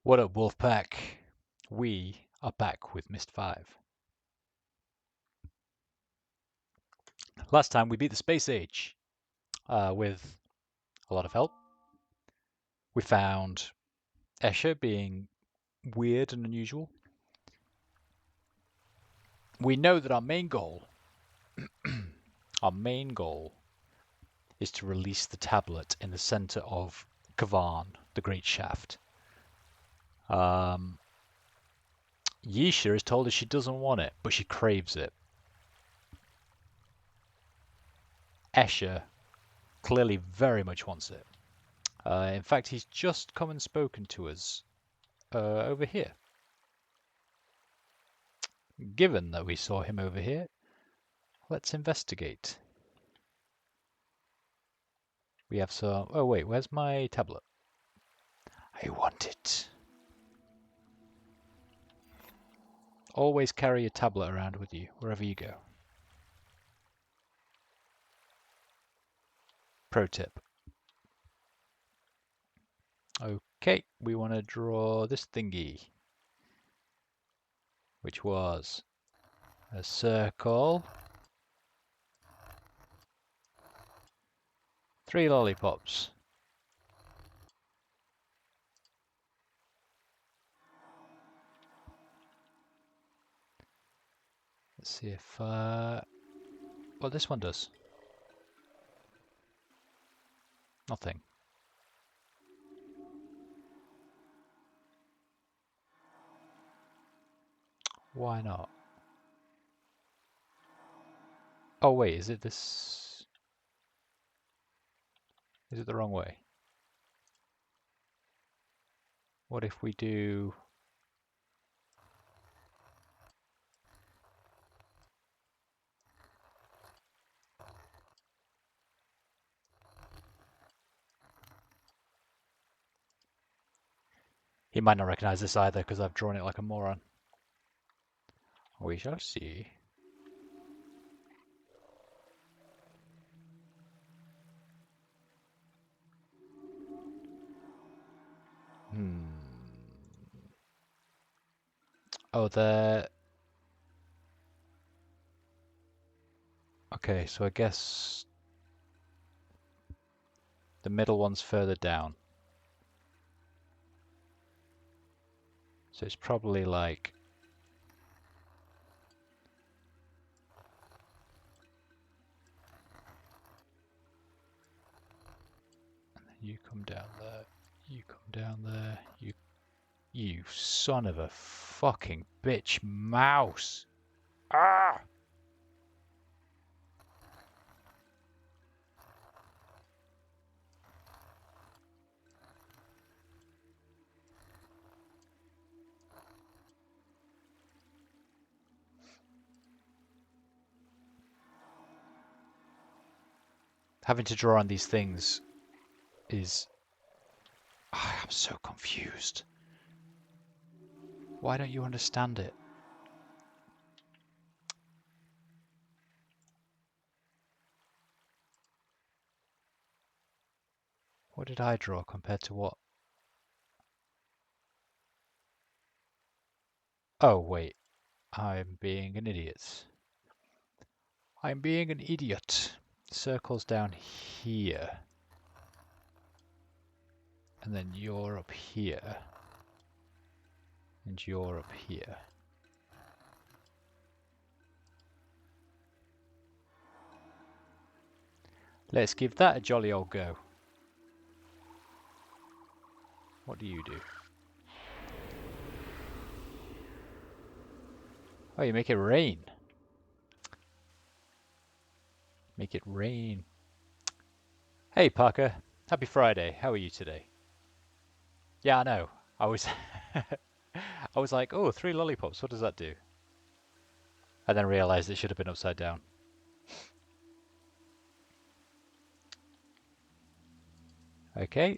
What up, Wolfpack? We are back with MYST V. Last time we beat the Space Age with a lot of help. We found Escher being weird and unusual. We know that our main goal is to release the tablet in the center of Kavan, the Great Shaft. Yisha has told us she doesn't want it, but she craves it. Escher clearly very much wants it. In fact, he's just come and spoken to us over here. Given that we saw him over here, let's investigate. We have some... Oh wait, where's my tablet? I want it. Always carry a tablet around with you, wherever you go. Pro tip. Okay, we want to draw this thingy, which was a circle, 3 lollipops. Let's see if what this one does. Nothing. Why not? Oh wait, is it this? Is it the wrong way? What if we do... He might not recognize this either because I've drawn it like a moron. We shall see. Oh, there. Okay, so I guess the middle one's further down. So it's probably like... And then you come down there, you come down there, you son of a fucking bitch mouse! Ah! Having to draw on these things is... I'm so confused. Why don't you understand it? What did I draw compared to what? Oh, wait. I'm being an idiot. I'm being an idiot. Circle's down here. And then you're up here. And you're up here. Let's give that a jolly old go. What do you do? Oh, you make it rain. Make it rain. Hey, Parker. Happy Friday. How are you today? Yeah, I know. I was I was like, oh, 3 lollipops. What does that do? And then realized it should have been upside down. Okay.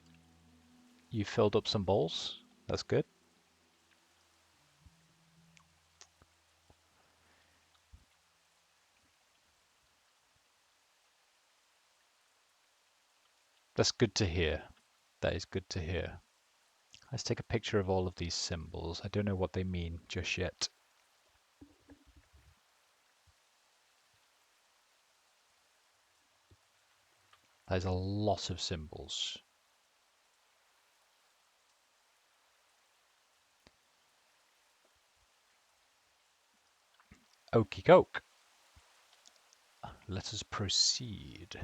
You filled up some bowls. That's good. That's good to hear. That is good to hear. Let's take a picture of all of these symbols. I don't know what they mean just yet. There's a lot of symbols. Okie doke. Let us proceed.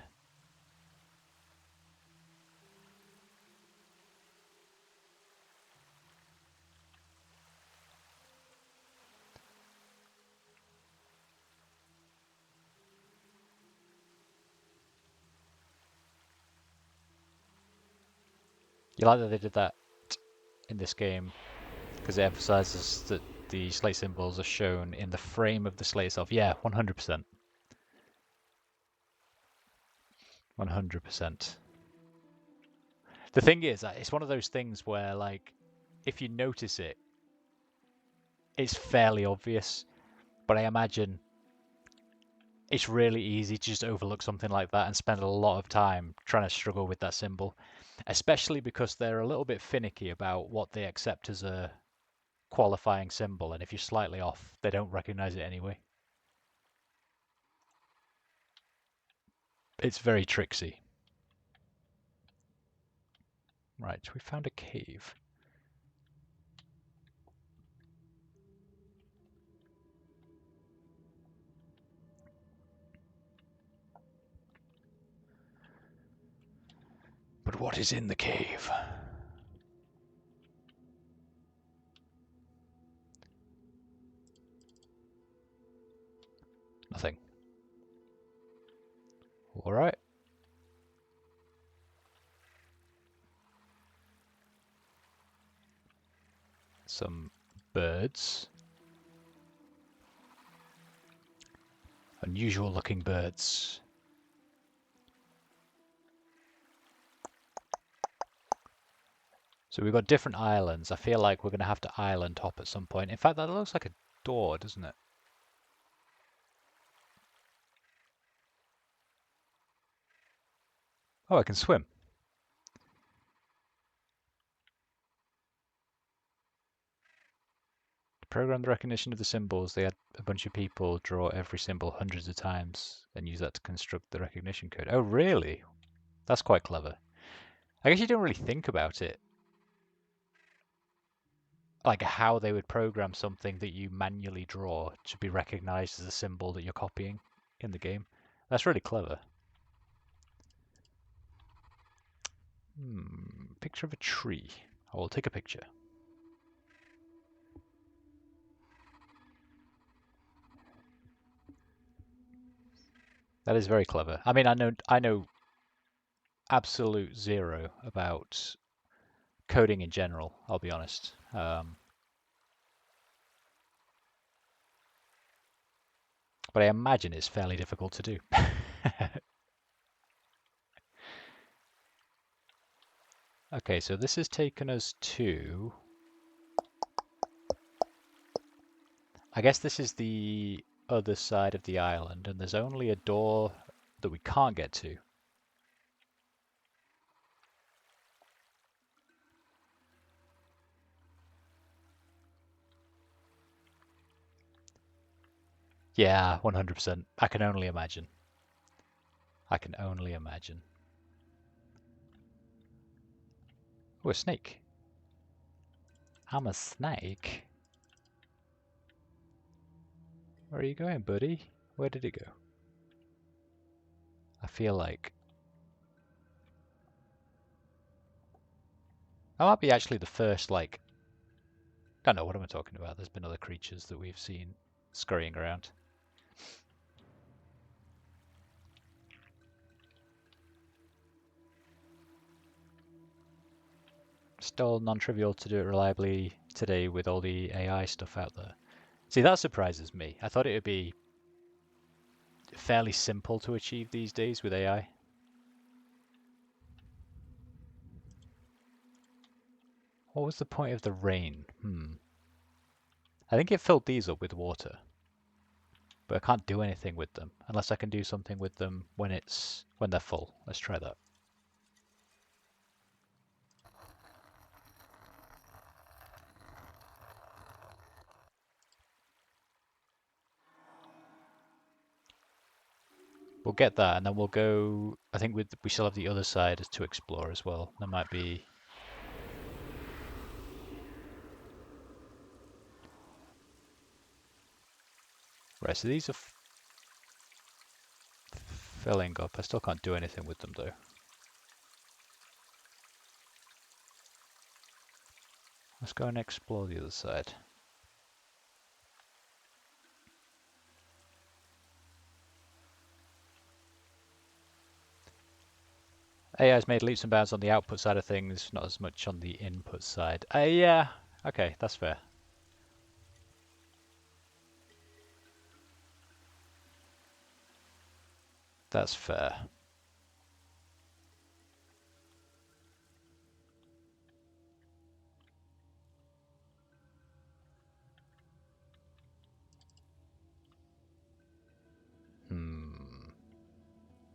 You like that they did that in this game because it emphasizes that the slate symbols are shown in the frame of the slate itself. Yeah, 100%. 100%. The thing is, it's one of those things where, like, if you notice it, it's fairly obvious. But I imagine it's really easy to just overlook something like that and spend a lot of time trying to struggle with that symbol, especially because they're a little bit finicky about what they accept as a qualifying symbol, and if you're slightly off, they don't recognize it anyway. It's very tricksy. Right, we found a cave. But what is in the cave? Nothing. All right. Some birds. Unusual looking birds. So we've got different islands. I feel like we're going to have to island hop at some point. In fact, that looks like a door, doesn't it? Oh, I can swim. To program the recognition of the symbols, they had a bunch of people draw every symbol hundreds of times and use that to construct the recognition code. Oh, really? That's quite clever. I guess you don't really think about it. Like how they would program something that you manually draw to be recognized as a symbol that you're copying in the game. That's really clever. Picture of a tree. I will take a picture. That is very clever. I mean, I know absolute zero about coding in general, I'll be honest. But I imagine it's fairly difficult to do. Okay, so this has taken us to... I guess this is the other side of the island, and there's only a door that we can't get to. Yeah, 100%. I can only imagine. I can only imagine. Oh, a snake. I'm a snake. Where are you going, buddy? Where did it go? I feel like... that might be actually the first, like... I don't know, what am I talking about? There's been other creatures that we've seen scurrying around. Still non-trivial to do it reliably today with all the AI stuff out there. See, that surprises me. I thought it would be fairly simple to achieve these days with AI. What was the point of the rain? I think it filled these up with water. But I can't do anything with them unless I can do something with them when they're full. Let's try that. We'll get that, and then we'll go. I think we still have the other side to explore as well. There might be. Right, so these are filling up. I still can't do anything with them though. Let's go and explore the other side. AI's made leaps and bounds on the output side of things, not as much on the input side. Yeah, okay, that's fair. That's fair.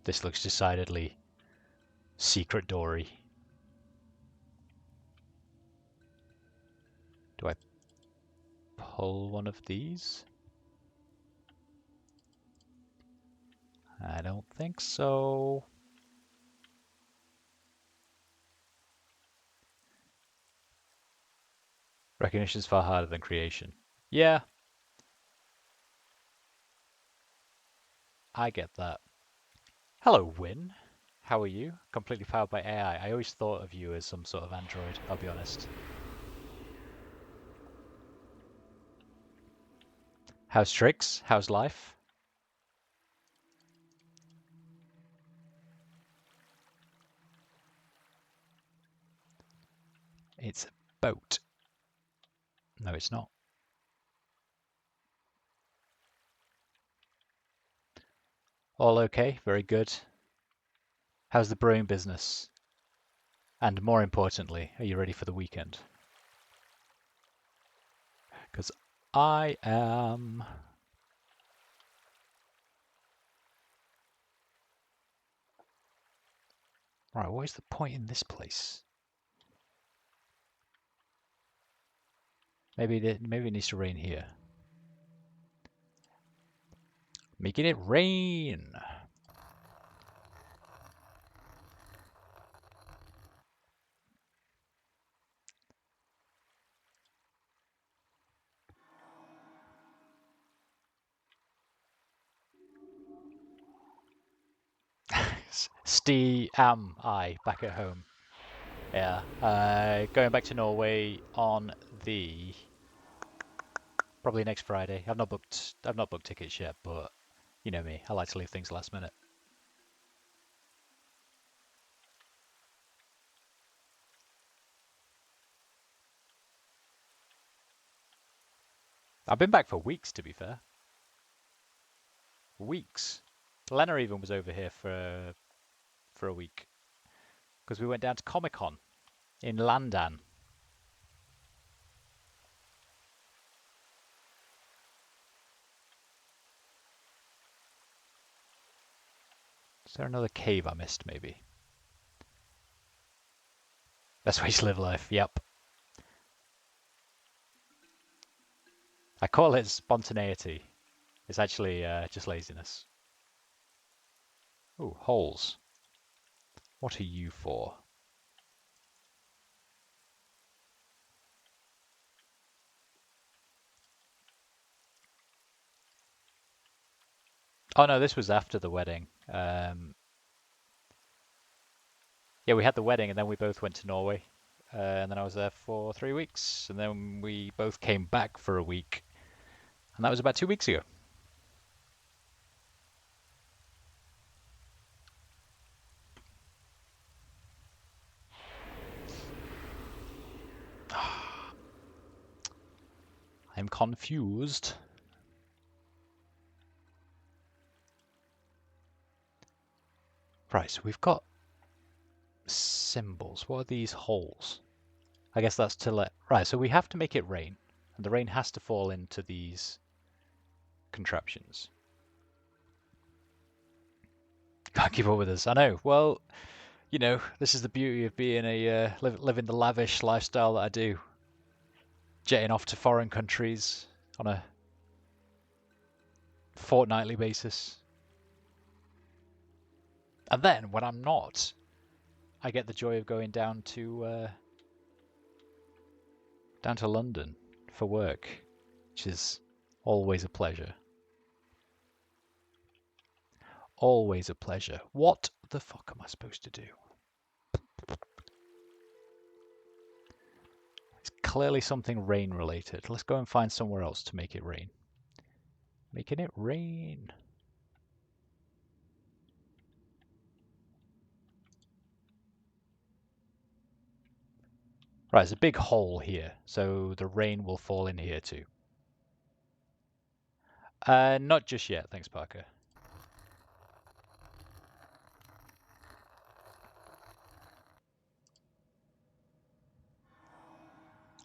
This looks decidedly secret doory. Do I pull one of these? I don't think so. Recognition is far harder than creation. Yeah, I get that. Hello, Win. How are you? Completely powered by AI. I always thought of you as some sort of android, I'll be honest. How's tricks? How's life? It's a boat. No, it's not. All okay, very good. How's the brewing business? And more importantly, are you ready for the weekend? Because I am. Right, what is the point in this place? Maybe it needs to rain here. Making it rain! Am I back at home? Yeah. Going back to Norway on the probably next Friday. I've not booked tickets yet, but you know me, I like to leave things last minute. I've been back for weeks, to be fair. Weeks. Lena even was over here for a week because we went down to Comic Con in Landan. Is there another cave I missed, maybe? Best way to live life, yep. I call it spontaneity. It's actually just laziness. Ooh, holes. What are you for? Oh no, this was after the wedding. Yeah, we had the wedding and then we both went to Norway. And then I was there for 3 weeks. And then we both came back for a week. And that was about 2 weeks ago. I'm confused. Right, so we've got symbols. What are these holes? I guess that's to let... Right, so we have to make it rain. And the rain has to fall into these contraptions. Can't keep up with us. I know. Well, you know, this is the beauty of being living the lavish lifestyle that I do. Jetting off to foreign countries on a fortnightly basis. And then, when I'm not, I get the joy of going down to London for work, which is always a pleasure. Always a pleasure. What the fuck am I supposed to do? It's clearly something rain related. Let's go and find somewhere else to make it rain. Making it rain. Right, there's a big hole here, so the rain will fall in here too. Not just yet, thanks, Parker.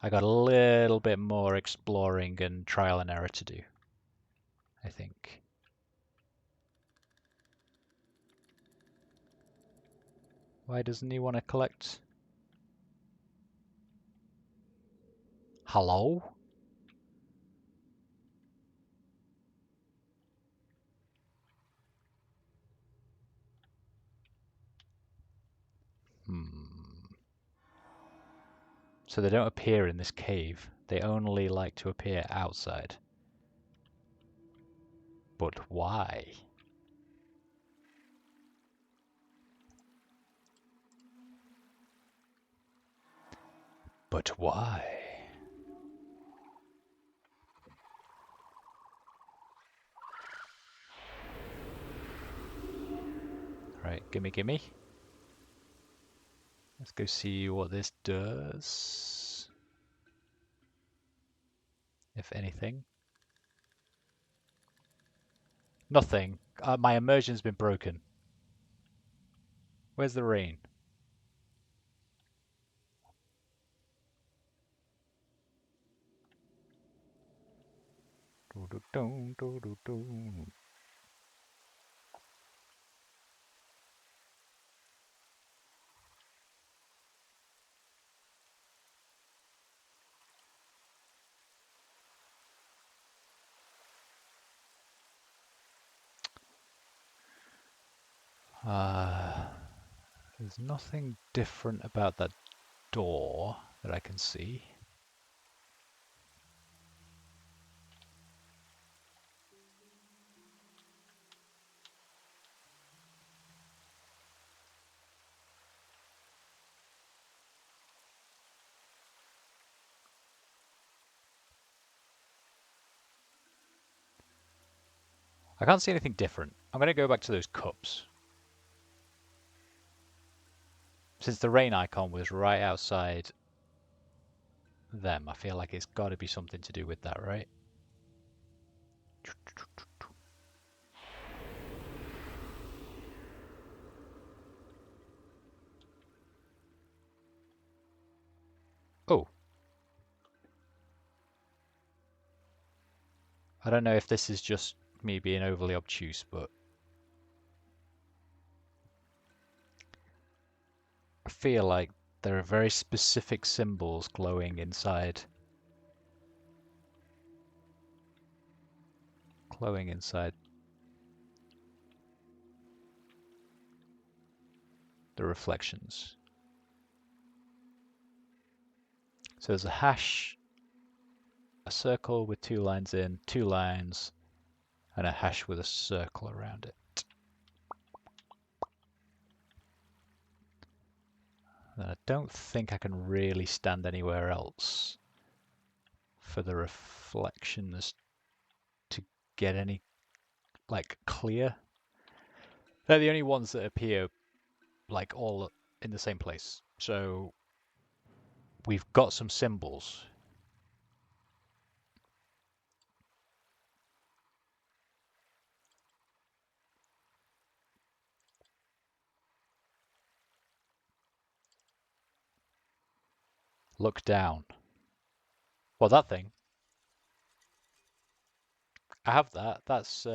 I got a little bit more exploring and trial and error to do, I think. Why doesn't he want to collect? Hello? So they don't appear in this cave. They only like to appear outside. But why? But why? Right, gimme. Let's go see what this does. If anything. Nothing. My immersion's been broken. Where's the rain? There's nothing different about that door that I can see. I can't see anything different. I'm going to go back to those cups. Since the rain icon was right outside them, I feel like it's got to be something to do with that, right? Oh. I don't know if this is just me being overly obtuse, but I feel like there are very specific symbols glowing inside. Glowing inside the reflections. So there's a hash, a circle with 2 lines in, 2 lines, and a hash with a circle around it. And I don't think I can really stand anywhere else for the reflections to get any, like, clear. They're the only ones that appear, like, all in the same place. So we've got some symbols. Look down. Well, that thing. I have that. That's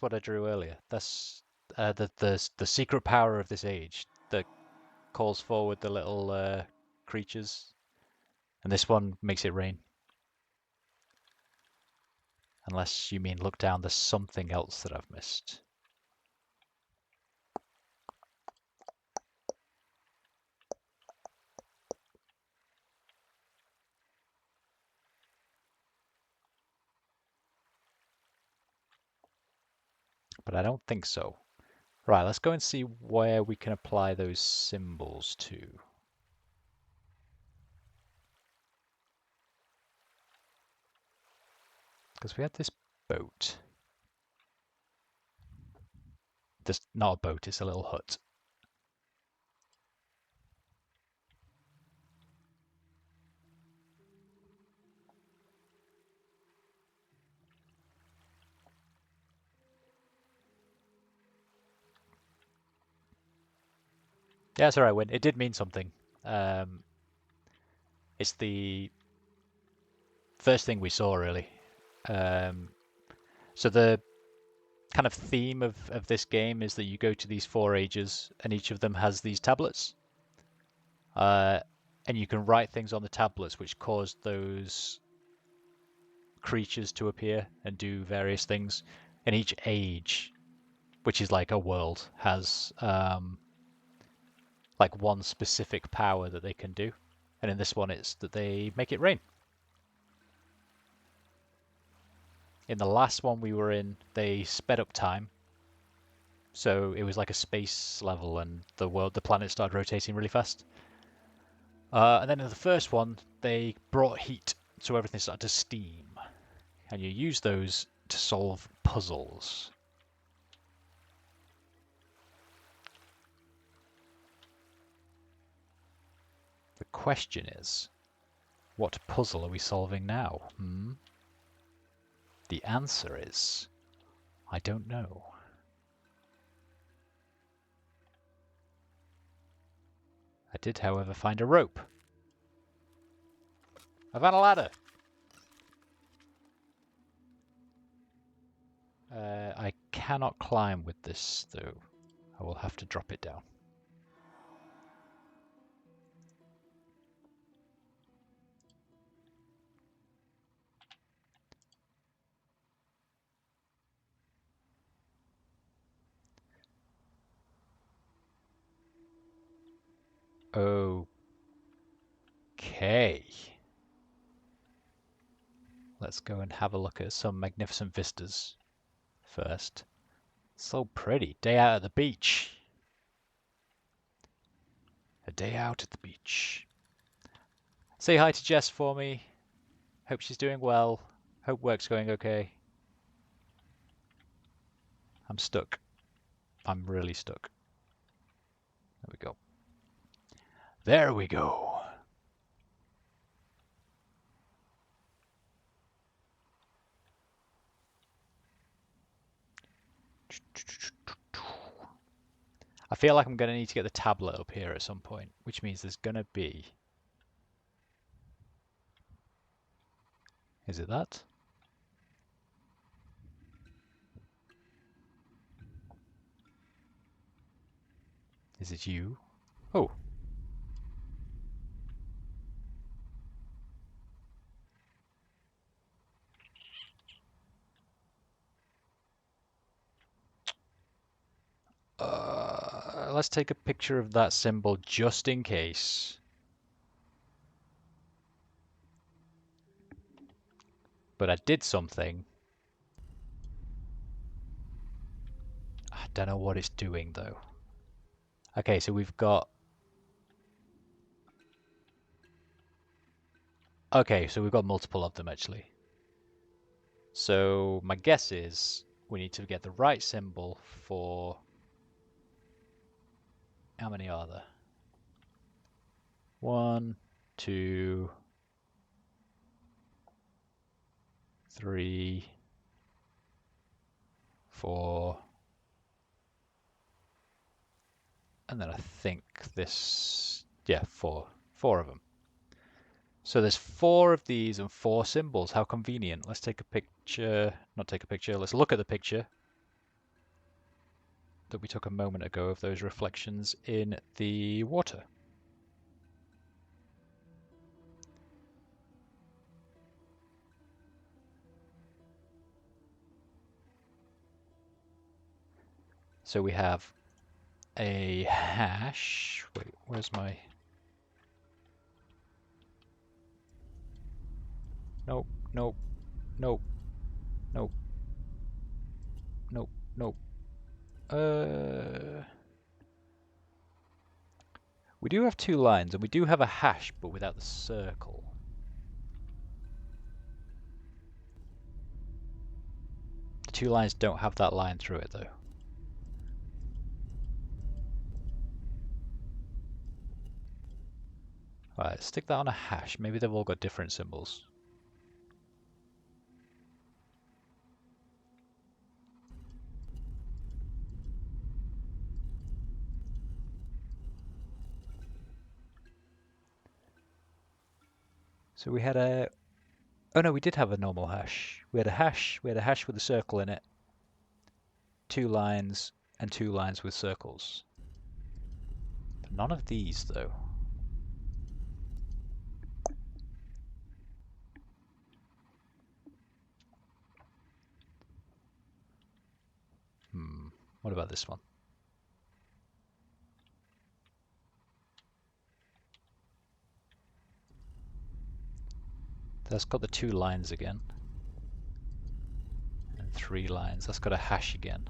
what I drew earlier. That's the secret power of this age that calls forward the little creatures, and this one makes it rain. Unless you mean look down, there's something else that I've missed. but I don't think so. Right, let's go and see where we can apply those symbols to. Because we had this boat. This not a boat, it's a little hut. Yeah, it's alright, Win. It did mean something. It's the first thing we saw, really. So the kind of theme of this game is that you go to these 4 ages, and each of them has these tablets. And you can write things on the tablets which cause those creatures to appear and do various things. And each age, which is like a world, has like one specific power that they can do. And in this one, it's that they make it rain. In the last one we were in, they sped up time. So it was like a space level, and the planet started rotating really fast. And then in the first one, they brought heat, so everything started to steam. And you use those to solve puzzles. The question is, what puzzle are we solving now? The answer is, I don't know. I did, however, find a rope. I found a ladder. I cannot climb with this, though. I will have to drop it down. Okay. Let's go and have a look at some magnificent vistas first. So pretty. Day out at the beach. A day out at the beach. Say hi to Jess for me. Hope she's doing well. Hope work's going okay. I'm stuck. I'm really stuck. There we go. There we go. I feel like I'm going to need to get the tablet up here at some point, which means there's going to be... Is it that? Is it you? Oh. Let's take a picture of that symbol just in case. But I did something. I don't know what it's doing though. Okay, so we've got... Okay, so we've got multiple of them actually. So my guess is we need to get the right symbol for... How many are there? 1, 2, 3, 4, and then I think this, yeah, 4 of them. So there's 4 of these and 4 symbols. How convenient. Let's take a picture, not take a picture, let's look at the picture that we took a moment ago of those reflections in the water. So we have a hash. Wait, where's my... Nope, nope, nope, nope, nope, nope. We do have 2 lines, and we do have a hash, but without the circle. The 2 lines don't have that line through it, though. Alright, stick that on a hash. Maybe they've all got different symbols. So we had a... Oh no, we did have a normal hash. We had a hash with a circle in it. 2 lines, and 2 lines with circles. But none of these, though. What about this one? That's got the 2 lines again. And 3 lines. That's got a hash again.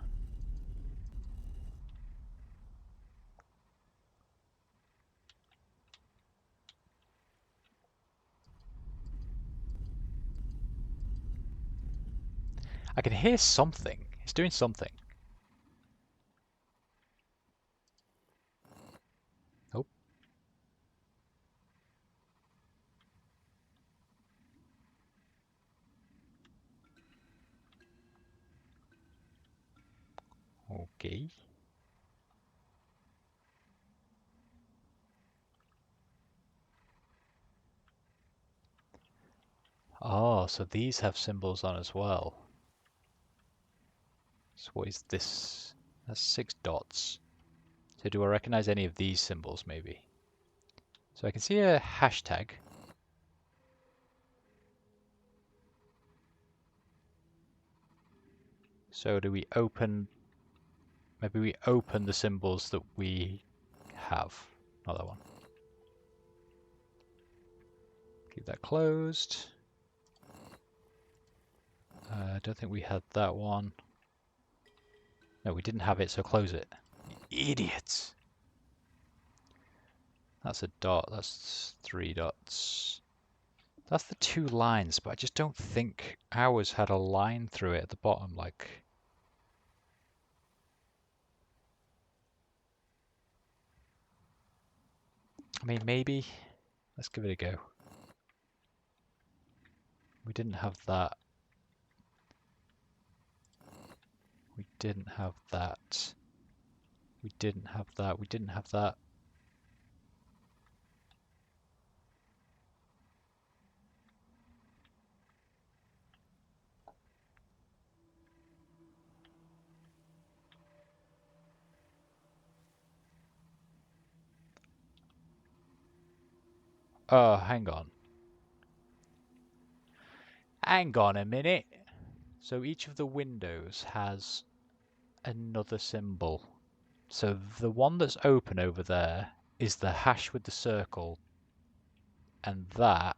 I can hear something. It's doing something. Oh. Okay. Oh, so these have symbols on as well. So what is this? That's 6 dots. So do I recognize any of these symbols, maybe? So I can see a hashtag. So do we open... Maybe we open the symbols that we have. Not that one. Keep that closed. I don't think we had that one. No, we didn't have it, so close it. Idiots! That's a dot, that's 3 dots. That's the 2 lines, but I just don't think ours had a line through it at the bottom, like... I mean, maybe. Let's give it a go. We didn't have that. We didn't have that. We didn't have that. We didn't have that. Oh, hang on. Hang on a minute. So each of the windows has another symbol. So the one that's open over there is the hash with the circle, and that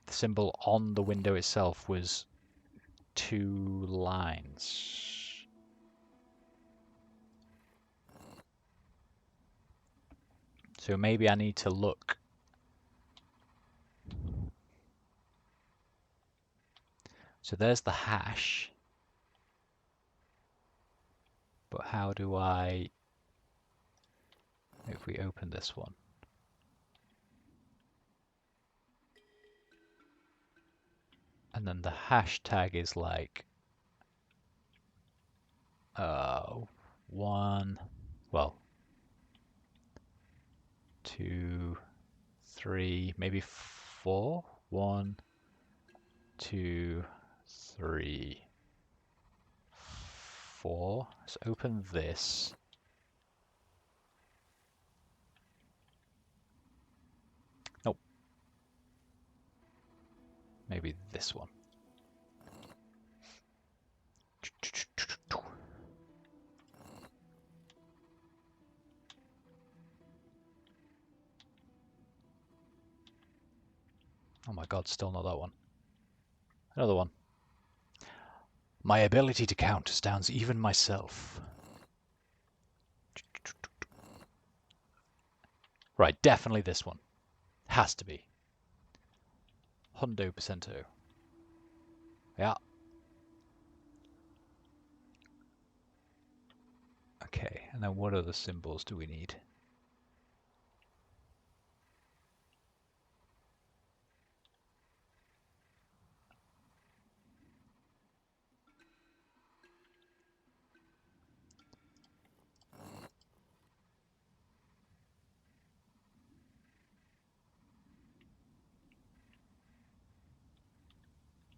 the symbol on the window itself was 2 lines. So maybe I need to look. So there's the hash. But how do I... If we open this one. And then the hashtag is like... 1... Well... 2... 3... Maybe 4? 1... 2... 3... 4. Let's open this. Nope. Maybe this one. Oh my god, still not that one. Another one. My ability to count astounds even myself. Right, definitely this one. Has to be. Hundo percento. Yeah. Okay, and then what other symbols do we need?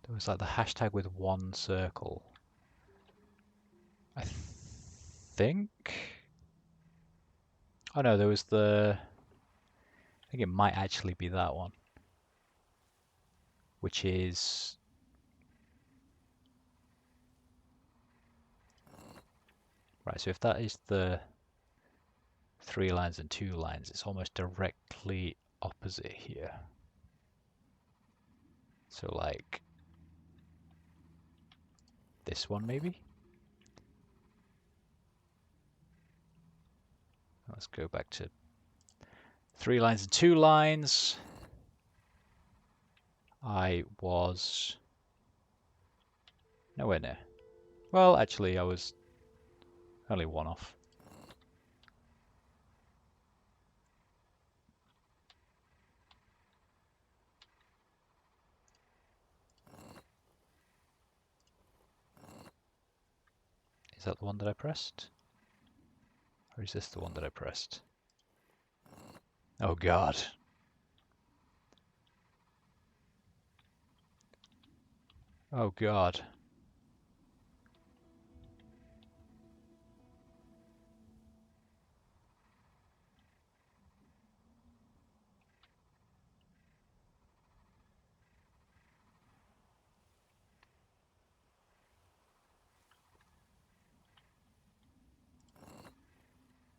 There was like the hashtag with one circle. I think. Oh no, there was the. I think it might actually be that one, which is. Right, so if that is the 3 lines and 2 lines, it's almost directly opposite here. So like this one maybe? Let's go back to 3 lines and 2 lines. I was nowhere near. Well, actually, I was only one off. Is that the one that I pressed? Or is this the one that I pressed? Oh god. Oh god.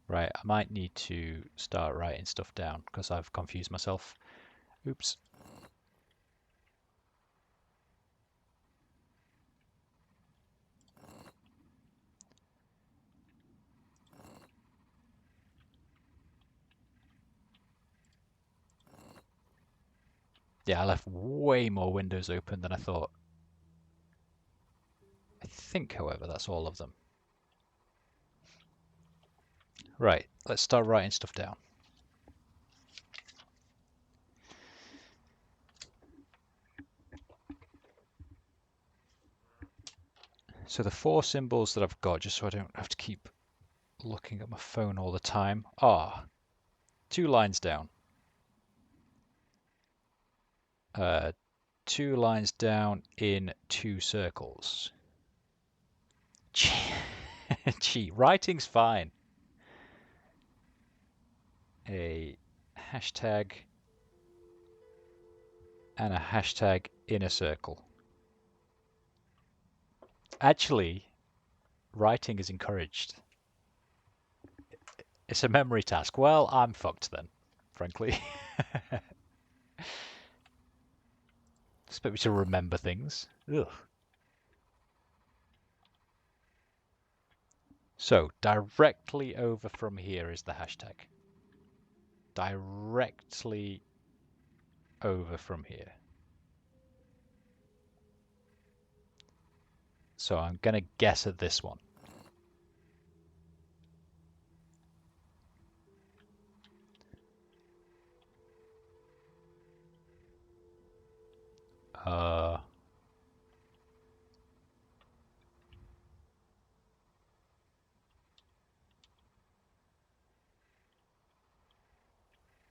Right, I might need to start writing stuff down because I've confused myself. Oops. Yeah, I left way more windows open than I thought. I think, however, that's all of them. Right, let's start writing stuff down. So the 4 symbols that I've got, just so I don't have to keep looking at my phone all the time, are 2 lines down. 2 lines down in 2 circles. Gee, writing's fine. A hashtag and a hashtag in a circle. Actually, writing is encouraged. It's a memory task. Well, I'm fucked then, frankly. Expect me to remember things. Ugh. So, directly over from here is the hashtag. Directly over from here. So I'm going to guess at this one.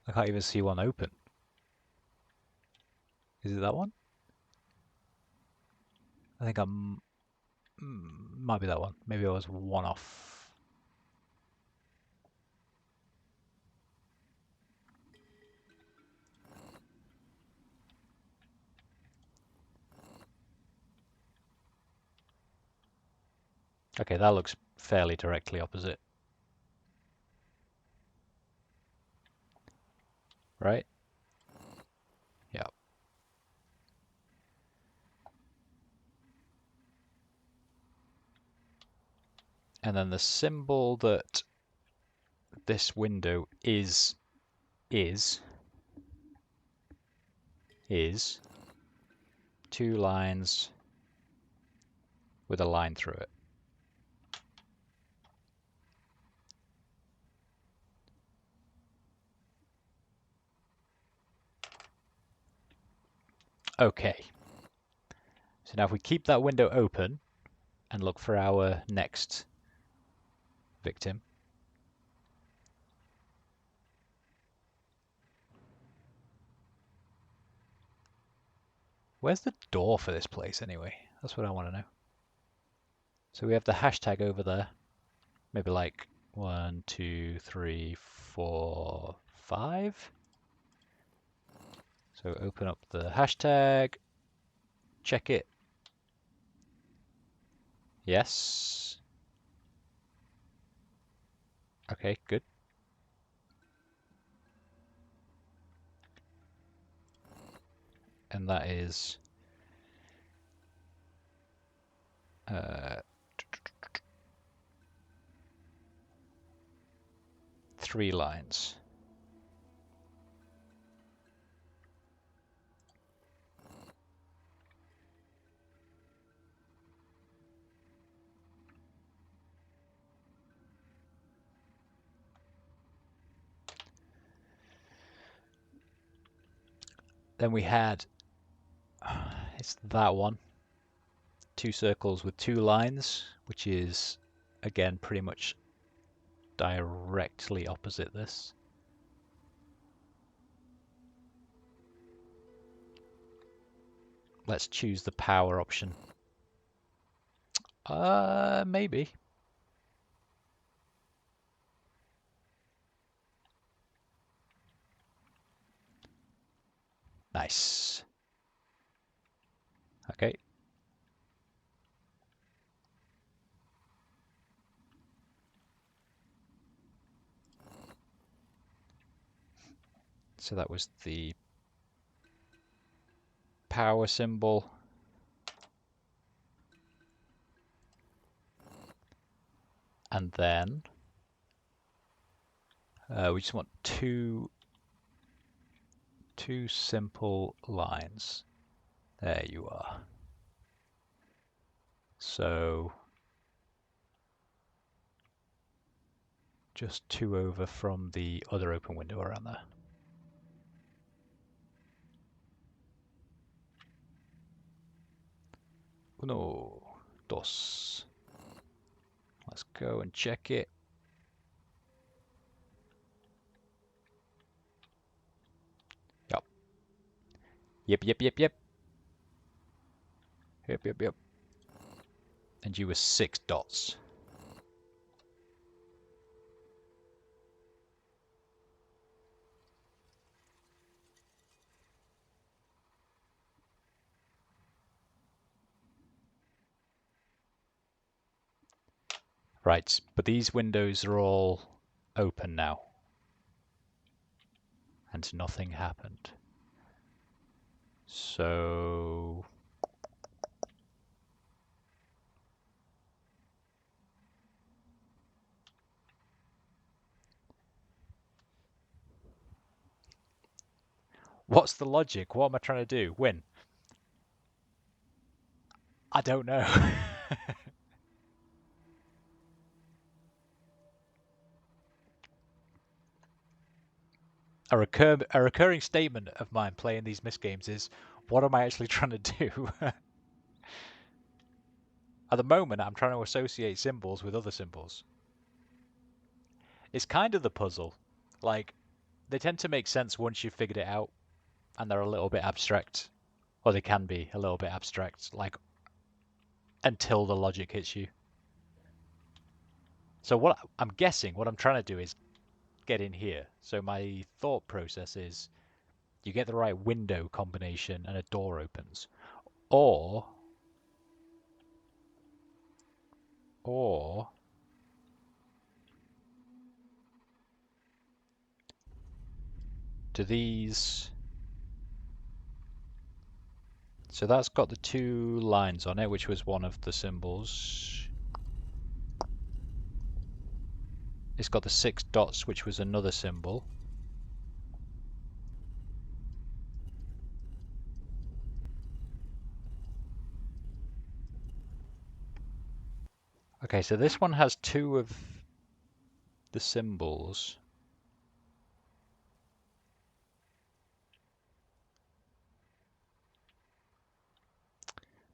I can't even see one open. Is it that one? I think I'm... might be that one. Maybe I was one off. Okay, that looks fairly directly opposite. Right? Yeah. And then the symbol that this window is 2 lines with a line through it. Okay. So now if we keep that window open and look for our next victim. Where's the door for this place anyway? That's what I want to know. So we have the hashtag over there. Maybe like 1, 2, 3, 4, 5. So open up the hashtag, check it. Yes. Okay, good. And that is 3 lines. Then we had, it's that one, 2 circles with 2 lines, which is again pretty much directly opposite this. Let's choose the power option. Maybe. Nice. Okay. So that was the power symbol. And then we just want two simple lines. There you are. So just 2 over from the other open window around there. Uno, dos. Let's go and check it. Yep. Yep. Yep. And you were 6 dots. Right, but these windows are all open now. And nothing happened. So what's the logic? What am I trying to do? Win? I don't know. A recurring statement of mine playing these MYST games is, what am I actually trying to do? At the moment, I'm trying to associate symbols with other symbols. It's kind of the puzzle. Like, they tend to make sense once you've figured it out, and they're a little bit abstract. Or they can be a little bit abstract, like, until the logic hits you. So what I'm guessing, what I'm trying to do is get in here. So my thought process is, you get the right window combination and a door opens. Or do these... So that's got the 2 lines on it, which was one of the symbols. it's got the 6 dots, which was another symbol. Okay, so this one has 2 of the symbols.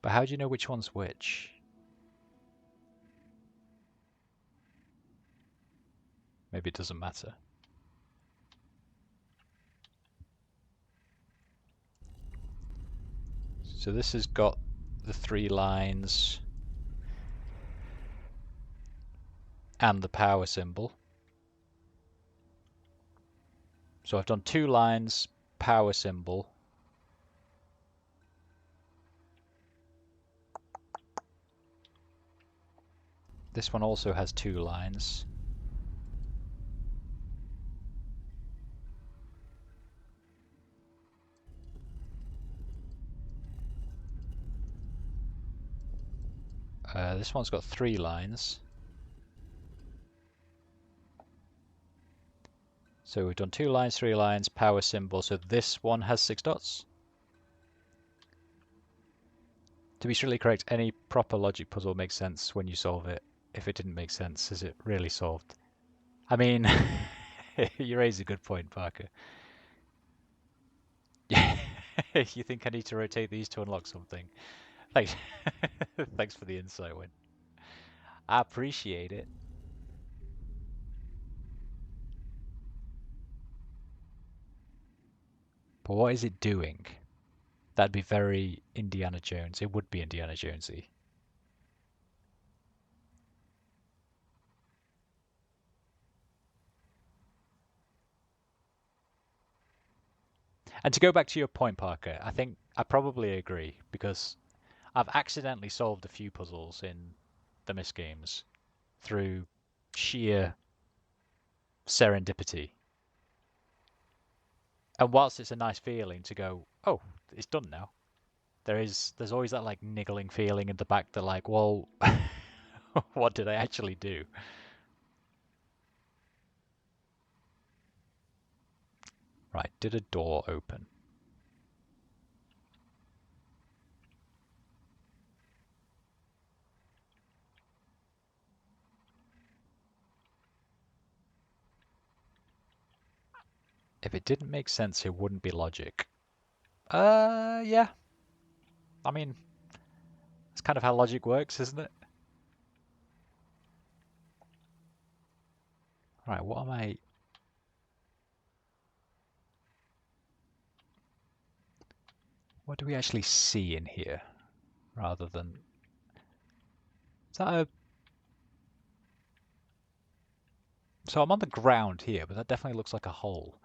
But how do you know which one's which? Maybe it doesn't matter. So this has got the 3 lines and the power symbol. So I've done 2 lines, power symbol. This one also has 2 lines. This one's got 3 lines. So we've done 2 lines, 3 lines, power symbol. So this one has 6 dots. To be strictly correct, any proper logic puzzle makes sense when you solve it. If it didn't make sense, is it really solved? I mean, you raise a good point, Parker. You think I need to rotate these to unlock something? Thanks. Thanks for the insight, Win. I appreciate it. But what is it doing? That'd be very Indiana Jones. It would be Indiana Jonesy. And to go back to your point, Parker, I think I probably agree because I've accidentally solved a few puzzles in the MYST games through sheer serendipity. And whilst it's a nice feeling to go, oh, it's done now, there's always that like niggling feeling in the back that like, well, what did I actually do? Right, did a door open? If it didn't make sense, it wouldn't be logic. Yeah. I mean, it's kind of how logic works, isn't it? Right, what am I... What do we actually see in here? Rather than... Is that a... So I'm on the ground here, but that definitely looks like a hole.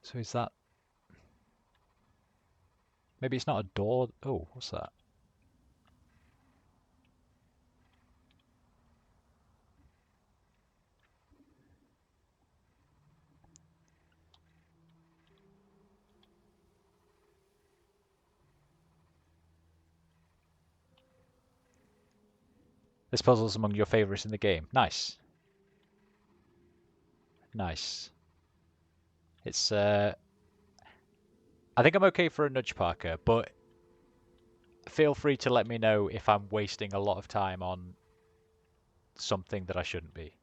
So is that... Maybe it's not a door... Oh, what's that? This puzzle's among your favourites in the game. Nice. Nice. It's, I think I'm okay for a nudge, Parker, but feel free to let me know if I'm wasting a lot of time on something that I shouldn't be,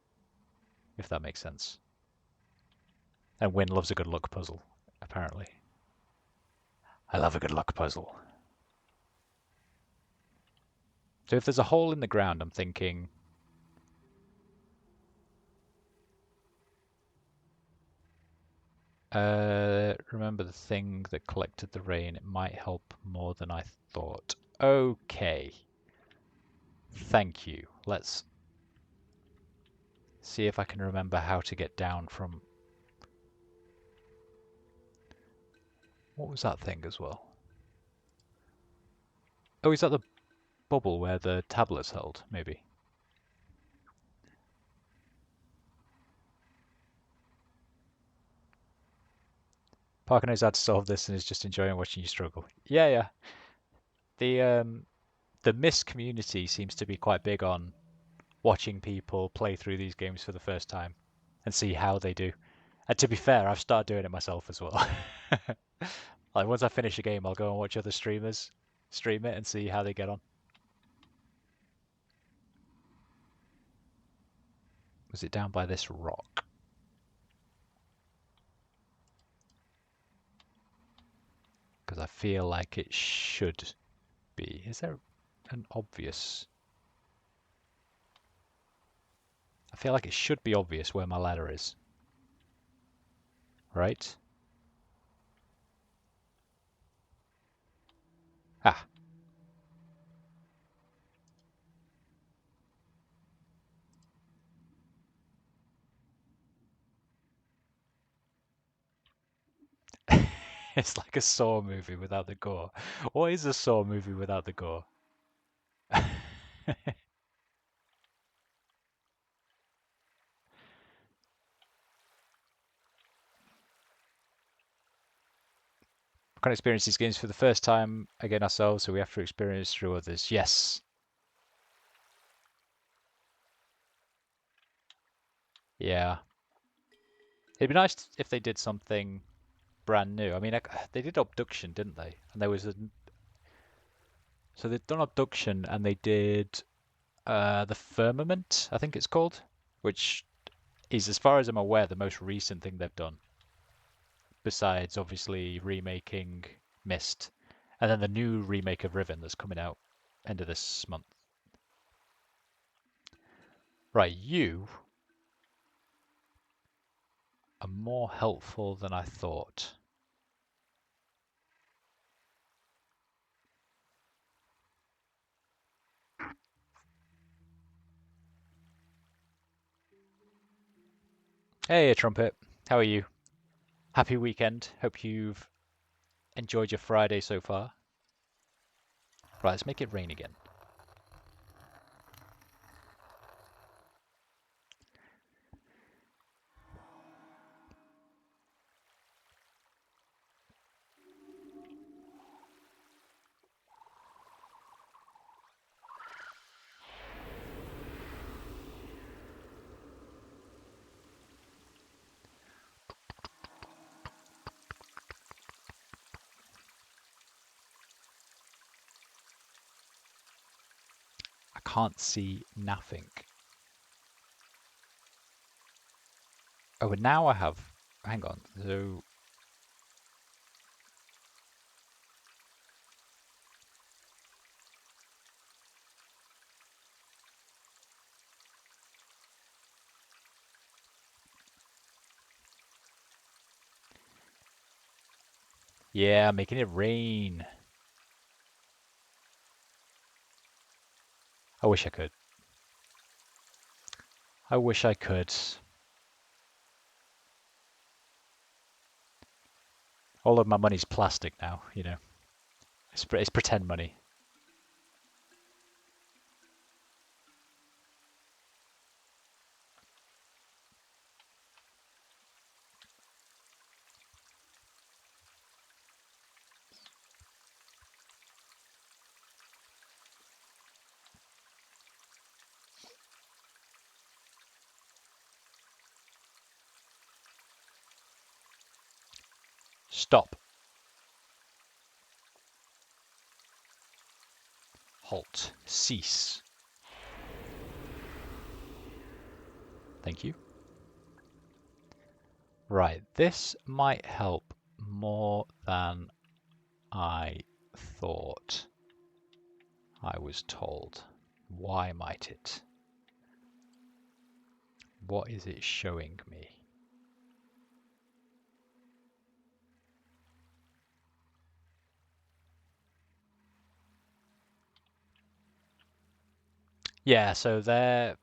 if that makes sense. And Win loves a good luck puzzle, apparently. I love a good luck puzzle. So if there's a hole in the ground, I'm thinking... remember the thing that collected the rain. It might help more than I thought. Okay. Thank you. Let's see if I can remember how to get down from... What was that thing as well? Oh, is that the bubble where the tablet's held, maybe? Parker knows how to solve this and is just enjoying watching you struggle. Yeah, yeah. The the MYST community seems to be quite big on watching people play through these games for the first time and see how they do. And to be fair, I've started doing it myself as well. Like once I finish a game, I'll go and watch other streamers stream it and see how they get on. Was it down by this rock? Because I feel like it should be. Is there an obvious... I feel like it should be obvious where my ladder is. Right? Ah. It's like a Saw movie without the gore. What is a Saw movie without the gore? Can't experience these games for the first time again ourselves, so we have to experience through others. Yes. Yeah. It'd be nice if they did something brand new. I mean, they did Abduction, didn't they? And there was a... So they've done Abduction and they did the Firmament, I think it's called, which is, as far as I'm aware, the most recent thing they've done. Besides, obviously, remaking Myst. And then the new remake of Riven that's coming out end of this month. Right, you are more helpful than I thought. Hey, Trumpet. How are you? Happy weekend. Hope you've enjoyed your Friday so far. Right, let's make it rain again. I can't see nothing. Oh, and now I have... Hang on. So... Yeah, making it rain. I wish I could. I wish I could. All of my money's plastic now, you know. It's pretend money. Stop. Halt. Cease. Thank you. Right, this might help more than I thought I was told. Why might it? What is it showing me? Yeah, so they're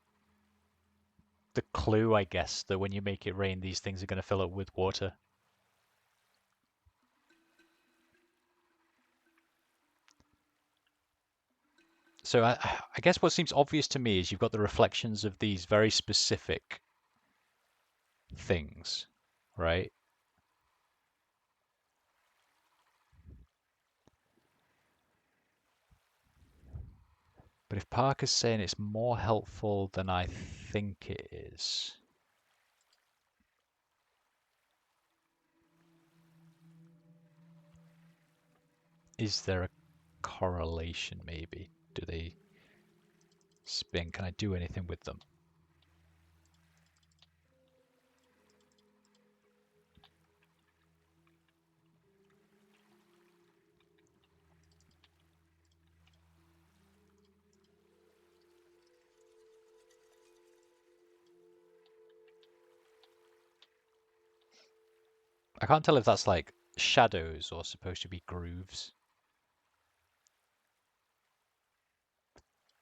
the clue, I guess, that when you make it rain, these things are going to fill up with water. So I guess what seems obvious to me is you've got the reflections of these very specific things, right? But if Parker's saying it's more helpful than I think it is there a correlation maybe? Do they spin? Can I do anything with them? I can't tell if that's like shadows or supposed to be grooves.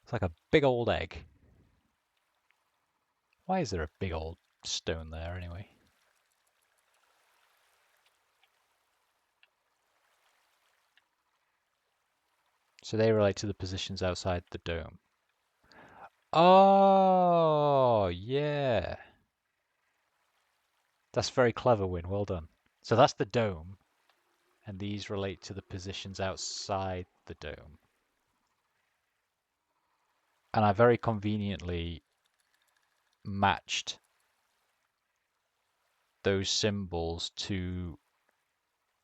It's like a big old egg. Why is there a big old stone there anyway? So they relate to the positions outside the dome. Oh, yeah. That's very clever, Win. Well done. So that's the dome, and these relate to the positions outside the dome. And I very conveniently matched those symbols to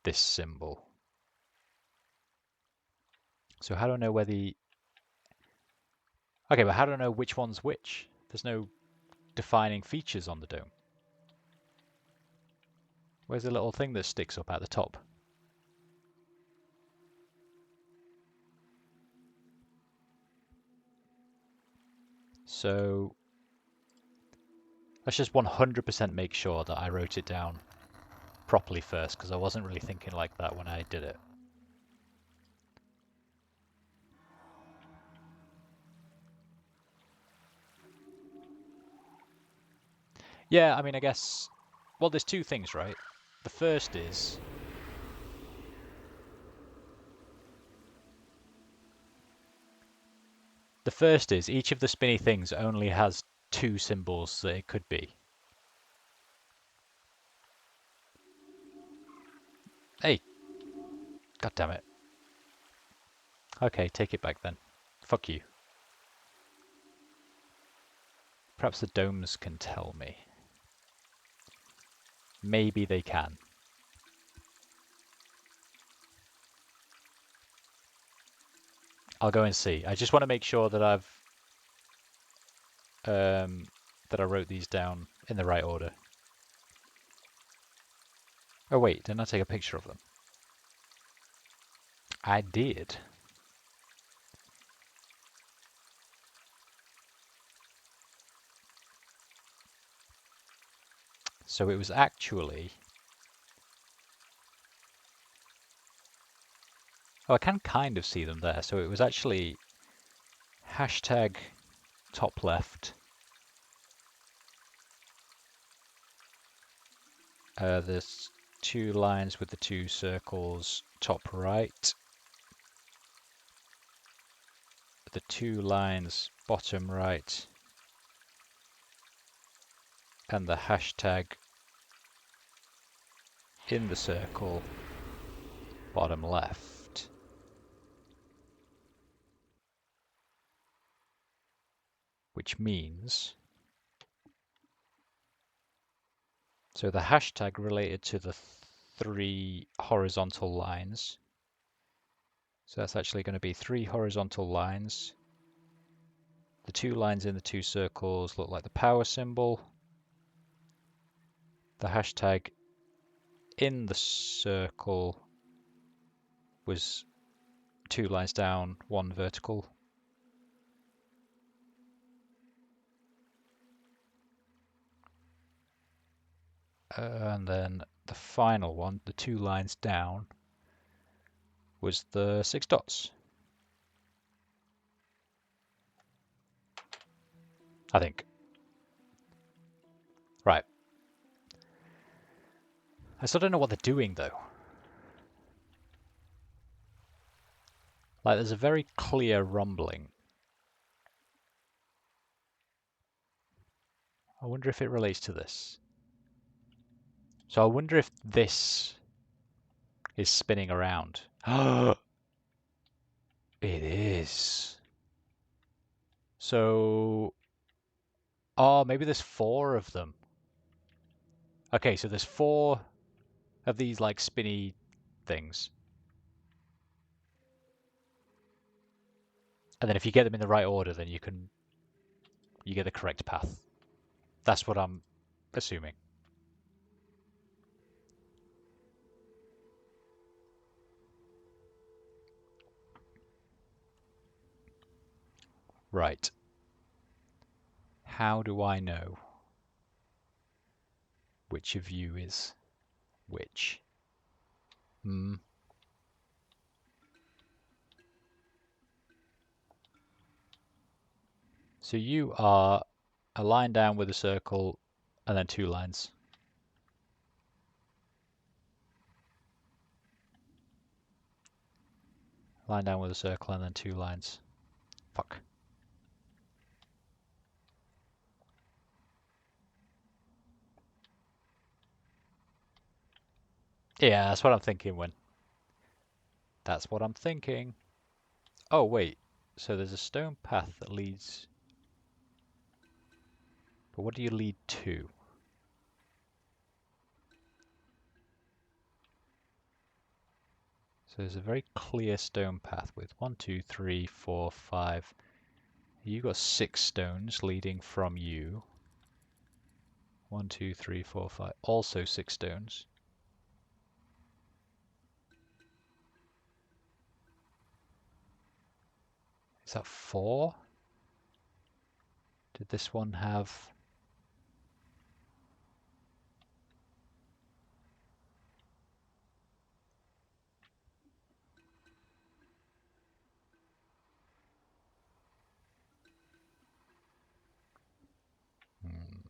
this symbol. So how do I know where the... Okay, but how do I know which one's which? There's no defining features on the dome. Where's the little thing that sticks up at the top? So let's just 100% make sure that I wrote it down properly first, because I wasn't really thinking like that when I did it. Yeah, I mean, I guess... Well, there's two things, right? The first is... each of the spinny things only has two symbols that it could be. Hey! God damn it. Okay, take it back then. Fuck you. Perhaps the domes can tell me. Maybe they can. I'll go and see. I just want to make sure that that I wrote these down in the right order. Oh wait, didn't I take a picture of them? I did. So it was actually... Oh, I can kind of see them there. So it was actually hashtag top left. There's two lines with the two circles top right. The two lines bottom right. And the hashtag in the circle bottom left. Which means... So the hashtag related to the three horizontal lines. So that's actually going to be three horizontal lines. The two lines in the two circles look like the power symbol. The hashtag in the circle was two lines down, one vertical. And then the final one, the two lines down, was the 6 dots. I think. Right. I still don't know what they're doing though. Like there's a very clear rumbling. I wonder if it relates to this. So I wonder if this is spinning around. It is. So, oh, maybe there's 4 of them. Okay, so there's 4 of these like spinny things. And then if you get them in the right order, then you get the correct path. That's what I'm assuming. Right. How do I know which of you is which? Hmm. So you are a line down with a circle and then 2 lines. Line down with a circle and then 2 lines. Fuck. Yeah, that's what I'm thinking when. That's what I'm thinking. Oh, wait. So there's a stone path that leads... But what do you lead to? So there's a very clear stone path with 1, 2, 3, 4, 5. You got 6 stones leading from you. 1, 2, 3, 4, 5. Also 6 stones. Is that 4? Did this one have... Hmm.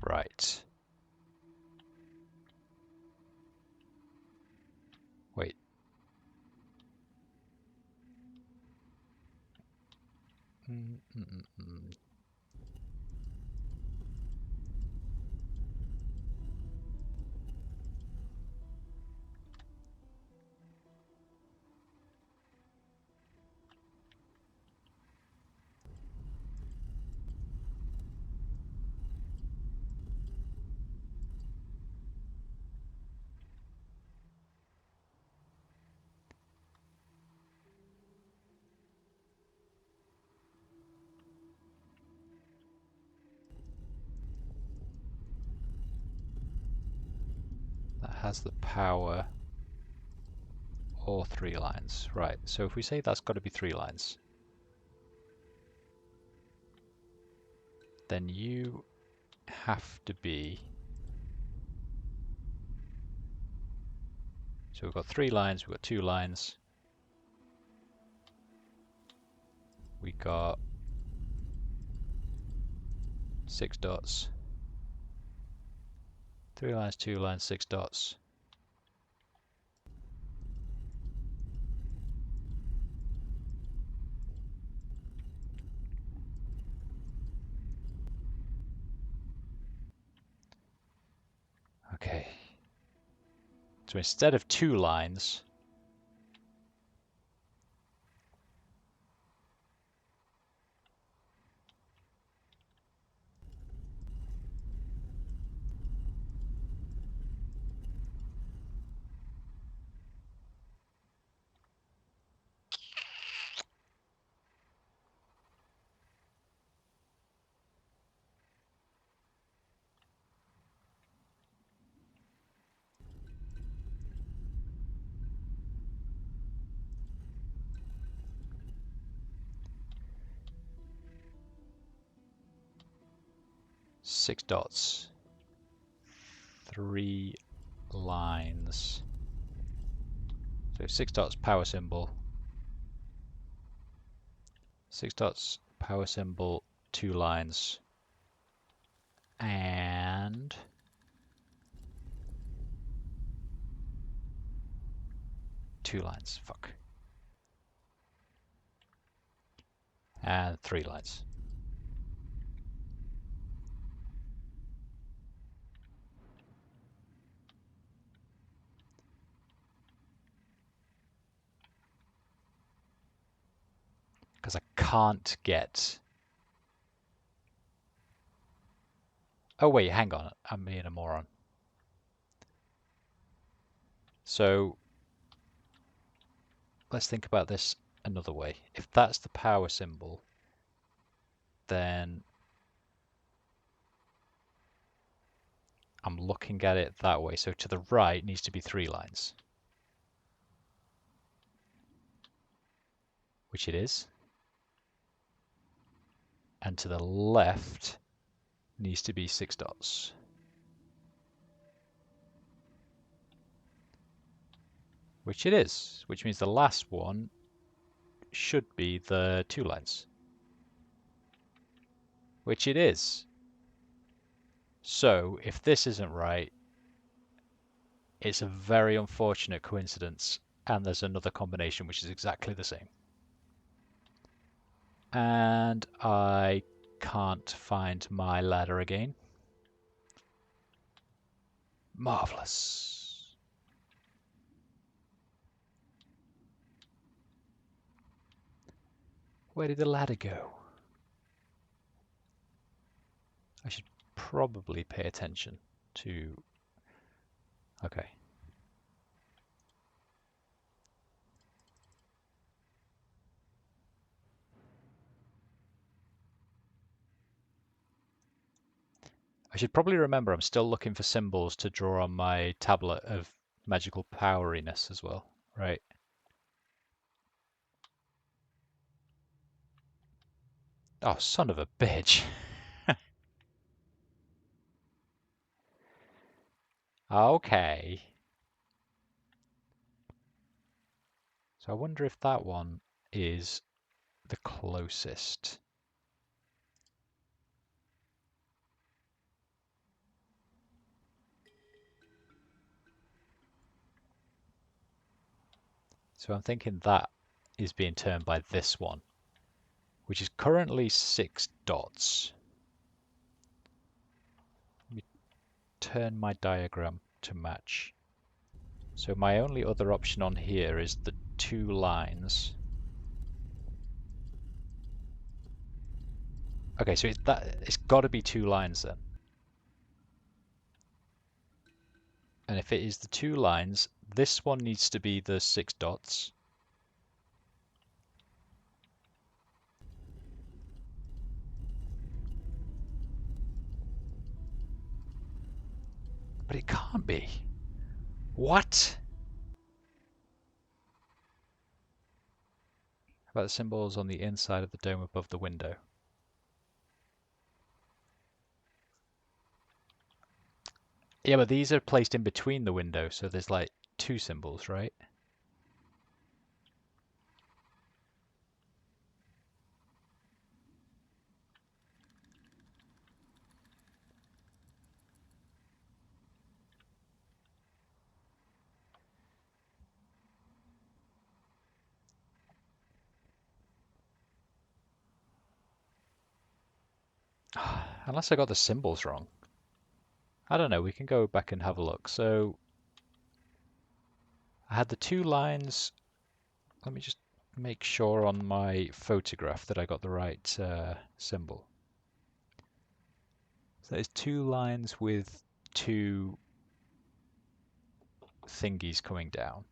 Right. Wait. Mm. That has the power or 3 lines. Right, so if we say that's got to be 3 lines. then you have to be... So we've got 3 lines, we've got 2 lines. We got 6 dots. 3 lines, 2 lines, 6 dots. Okay. So instead of 2 lines, six dots, 3 lines. So 6 dots, power symbol. 6 dots, power symbol, 2 lines. And... two lines, fuck. And 3 lines. Because I can't get... Oh wait, hang on, I'm being a moron. So, let's think about this another way. If that's the power symbol, then I'm looking at it that way. So to the right needs to be 3 lines. Which it is. And to the left needs to be 6 dots. Which it is. Which means the last one should be the 2 lines. Which it is. So if this isn't right, it's a very unfortunate coincidence, and there's another combination which is exactly the same. And I can't find my ladder again. Marvelous. Where did the ladder go? I should probably pay attention to... Okay. I should probably remember I'm still looking for symbols to draw on my tablet of magical poweriness as well, right? Oh, son of a bitch. Okay. So I wonder if that one is the closest. So I'm thinking that is being turned by this one, which is currently 6 dots. Let me turn my diagram to match. So my only other option on here is the 2 lines. Okay, so it's got to be 2 lines then. And if it is the 2 lines, this one needs to be the 6 dots. But it can't be. What? How about the symbols on the inside of the dome above the window? Yeah, but these are placed in between the windows, so there's like two symbols, right? Unless I got the symbols wrong. I don't know, we can go back and have a look. So I had the two lines. Let me just make sure on my photograph that I got the right symbol. So there's two lines with two thingies coming down.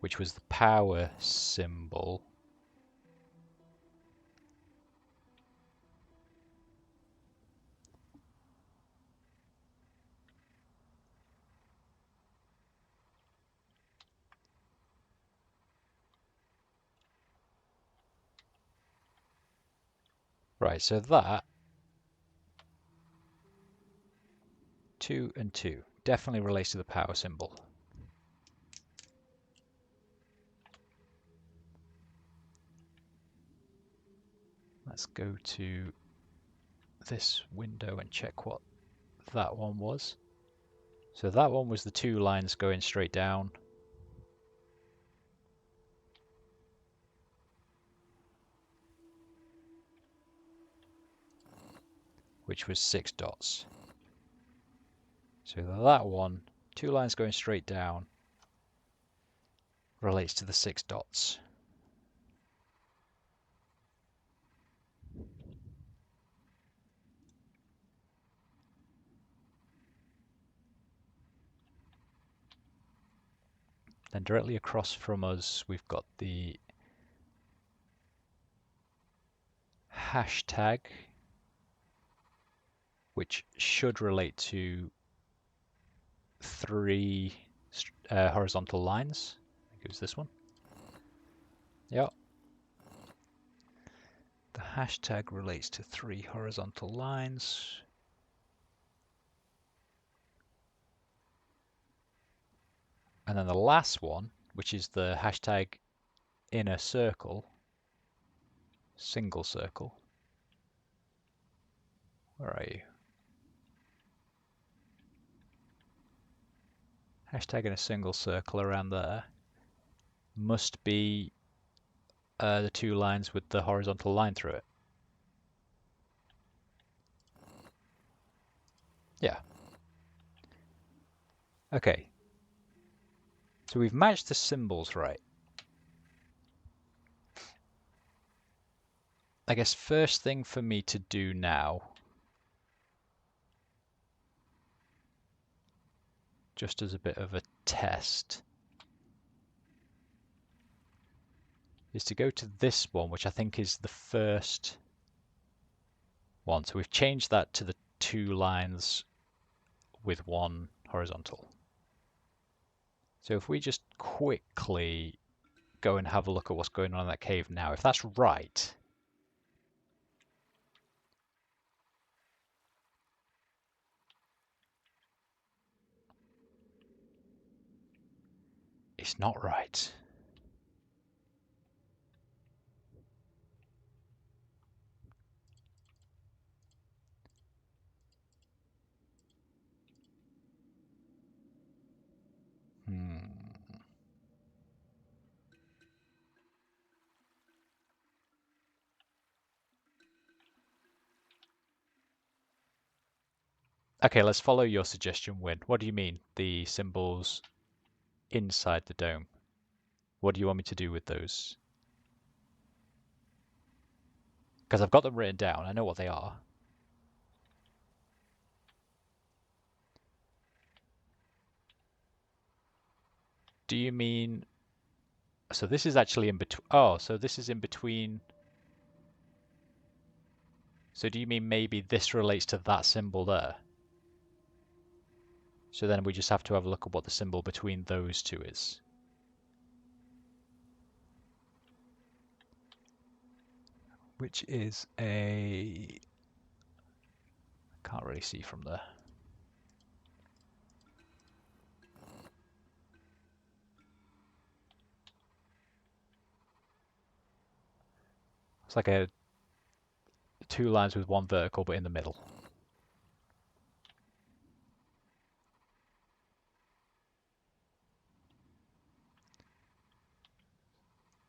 Which was the power symbol. Right, so that 2 and 2 definitely relates to the power symbol. Let's go to this window and check what that one was. So that one was the two lines going straight down. Which was 6 dots. So that one, two lines going straight down, relates to the 6 dots. Then directly across from us, we've got the hashtag, which should relate to 3 horizontal lines. I think it was this one. Yep. The hashtag relates to 3 horizontal lines. And then the last one, which is the hashtag inner circle, single circle. Where are you? Hashtag in a single circle around there must be the two lines with the horizontal line through it. Yeah. Okay. So we've matched the symbols right. I guess first thing for me to do now, just as a bit of a test, is to go to this one, which I think is the first one. So we've changed that to the two lines with one horizontal. So if we just quickly go and have a look at what's going on in that cave now, if that's right, it's not right. Okay, let's follow your suggestion, Win. What do you mean, the symbols inside the dome? What do you want me to do with those? Because I've got them written down. I know what they are. Do you mean... So this is actually in between... Oh, so this is in between... So do you mean maybe this relates to that symbol there? So then we just have to have a look at what the symbol between those two is. which is a... Can't really see from there. It's like a 2 lines with 1 vertical, but in the middle.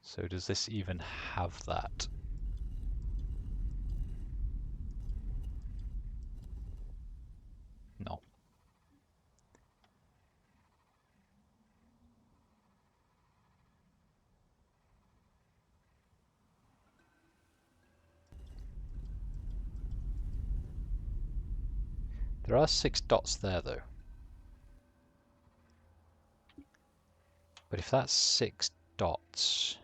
So does this even have that? No. There are 6 dots there though. But if that's 6 dots...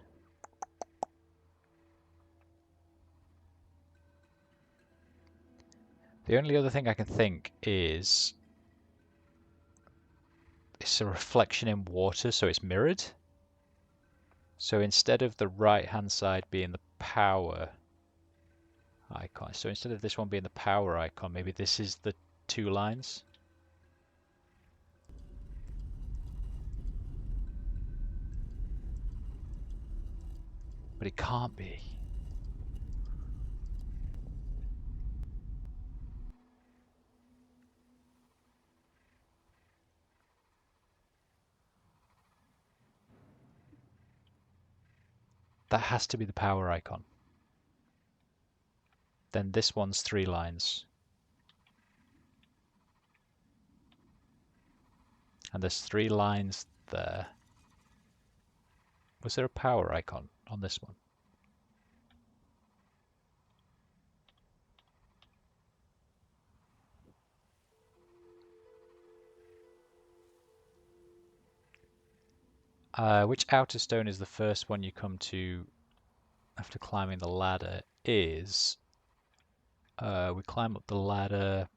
The only other thing I can think is it's a reflection in water, so it's mirrored. So instead of the right-hand side being the power icon, so instead of this one being the power icon, maybe this is the 2 lines. But it can't be. That has to be the power icon. Then this one's 3 lines. And there's 3 lines there. Was there a power icon on this one? Which outer stone is the first one you come to after climbing the ladder is... we climb up the ladder...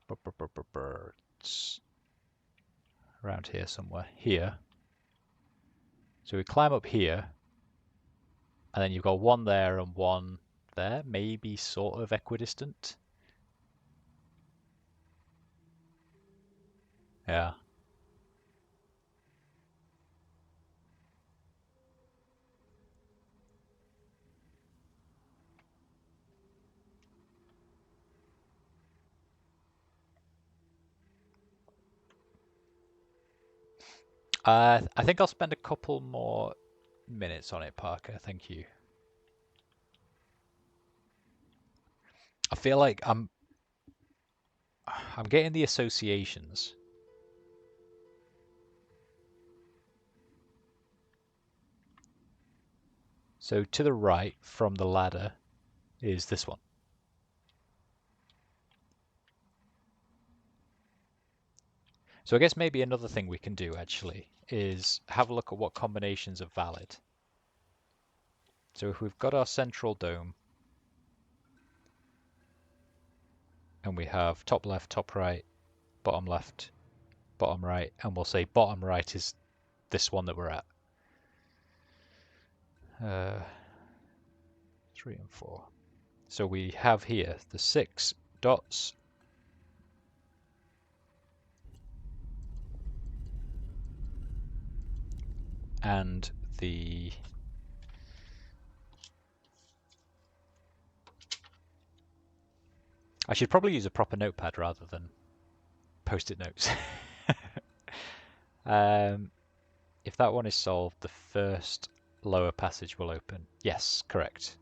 It's around here somewhere. Here. So we climb up here. And then you've got 1 there and 1 there. Maybe sort of equidistant. Yeah. I think I'll spend a couple more minutes on it, Parker. Thank you. I feel like I'm getting the associations. So to the right from the ladder is this one. So I guess maybe another thing we can do actually is have a look at what combinations are valid. So if we've got our central dome and we have top left, top right, bottom left, bottom right, and we'll say bottom right is this one that we're at. 3 and 4. So we have here the 6 dots. And the I should probably use a proper notepad rather than post-it notes. If that one is solved, the first lower passage will open. Yes, correct.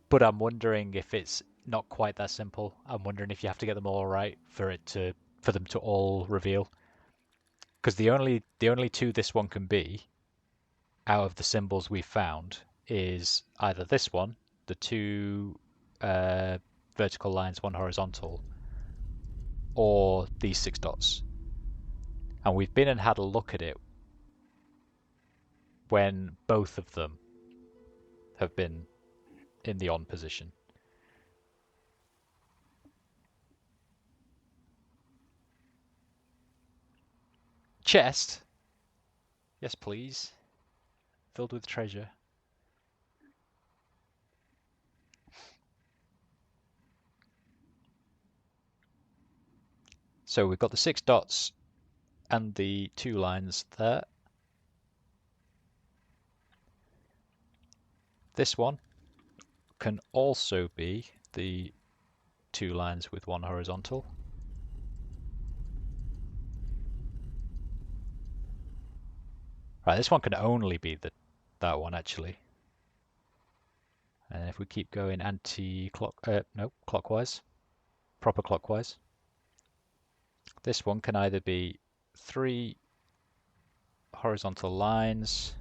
But I'm wondering if it's not quite that simple. I'm wondering if you have to get them all right for them to all reveal. Because the only 2 this one can be out of the symbols we found is either this one, the 2 vertical lines, 1 horizontal, or these 6 dots. And we've been and had a look at it when both of them have been in the on position. Chest? Yes, please. Filled with treasure. So we've got the 6 dots and the 2 lines there. This one can also be the 2 lines with 1 horizontal. Right, this one can only be that one actually. And if we keep going clockwise, proper clockwise, this one can either be 3 horizontal lines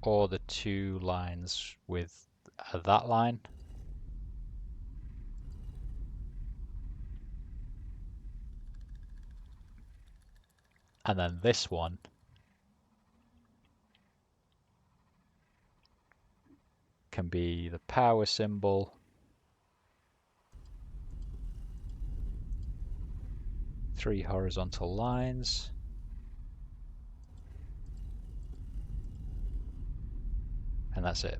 or the 2 lines with that line. And then this one can be the power symbol, three horizontal lines, and that's it.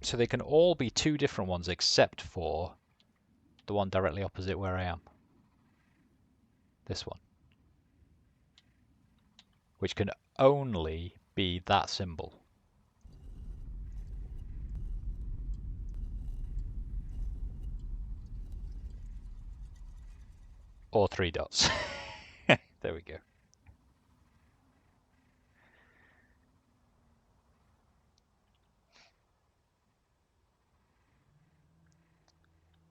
So they can all be 2 different ones except for the one directly opposite where I am. This one. Which can only be that symbol. Or 3 dots. There we go.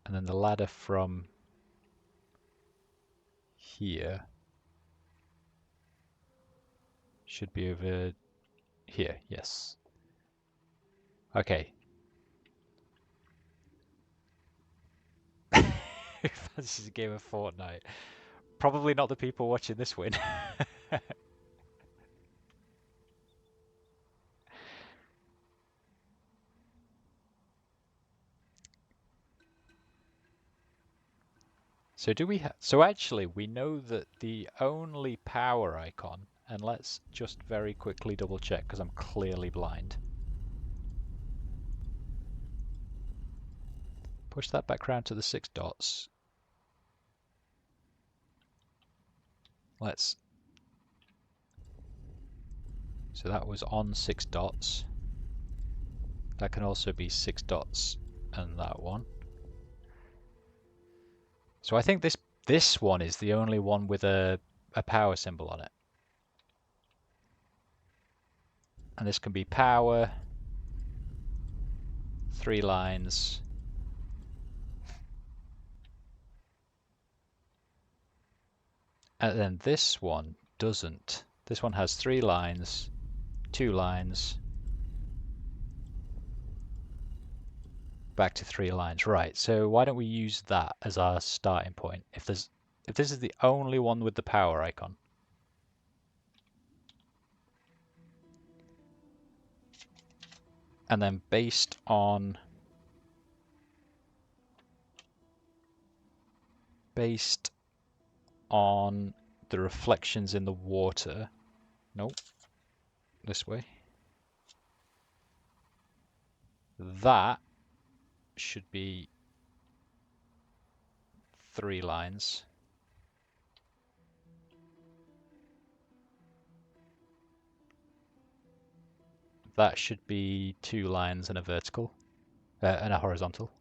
And then the ladder from here should be over here, yes. Okay. This is a game of Fortnite. Probably not the people watching this win. So do we have... So actually, we know that the only power icon, and let's just very quickly double check because I'm clearly blind. Push that back round to the 6 dots. Let's... So that was on 6 dots. That can also be 6 dots and that one. So I think this one is the only one with a power symbol on it. And this can be power, 3 lines, and then this one doesn't. This one has 3 lines, 2 lines, back to 3 lines. Right, so why don't we use that as our starting point if this is the only one with the power icon. And then based on the reflections in the water, nope, this way, that should be 3 lines. That should be 2 lines and a vertical, and a horizontal.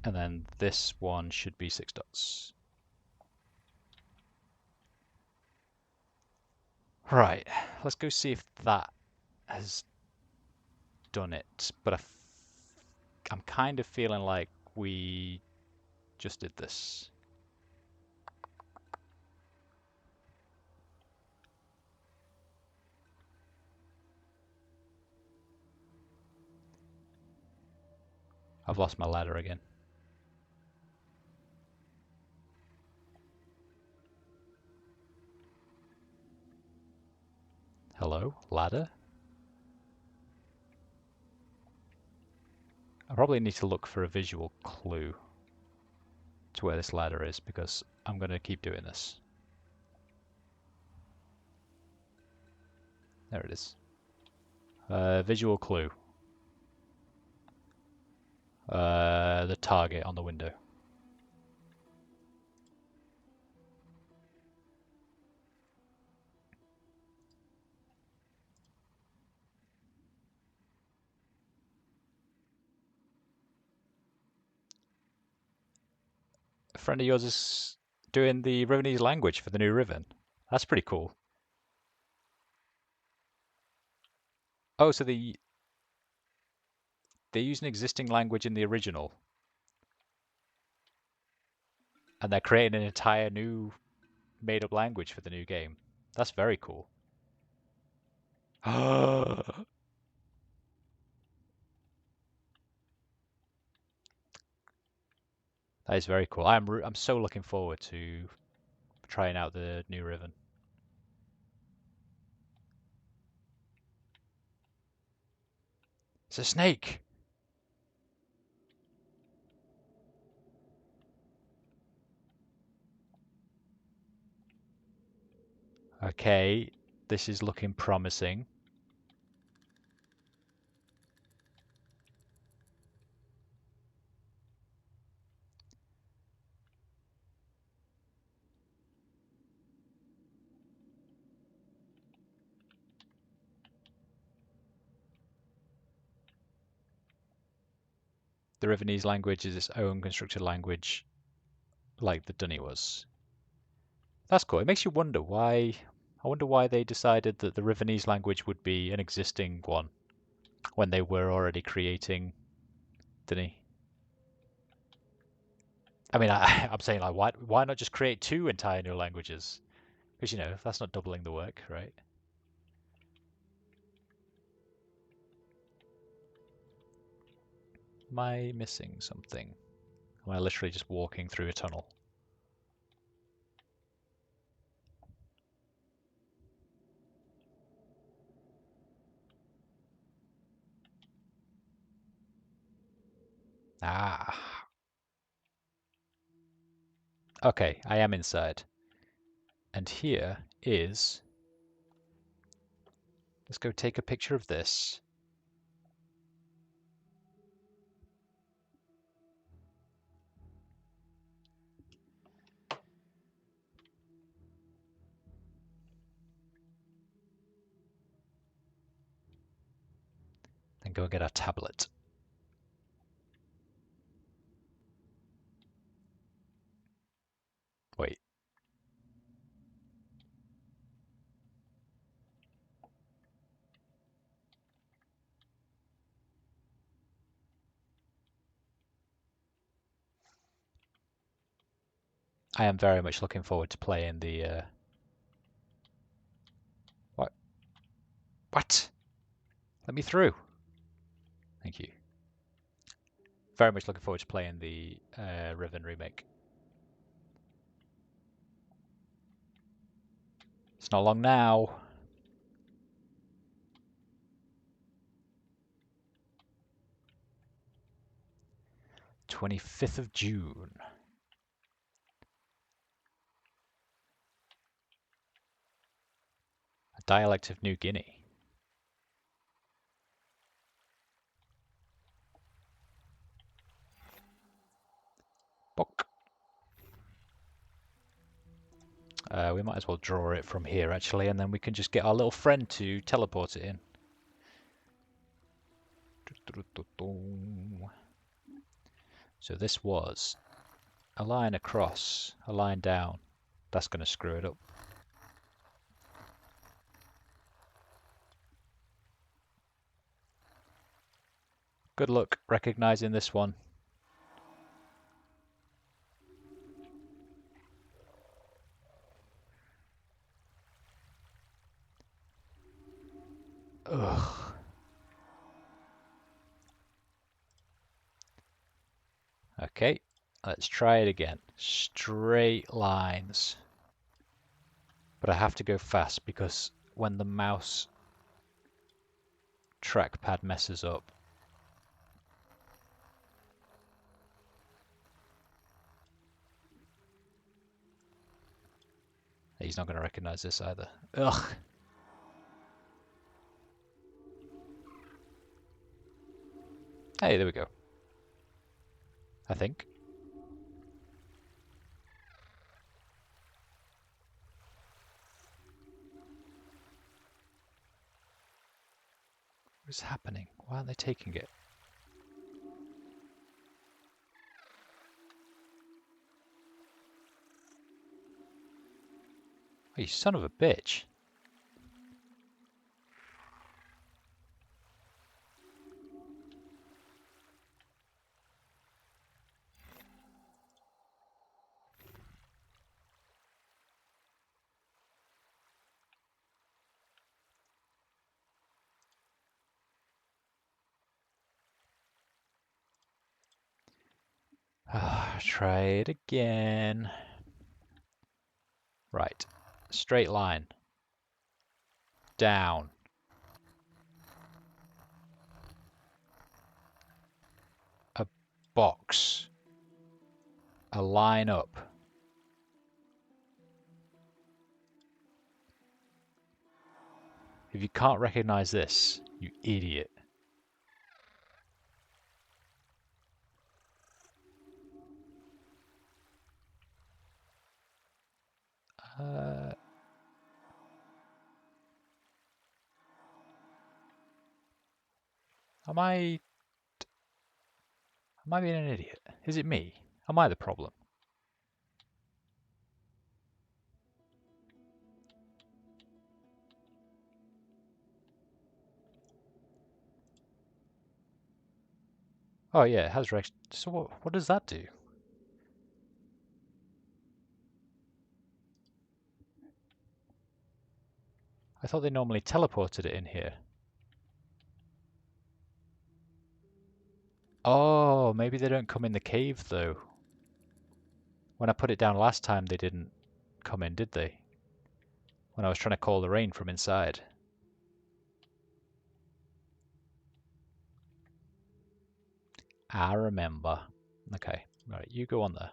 And then this one should be 6 dots. Right, let's go see if that has done it. But I'm kind of feeling like we just did this. I've lost my ladder again. Hello, ladder? I probably need to look for a visual clue to where this ladder is because I'm going to keep doing this. There it is. Visual clue. The target on the window. A friend of yours is doing the Rivenese language for the new Riven. That's pretty cool. Oh, so they use an existing language in the original, and they're creating an entire new made-up language for the new game. That's very cool. That is very cool. I'm so looking forward to trying out the new Riven. It's a snake. Okay, this is looking promising. The Rivenese language is its own constructed language, like the Dunny was. That's cool. It makes you wonder why. I wonder why they decided that the Rivenese language would be an existing one when they were already creating Dunny. I mean, I'm saying like, why not just create two entire new languages? Because you know that's not doubling the work, right? Am I missing something? Am I literally just walking through a tunnel? Ah. Okay, I am inside. And here is... Let's go take a picture of this. Then go and get our tablet. Wait. I am very much looking forward to playing the... What? What? Let me through. Thank you. Very much looking forward to playing the Riven remake. It's not long now. 25th of June. A dialect of New Guinea. Book. We might as well draw it from here actually, and then we can just get our little friend to teleport it in. So this was a line across, a line down. That's going to screw it up. Good luck recognizing this one. Ugh. Okay, let's try it again. Straight lines. But I have to go fast because when the mouse trackpad messes up, he's not going to recognize this either. Ugh. Hey, there we go. I think. What is happening? Why aren't they taking it? Oh, you son of a bitch. Try it again. Right. Straight line. Down. A box. A line up. If you can't recognize this, you idiot. Am I being an idiot? Is it me? Am I the problem? Oh yeah, it has Rex. So what does that do? I thought they normally teleported it in here. Oh, maybe they don't come in the cave though. When I put it down last time, they didn't come in, did they? When I was trying to call the rain from inside. I remember. Okay, right, you go on there.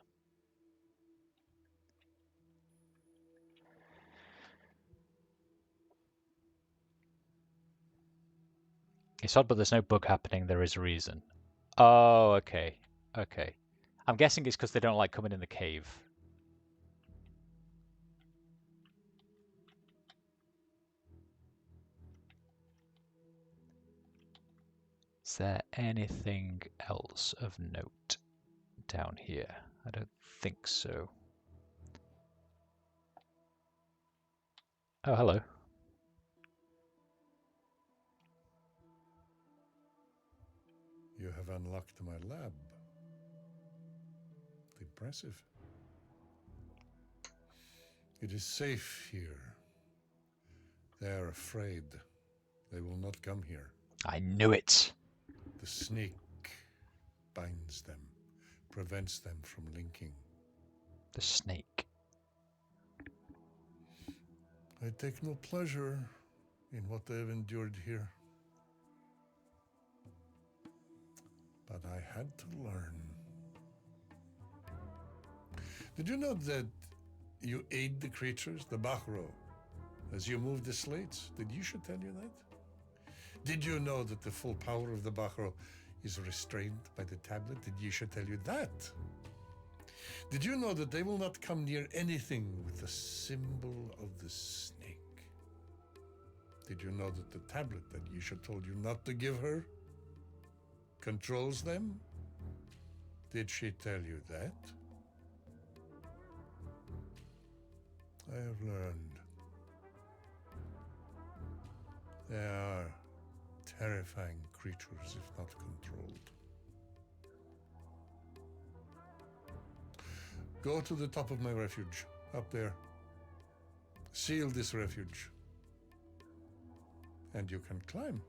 It's odd, but there's no bug happening. There is a reason. Oh, okay. Okay. I'm guessing it's because they don't like coming in the cave. Is there anything else of note down here? I don't think so. Oh, hello. You have unlocked my lab. Impressive. It is safe here. They are afraid. They will not come here. I knew it. The snake binds them, prevents them from linking. The snake. I take no pleasure in what they have endured here. But I had to learn. Did you know that you aid the creatures, the Bahro, as you move the slates? Did Yusha tell you that? Did you know that the full power of the Bahro is restrained by the tablet? Did Yusha tell you that? Did you know that they will not come near anything with the symbol of the snake? Did you know that the tablet that Yusha told you not to give her controls them? Did she tell you that? I have learned. They are terrifying creatures if not controlled. Go to the top of my refuge, up there. Seal this refuge. And you can climb.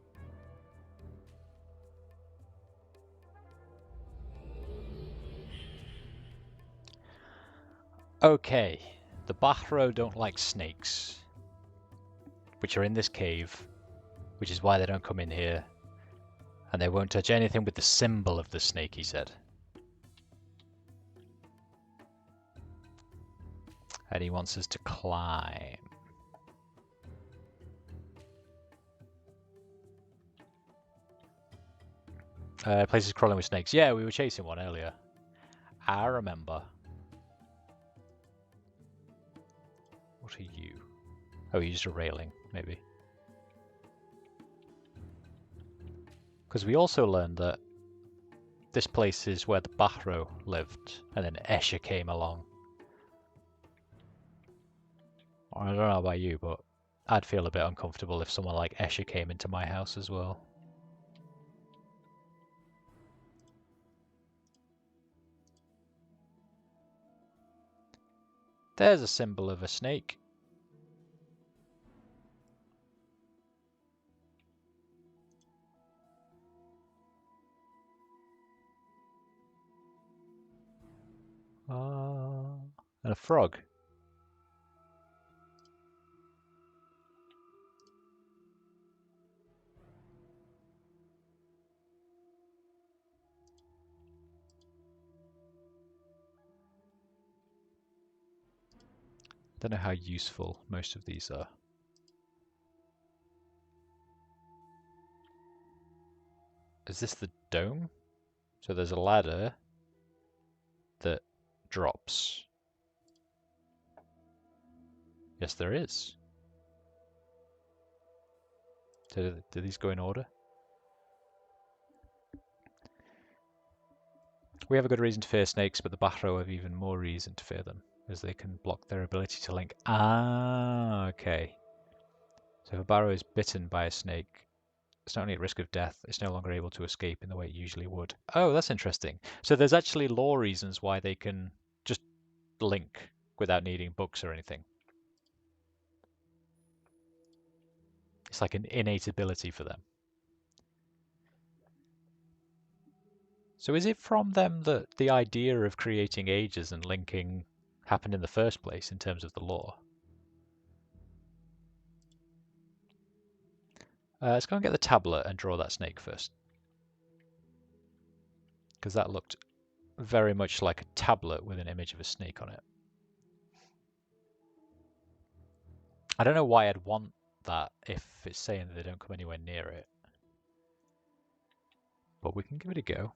Okay. The Bahro don't like snakes, which are in this cave, which is why they don't come in here. And they won't touch anything with the symbol of the snake, he said. And he wants us to climb. Places crawling with snakes. Yeah, we were chasing one earlier. I remember. What are you? Oh, you're just a railing, maybe. Because we also learned that this place is where the Bahro lived, and then Escher came along. I don't know about you, but I'd feel a bit uncomfortable if someone like Escher came into my house as well. There's a symbol of a snake. And a frog. Don't know how useful most of these are. Is this the dome? So there's a ladder that drops. Yes, there is. Do these go in order? We have a good reason to fear snakes, but the Bahro have even more reason to fear them, as they can block their ability to link. Ah, okay. So if a Bahro is bitten by a snake, it's not only at risk of death, it's no longer able to escape in the way it usually would. Oh, that's interesting. So there's actually law reasons why they can just link without needing books or anything. It's like an innate ability for them. So is it from them that the idea of creating ages and linking happened in the first place in terms of the law? Let's go and get the tablet and draw that snake first. Because that looked very much like a tablet with an image of a snake on it. I don't know why I'd want that if it's saying that they don't come anywhere near it. But we can give it a go.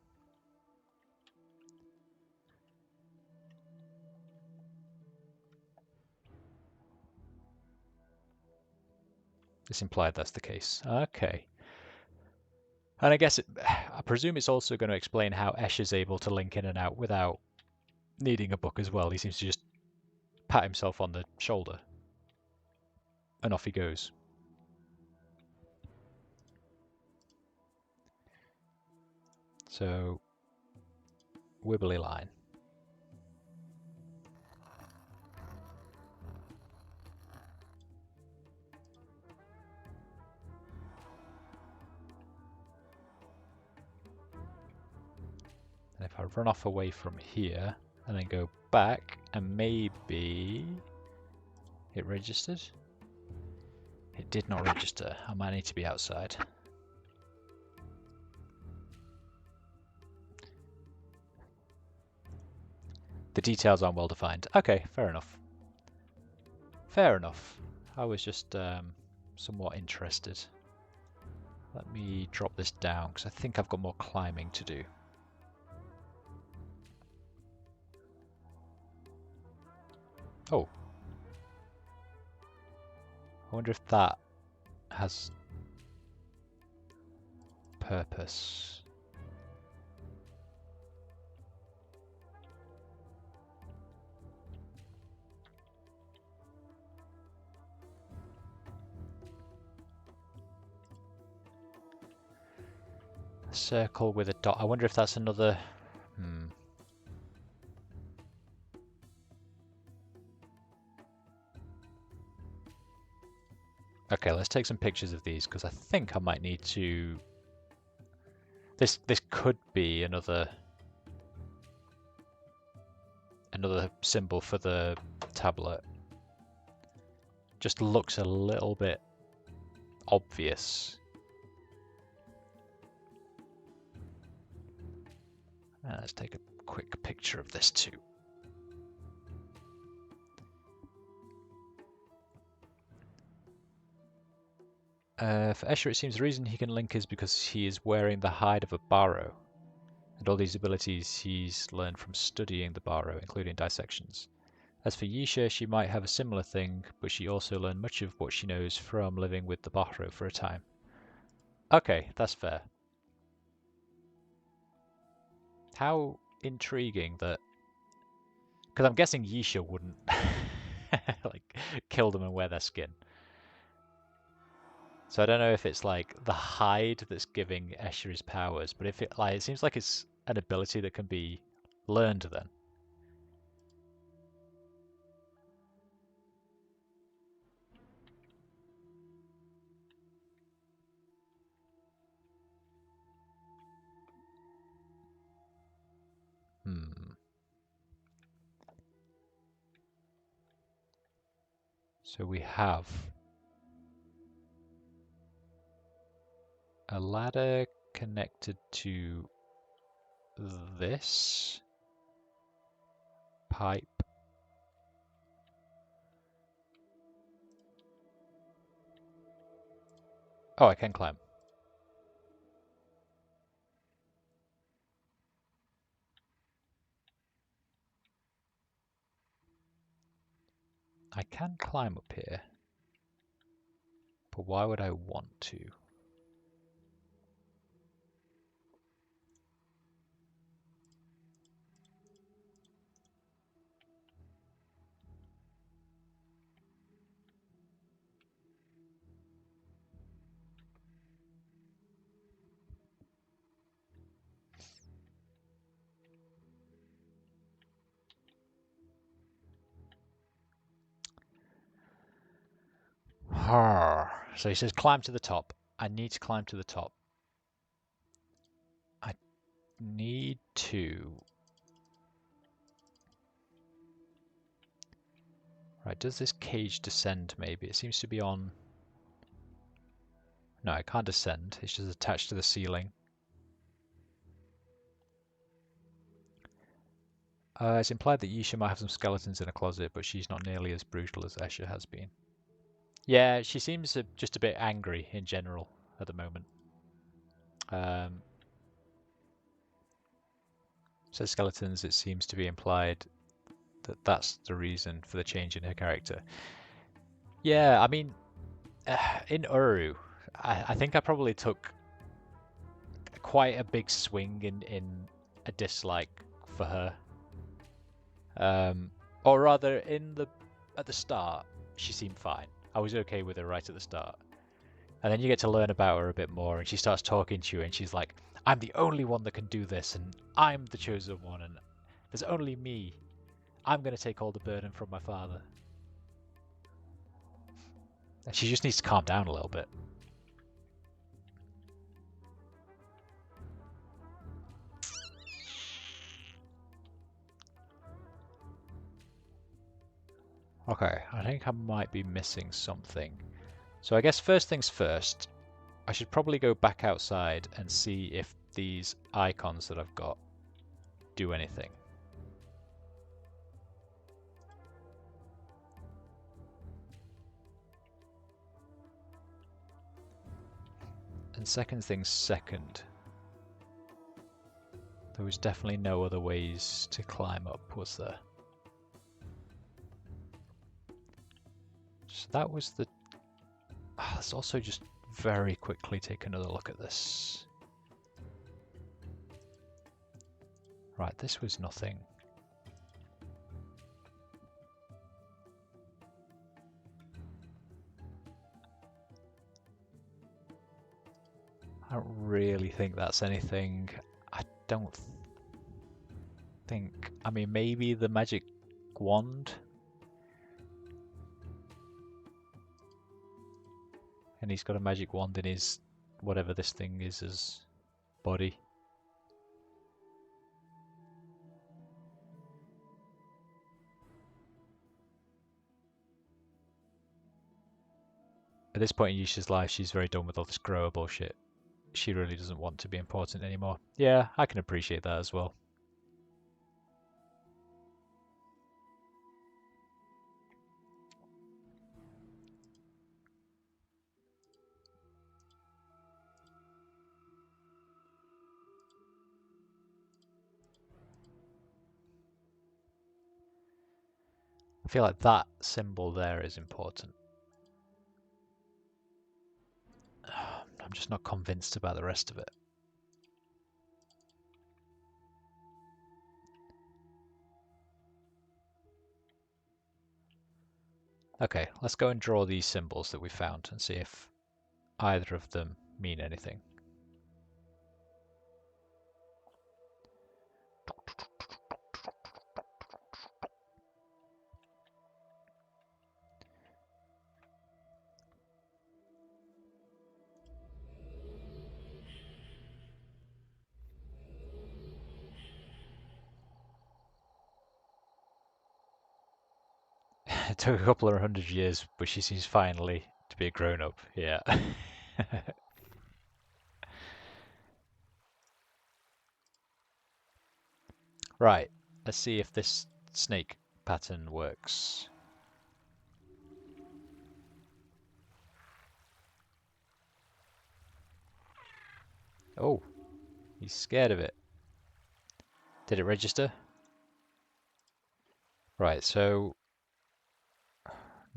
It's implied that's the case. Okay. And I guess I presume it's also going to explain how Esh is able to link in and out without needing a book as well. He seems to just pat himself on the shoulder and off he goes. So, wibbly line. And if I run off away from here and then go back and maybe it registered? It did not register. I might need to be outside. The details aren't well defined. Okay, fair enough. Fair enough. I was just somewhat interested. Let me drop this down because I think I've got more climbing to do. Oh. I wonder if that has purpose. A circle with a dot. I wonder if that's another... Okay, let's take some pictures of these because I think I might need to... This could be another symbol for the tablet. Just looks a little bit obvious. Let's take a quick picture of this too. For Escher, it seems the reason he can link is because he is wearing the hide of a Barrow, and all these abilities he's learned from studying the Barrow, including dissections. As for Yisha, she might have a similar thing, but she also learned much of what she knows from living with the Barrow for a time. Okay, that's fair. How intriguing that... Because I'm guessing Yisha wouldn't like kill them and wear their skin. So I don't know if it's like the hide that's giving Escher his powers, but if it seems like it's an ability that can be learned then. So we have a ladder connected to this pipe. Oh, I can climb. I can climb up here, but why would I want to? So he says climb to the top. I need to climb to the top. I need to... Right, does this cage descend maybe? It seems to be on... No, it can't descend. It's just attached to the ceiling. It's implied that Yisha might have some skeletons in a closet, but she's not nearly as brutal as Escher has been. Yeah, she seems just a bit angry in general at the moment. Says skeletons, it seems to be implied that that's the reason for the change in her character. Yeah, I mean, in Uru, I think I probably took quite a big swing in a dislike for her. Or rather, at the start, she seemed fine. I was okay with her right at the start. And then you get to learn about her a bit more, and she starts talking to you, and she's like, I'm the only one that can do this, and I'm the chosen one, and there's only me. I'm going to take all the burden from my father. And she just needs to calm down a little bit. Okay, I think I might be missing something. So I guess first things first, I should probably go back outside and see if these icons that I've got do anything. And second things second, there was definitely no other ways to climb up, was there? So that was the... let's also just very quickly take another look at this. Right, this was nothing. I don't really think that's anything. I don't think... I mean, maybe the magic wand? And he's got a magic wand in his... whatever this thing is, his body. At this point in Yisha's life, she's very done with all this grower bullshit. She really doesn't want to be important anymore. Yeah, I can appreciate that as well. I feel like that symbol there is important. I'm just not convinced about the rest of it. Okay, let's go and draw these symbols that we found and see if either of them mean anything. It took a couple of 100 years, but she seems finally to be a grown-up. Yeah. Right, let's see if this snake pattern works. Oh, he's scared of it. Did it register? Right, so...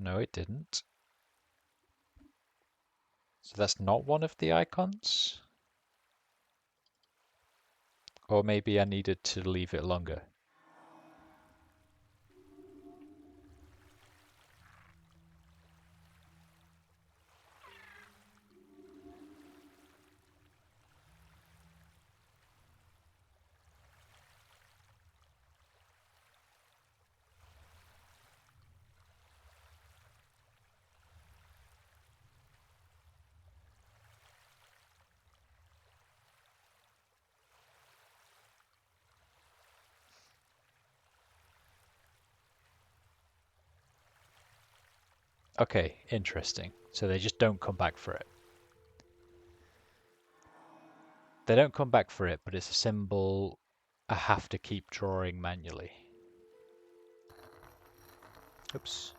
No, it didn't. So that's not one of the icons? Or maybe I needed to leave it longer. Okay, interesting. So they just don't come back for it. They don't come back for it, but it's a symbol I have to keep drawing manually. Oops.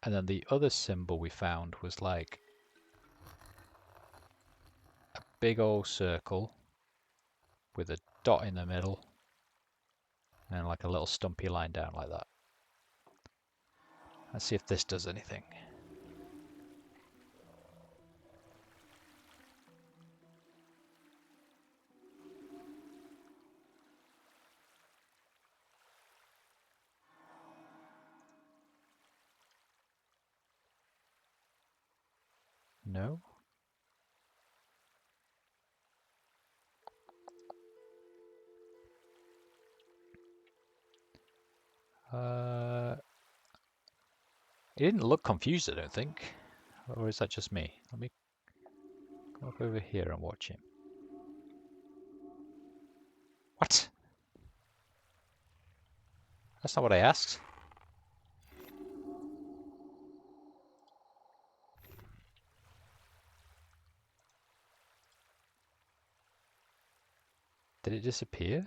And then the other symbol we found was like a big old circle with a dot in the middle and like a little stumpy line down like that. Let's see if this does anything. No? He didn't look confused, I don't think. Or is that just me? Let me walk over here and watch him. What? That's not what I asked. Did it disappear?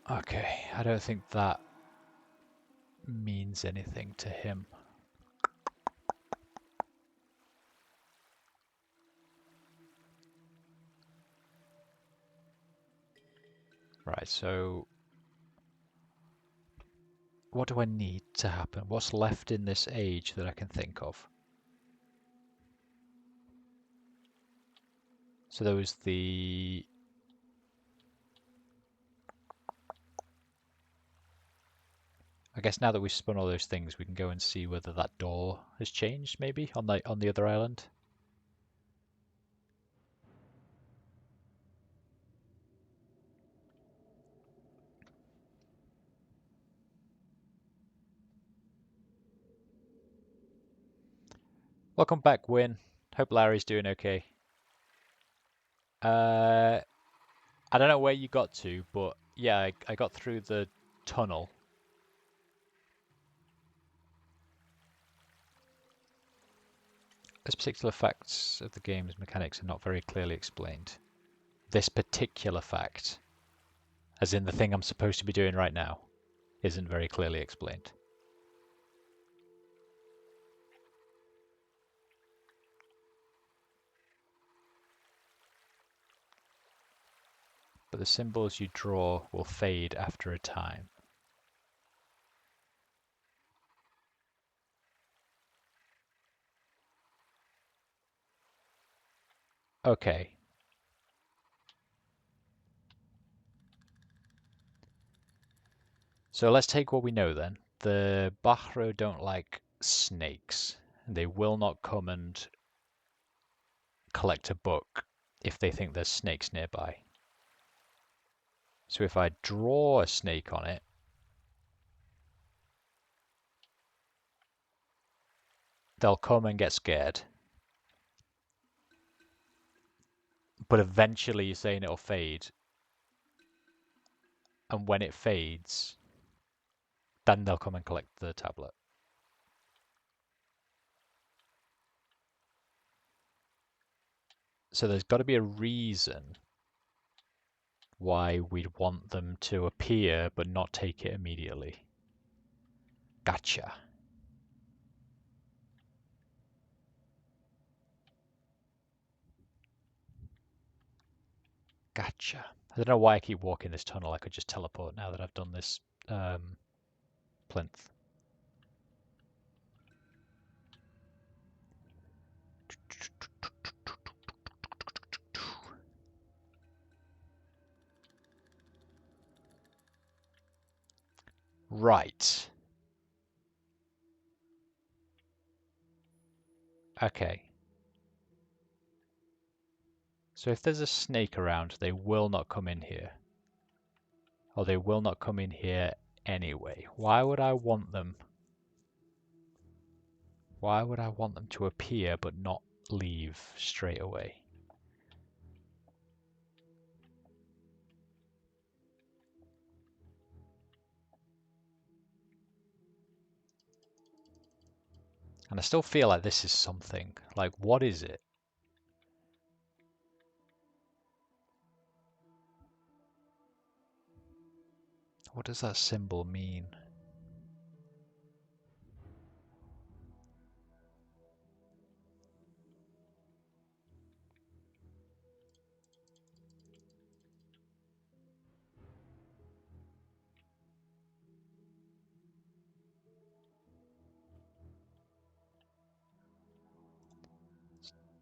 Okay, I don't think that means anything to him. Right, so what do I need to happen? What's left in this age that I can think of? So there was the... I guess now that we've spun all those things, we can go and see whether that door has changed, maybe, on the other island. Welcome back, Win. Hope Larry's doing okay. I don't know where you got to, but yeah, I got through the tunnel As particular facts of the game's mechanics are not very clearly explained. This particular fact, as in the thing I'm supposed to be doing right now, isn't very clearly explained. But the symbols you draw will fade after a time. Okay. So let's take what we know then. The Bachro don't like snakes. They will not come and collect a book if they think there's snakes nearby. So if I draw a snake on it, they'll come and get scared. But eventually you're saying it'll fade. And when it fades, then they'll come and collect the tablet. So there's got to be a reason why we'd want them to appear but not take it immediately. Gotcha. Gotcha. I don't know why I keep walking this tunnel. I could just teleport now that I've done this plinth. Right. Okay. So if there's a snake around, they will not come in here. Or they will not come in here anyway. Why would I want them? Why would I want them to appear but not leave straight away? And I still feel like this is something. Like, what is it? What does that symbol mean?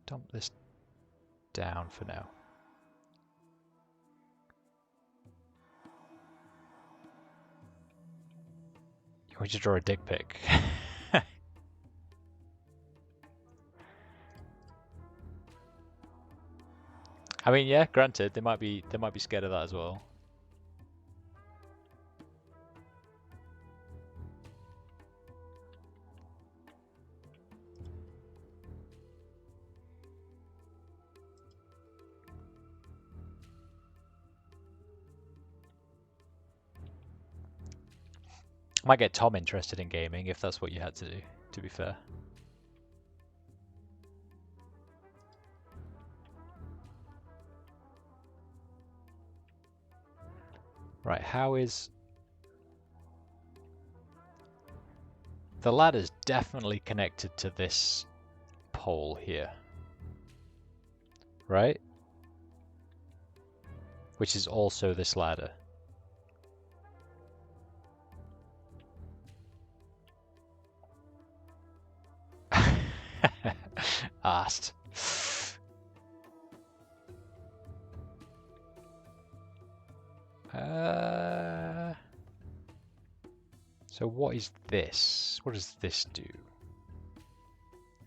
Dump this down for now. You want to draw a dick pic? I mean, yeah, granted, they might be scared of that as well. Might get Tom interested in gaming if that's what you had to do, to be fair. Right, how is... The ladder's definitely connected to this pole here. Right? Which is also this ladder. Asked. So what is this? What does this do?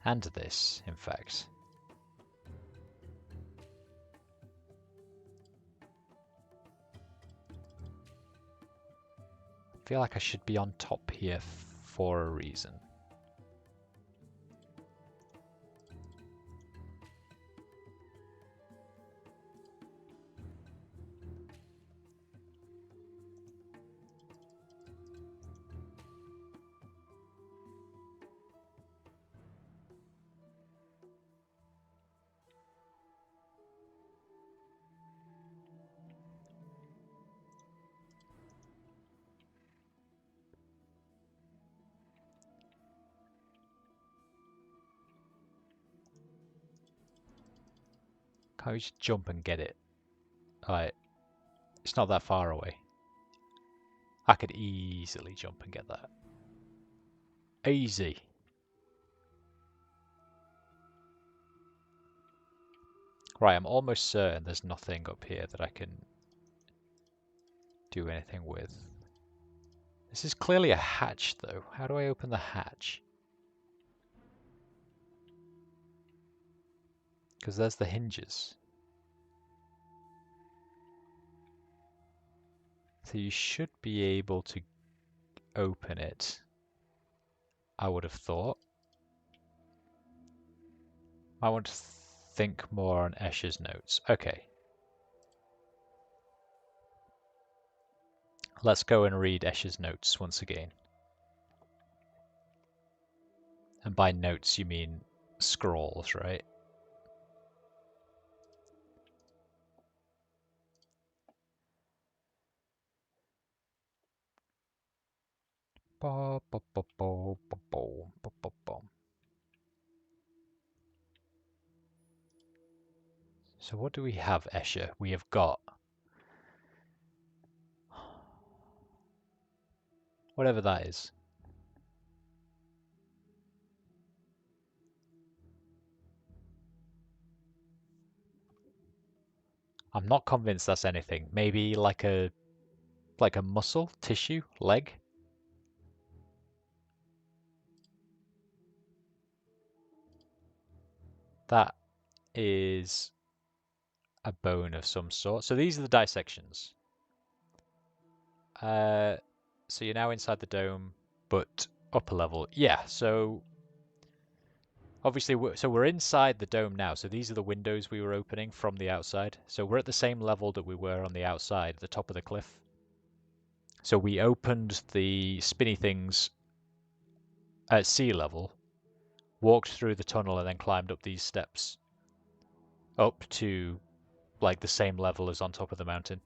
And this, in fact. I feel like I should be on top here for a reason. Can't we just jump and get it? Like, it's not that far away. I could easily jump and get that. Easy. Right, I'm almost certain there's nothing up here that I can do anything with. This is clearly a hatch, though. How do I open the hatch? Because there's the hinges. So you should be able to open it, I would have thought. I want to think more on Escher's notes. Okay. Let's go and read Escher's notes once again. And by notes you mean scrolls, right? So what do we have, Escher? We have got whatever that is. I'm not convinced that's anything. Maybe like a muscle, tissue, leg. That is a bone of some sort. So these are the dissections. So you're now inside the dome, but upper level. Yeah, so obviously we're inside the dome now. So these are the windows we were opening from the outside. So we're at the same level that we were on the outside, at the top of the cliff. So we opened the spinny things at sea level, walked through the tunnel, and then climbed up these steps up to like the same level as on top of the mountain.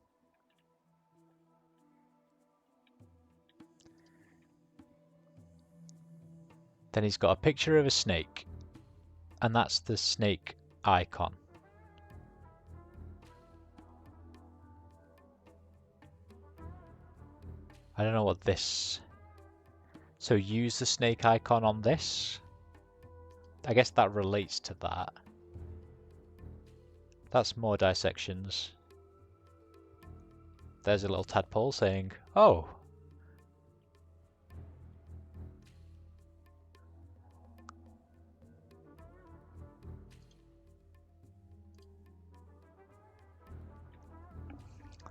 Then he's got a picture of a snake, and that's the snake icon. I don't know what this... So use the snake icon on this? I guess that relates to that. That's more dissections. There's a little tadpole saying, oh.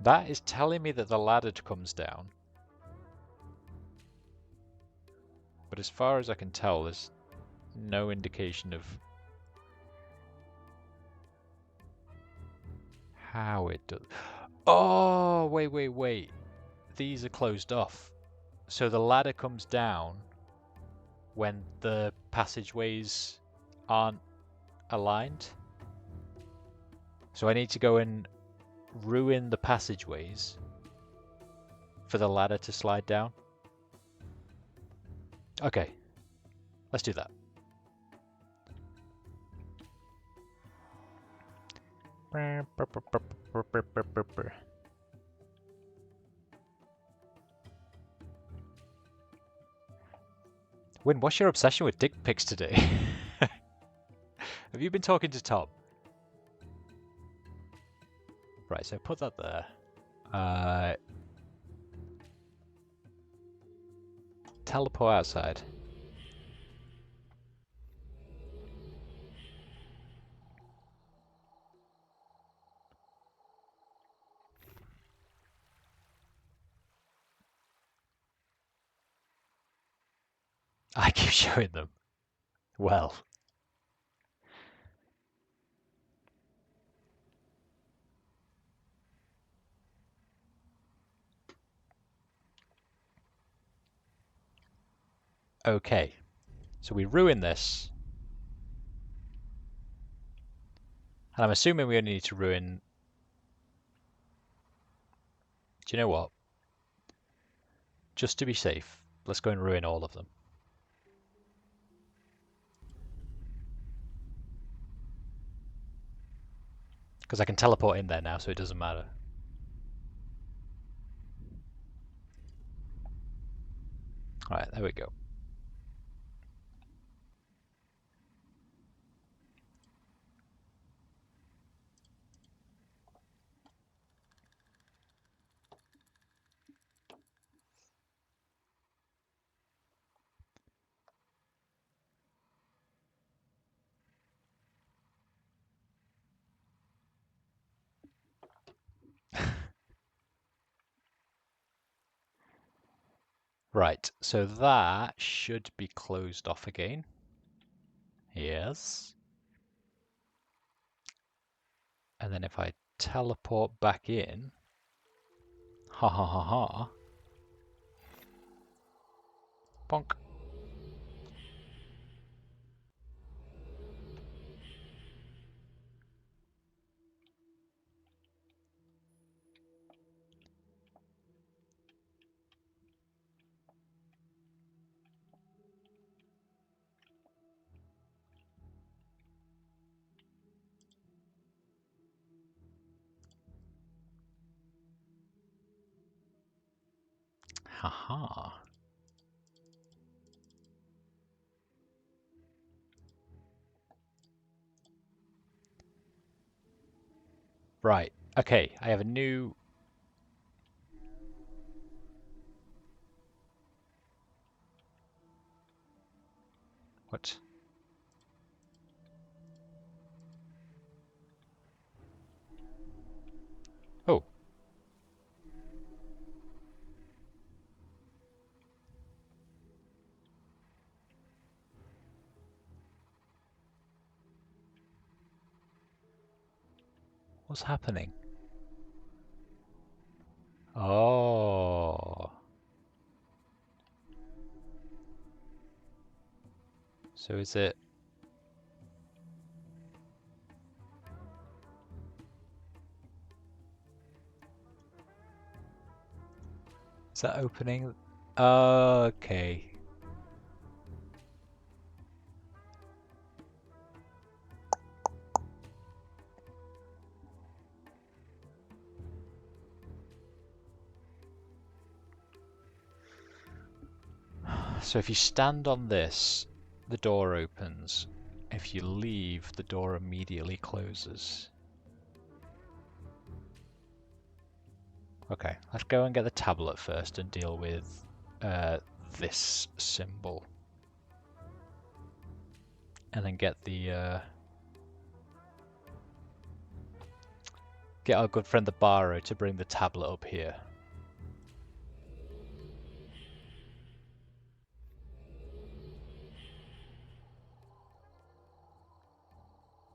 That is telling me that the ladder comes down. But as far as I can tell, there's no indication of how it does. Oh, wait. These are closed off. So the ladder comes down when the passageways aren't aligned. So I need to go and ruin the passageways for the ladder to slide down. Okay, let's do that. Win, what's your obsession with dick pics today? Have you been talking to Tom? Right, so put that there. Teleport outside. I keep showing them. Well. Okay. So we ruin this. And I'm assuming we only need to ruin... Do you know what? Just to be safe, let's go and ruin all of them. Because I can teleport in there now, so it doesn't matter. Alright, there we go. Right, so that should be closed off again. Yes. And then if I teleport back in, ha ha ha ha, bonk. Ha ha. Right, okay, I have a new... What? Oh. What's happening? Oh. So is it... Is that opening? Okay. So if you stand on this, the door opens. If you leave, the door immediately closes. Okay, let's go and get the tablet first and deal with this symbol. And then get the... get our good friend the Barrow to bring the tablet up here.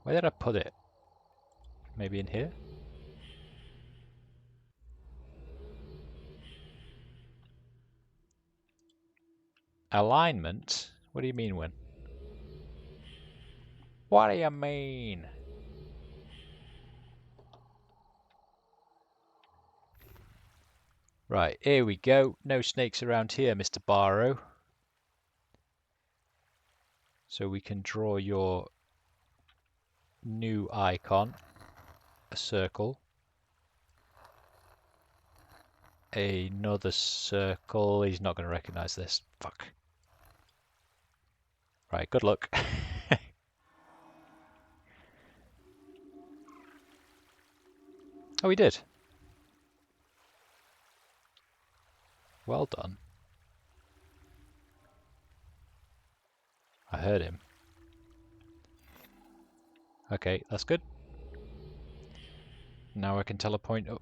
Where did I put it? Maybe in here? Alignment? What do you mean when? What do you mean? Right, here we go. No snakes around here, Mr. Barrow. So we can draw your new icon. A circle. Another circle. He's not going to recognize this. Fuck. Right, good luck. Oh, he did. Well done. I heard him. Okay, that's good. Now I can teleport. Oh,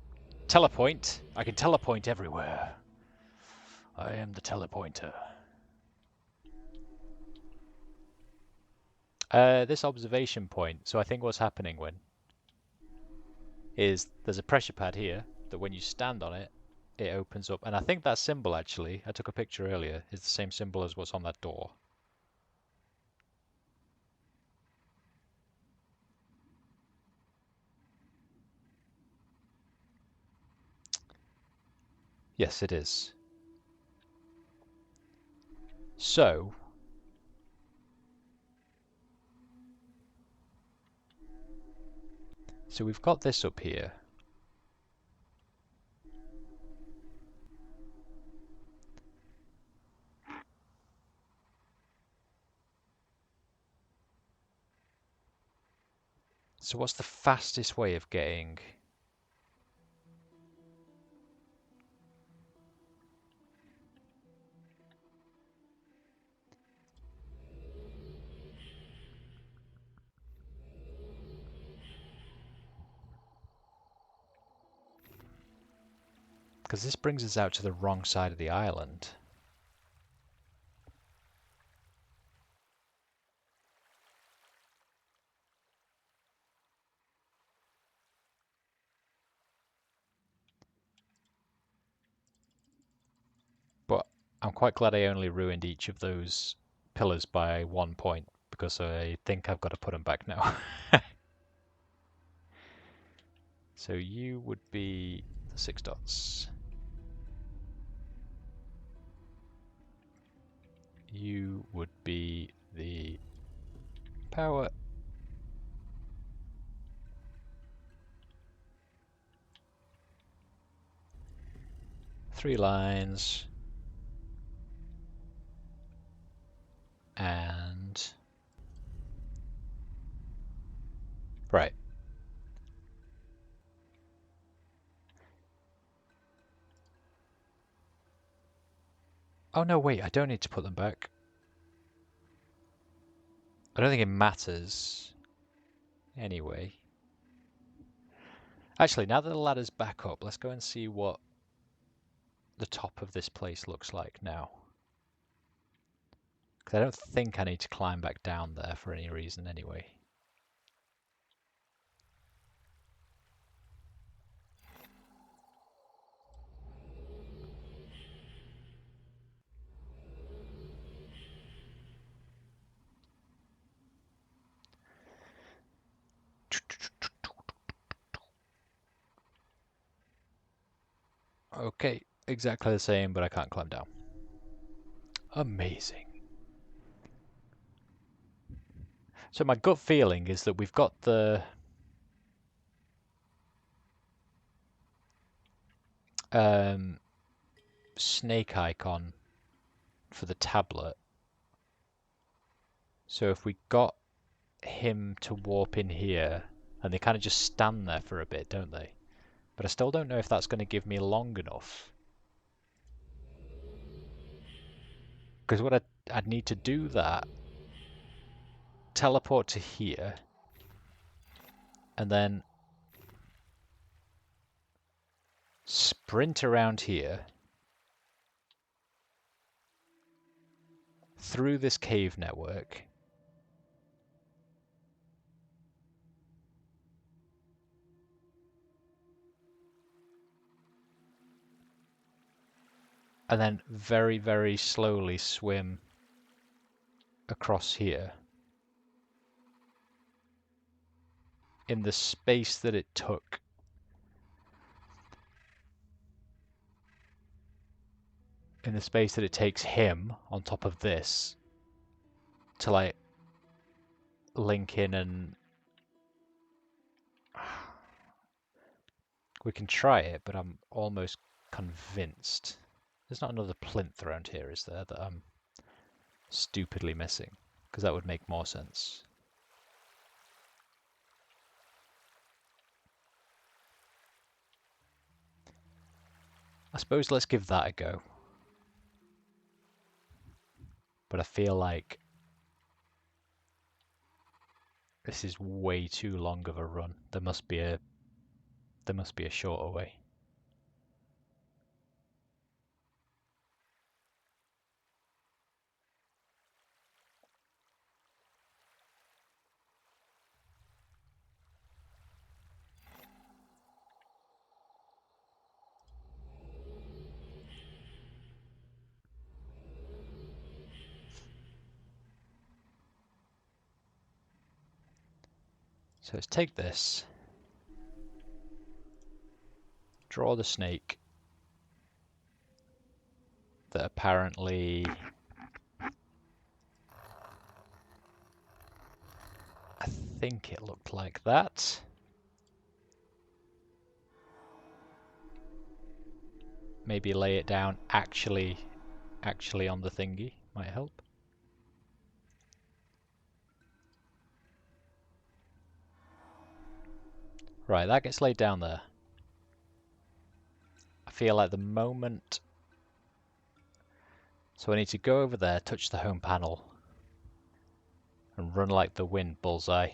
telepoint? I can telepoint everywhere. I am the telepointer. This observation point. So I think what's happening when is there's a pressure pad here that when you stand on it, it opens up. And I think that symbol actually, I took a picture earlier, is the same symbol as what's on that door. Yes, it is. So So we've got this up here. So what's the fastest way of getting... Because this brings us out to the wrong side of the island. But I'm quite glad I only ruined each of those pillars by 1 point, because I think I've got to put them back now. So you would be the 6 dots. You would be the power. Three lines. And... Right. Oh no, wait, I don't need to put them back. I don't think it matters. Anyway. Actually, now that the ladder's back up, let's go and see what the top of this place looks like now. Because I don't think I need to climb back down there for any reason anyway. Okay, exactly the same, but I can't climb down. Amazing. So my gut feeling is that we've got the snake icon for the tablet. So if we got him to warp in here, and they kind of just stand there for a bit, don't they? But I still don't know if that's going to give me long enough. Because what I'd need to do that, teleport to here, and then sprint around here, through this cave network, and then very, very slowly swim across here in the space that it took takes him on top of this to like link in, and we can try it, but I'm almost convinced there's not another plinth around here, is there, that I'm stupidly missing? Because that would make more sense. I suppose let's give that a go. But I feel like this is way too long of a run. There must be a shorter way. So let's take this, draw the snake that apparently, I think it looked like that. maybe lay it down actually on the thingy might help. Right, that gets laid down there. I feel like the moment... So I need to go over there, touch the home panel, and run like the wind, bullseye.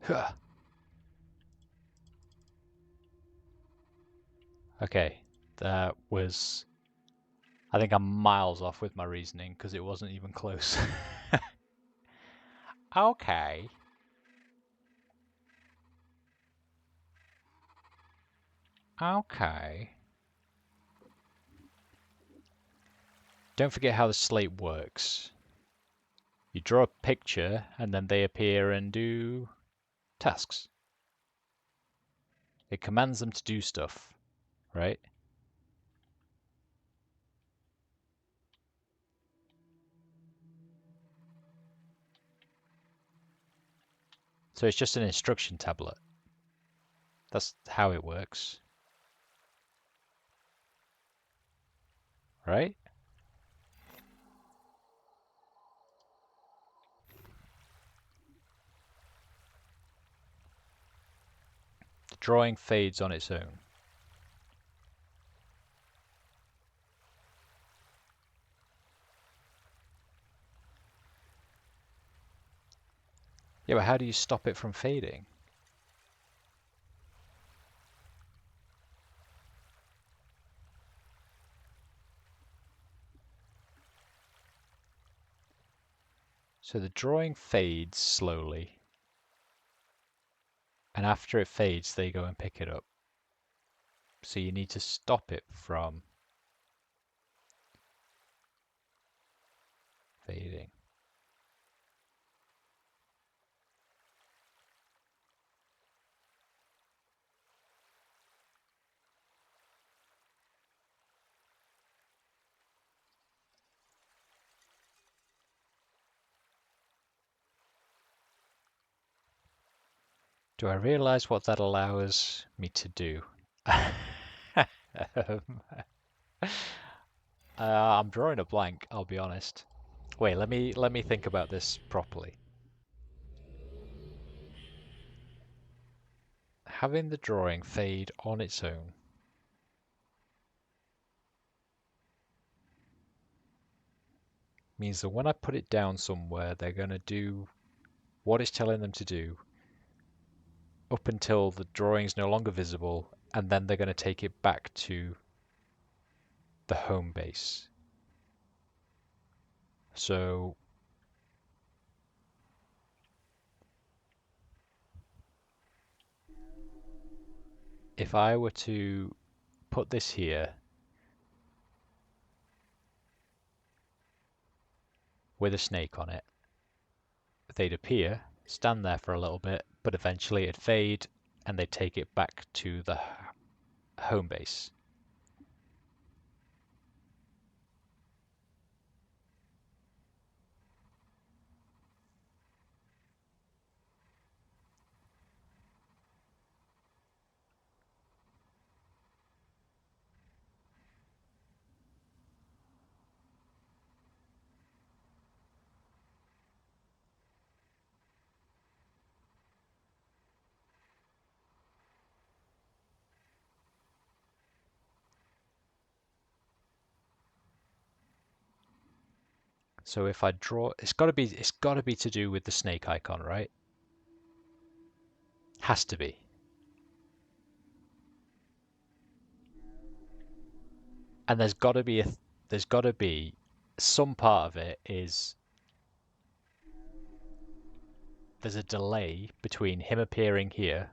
Huh. Okay, that was... I think I'm miles off with my reasoning because it wasn't even close. Okay. Okay. Don't forget how the slate works. You draw a picture and then they appear and do tasks. It commands them to do stuff, right? So it's just an instruction tablet. That's how it works, right? The drawing fades on its own. Yeah, but how do you stop it from fading? So the drawing fades slowly, and after it fades, they go and pick it up. So you need to stop it from fading. Do I realize what that allows me to do? I'm drawing a blank, I'll be honest. Wait, let me think about this properly. Having the drawing fade on its own means that when I put it down somewhere, they're going to do what it's telling them to do up until the drawing's no longer visible, and then they're going to take it back to the home base. So if I were to put this here with a snake on it, they'd appear, stand there for a little bit, but eventually it'd fade and they'd take it back to the home base. So if I draw, it's got to be to do with the snake icon, right? Has to be. And there's got to be some part of it is there's a delay between him appearing here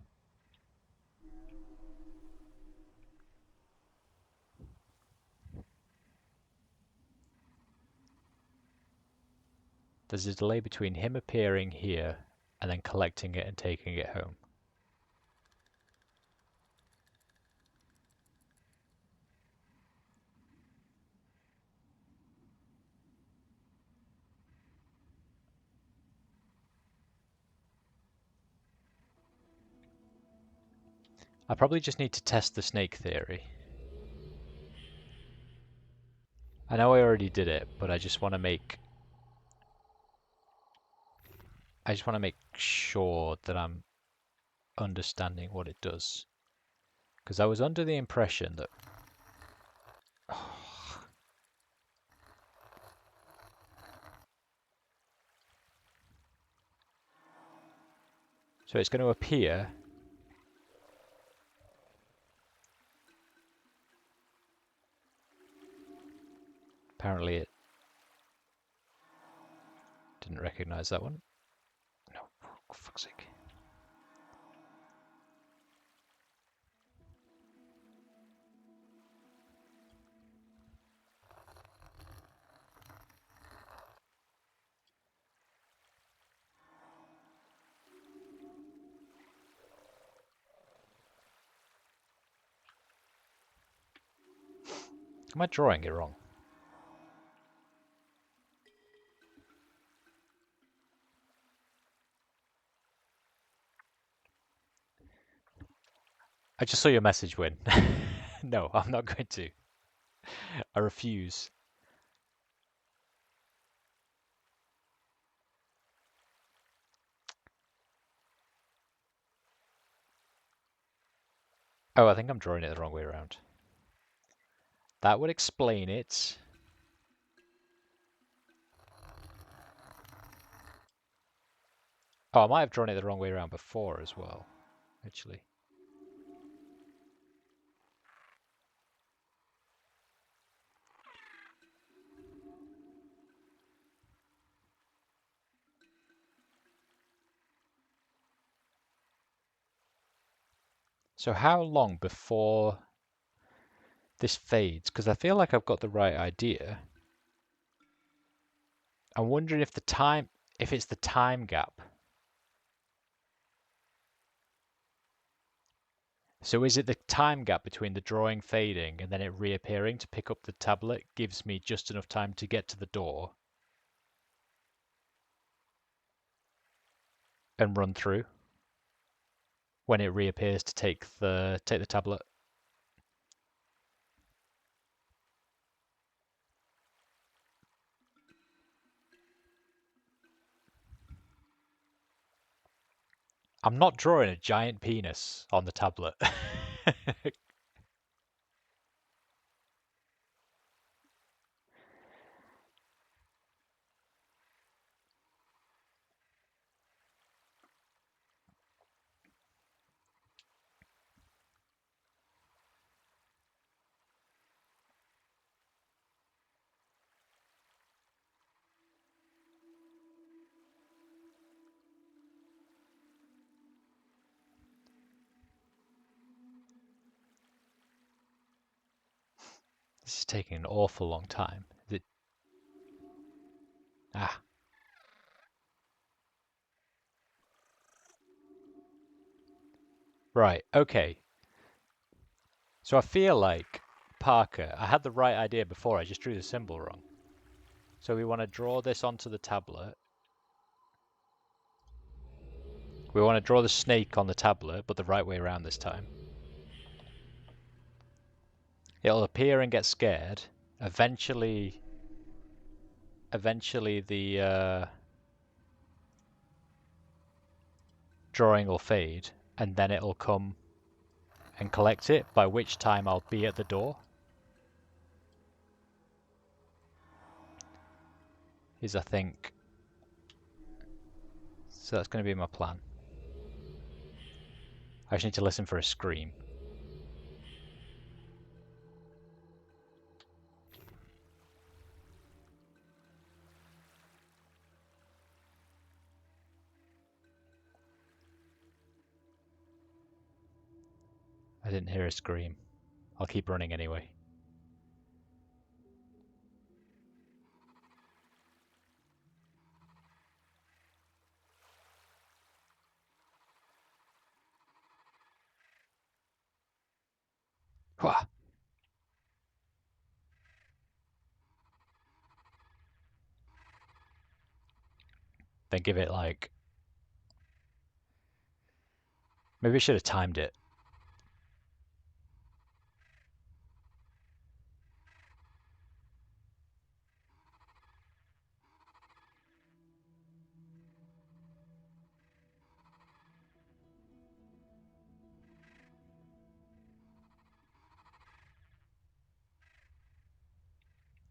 There's a delay between him appearing here and then collecting it and taking it home. I probably just need to test the snake theory. I know I already did it, but I just want to make sure that I'm understanding what it does. Because I was under the impression that so it's going to appear. Apparently it didn't recognize that one. No, for fuck's sake. Am I drawing it wrong? I just saw your message, Win. No, I'm not going to. I refuse. Oh, I think I'm drawing it the wrong way around. That would explain it. Oh, I might have drawn it the wrong way around before as well, actually. So how long before this fades? Because I feel like I've got the right idea. I'm wondering if it's the time gap. So is it the time gap between the drawing fading and then it reappearing to pick up the tablet gives me just enough time to get to the door and run through when it reappears to take the tablet? I'm not drawing a giant penis on the tablet. This is taking an awful long time. Ah. Right, okay. So I feel like, Parker, I had the right idea before, I just drew the symbol wrong. So we want to draw this onto the tablet. We want to draw the snake on the tablet, but the right way around this time. It'll appear and get scared. Eventually the drawing will fade, and then it'll come and collect it, by which time I'll be at the door. I think. So that's going to be my plan. I just need to listen for a scream. I didn't hear a scream. I'll keep running anyway. Hwah. Then give it like... Maybe I should have timed it.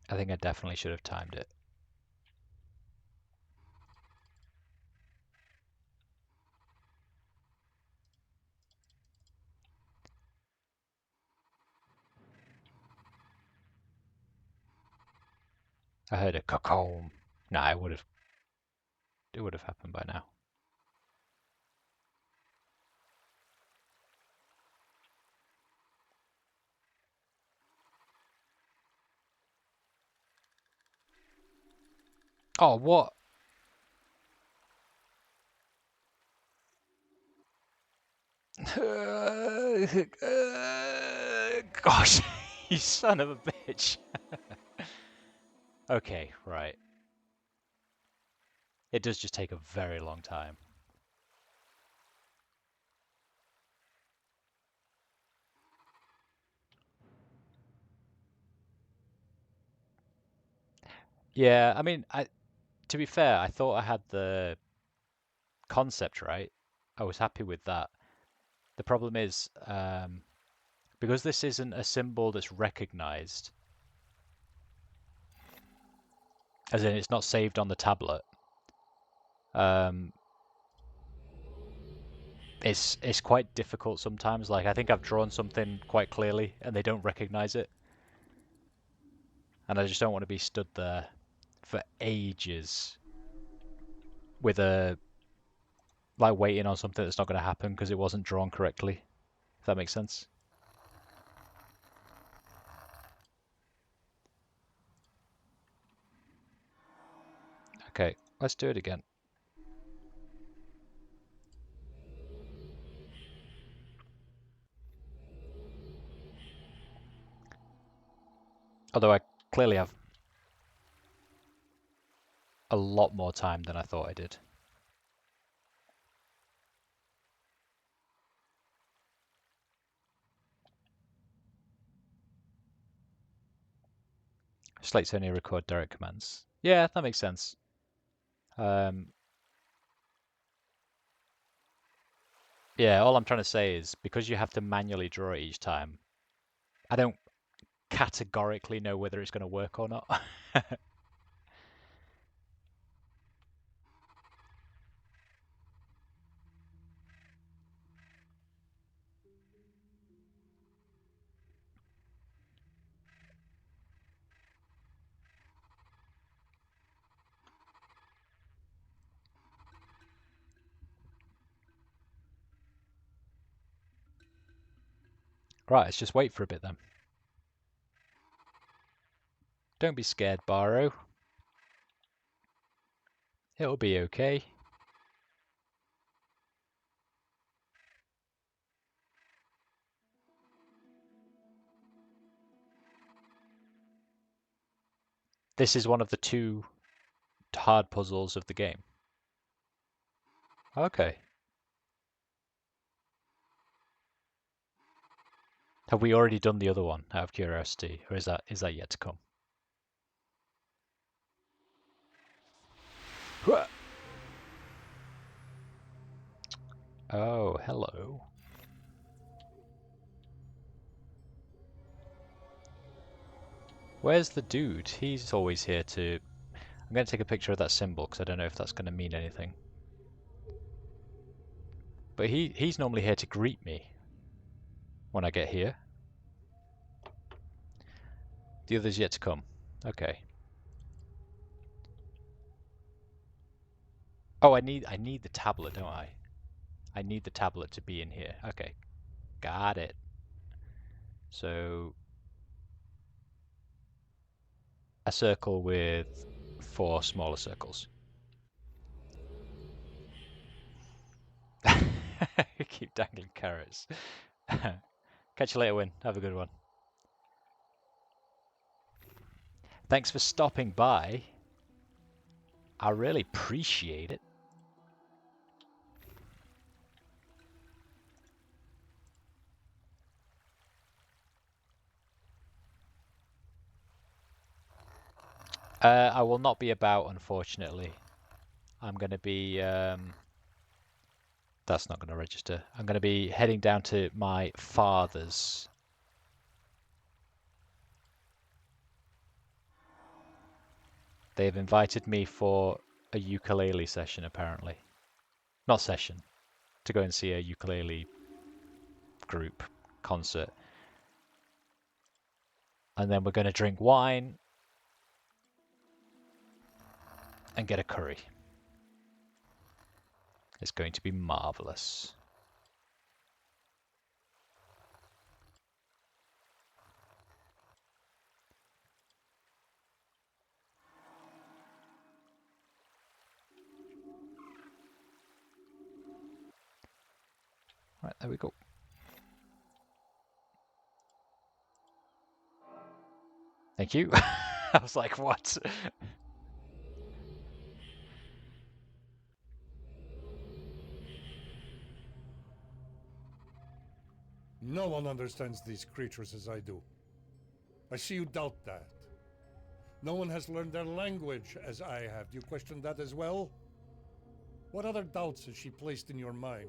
I think I definitely should have timed it. I heard a cocoon. Nah, it would have happened by now. Oh, what? Gosh, you son of a bitch. Okay, right. It does just take a very long time. Yeah, I mean, to be fair, I thought I had the concept right. I was happy with that. The problem is, because this isn't a symbol that's recognized, as in it's not saved on the tablet, um, it's quite difficult sometimes. Like I think I've drawn something quite clearly and they don't recognize it, and I just don't want to be stood there for ages with a like waiting on something that's not going to happen because it wasn't drawn correctly. If that makes sense. Okay, let's do it again. Although I clearly have a lot more time than I thought I did. Slate's only record direct commands. Yeah, that makes sense. Um, yeah, all I'm trying to say is because you have to manually draw it each time, I don't categorically know whether it's going to work or not. Right, let's just wait for a bit then. Don't be scared, Barrow. It'll be okay. This is one of the two hard puzzles of the game. Okay. Have we already done the other one out of curiosity, or is that yet to come? Oh, hello. Where's the dude? He's always here to... I'm going to take a picture of that symbol because I don't know if that's going to mean anything. But he's normally here to greet me when I get here. The other's yet to come. Okay. Oh, I need the tablet, don't I? I need the tablet to be in here. Okay. Got it. So a circle with 4 smaller circles. Keep dangling carrots. Catch you later, Win. Have a good one. Thanks for stopping by. I really appreciate it. I will not be about, unfortunately. I'm going to be... that's not going to register. I'm going to be heading down to my father's. They have invited me for a ukulele session, apparently. Not session. To go and see a ukulele group concert. And then we're going to drink wine and get a curry. It's going to be marvelous. Right, there we go. Thank you. I was like, what? No one understands these creatures as I do. I see you doubt that. No one has learned their language as I have. Do you question that as well? What other doubts has she placed in your mind?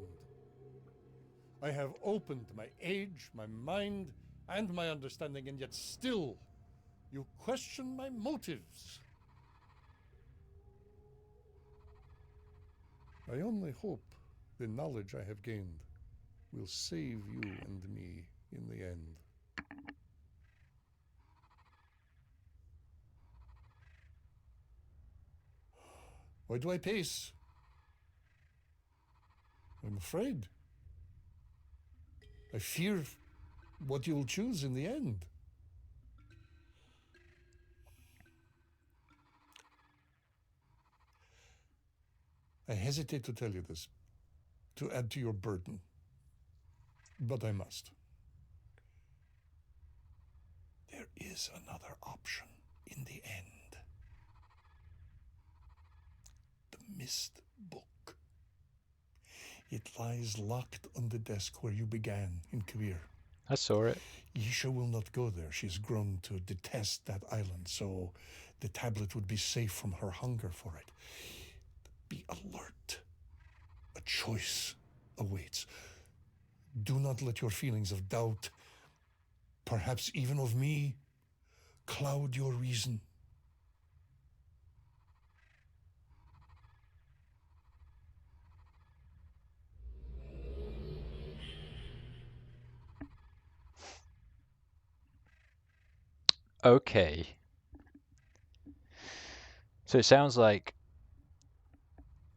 I have opened my age, my mind, and my understanding, and yet still you question my motives. I only hope the knowledge I have gained will save you and me in the end. Why do I pace? I'm afraid. I fear what you'll choose in the end. I hesitate to tell you this, to add to your burden, but I must. There is another option in the end. The MYST book. It lies locked on the desk where you began in Kabir. I saw it. Yisha will not go there. She's grown to detest that island, so the tablet would be safe from her hunger for it. Be alert. A choice awaits. Do not let your feelings of doubt, perhaps even of me, cloud your reason. Okay. So it sounds like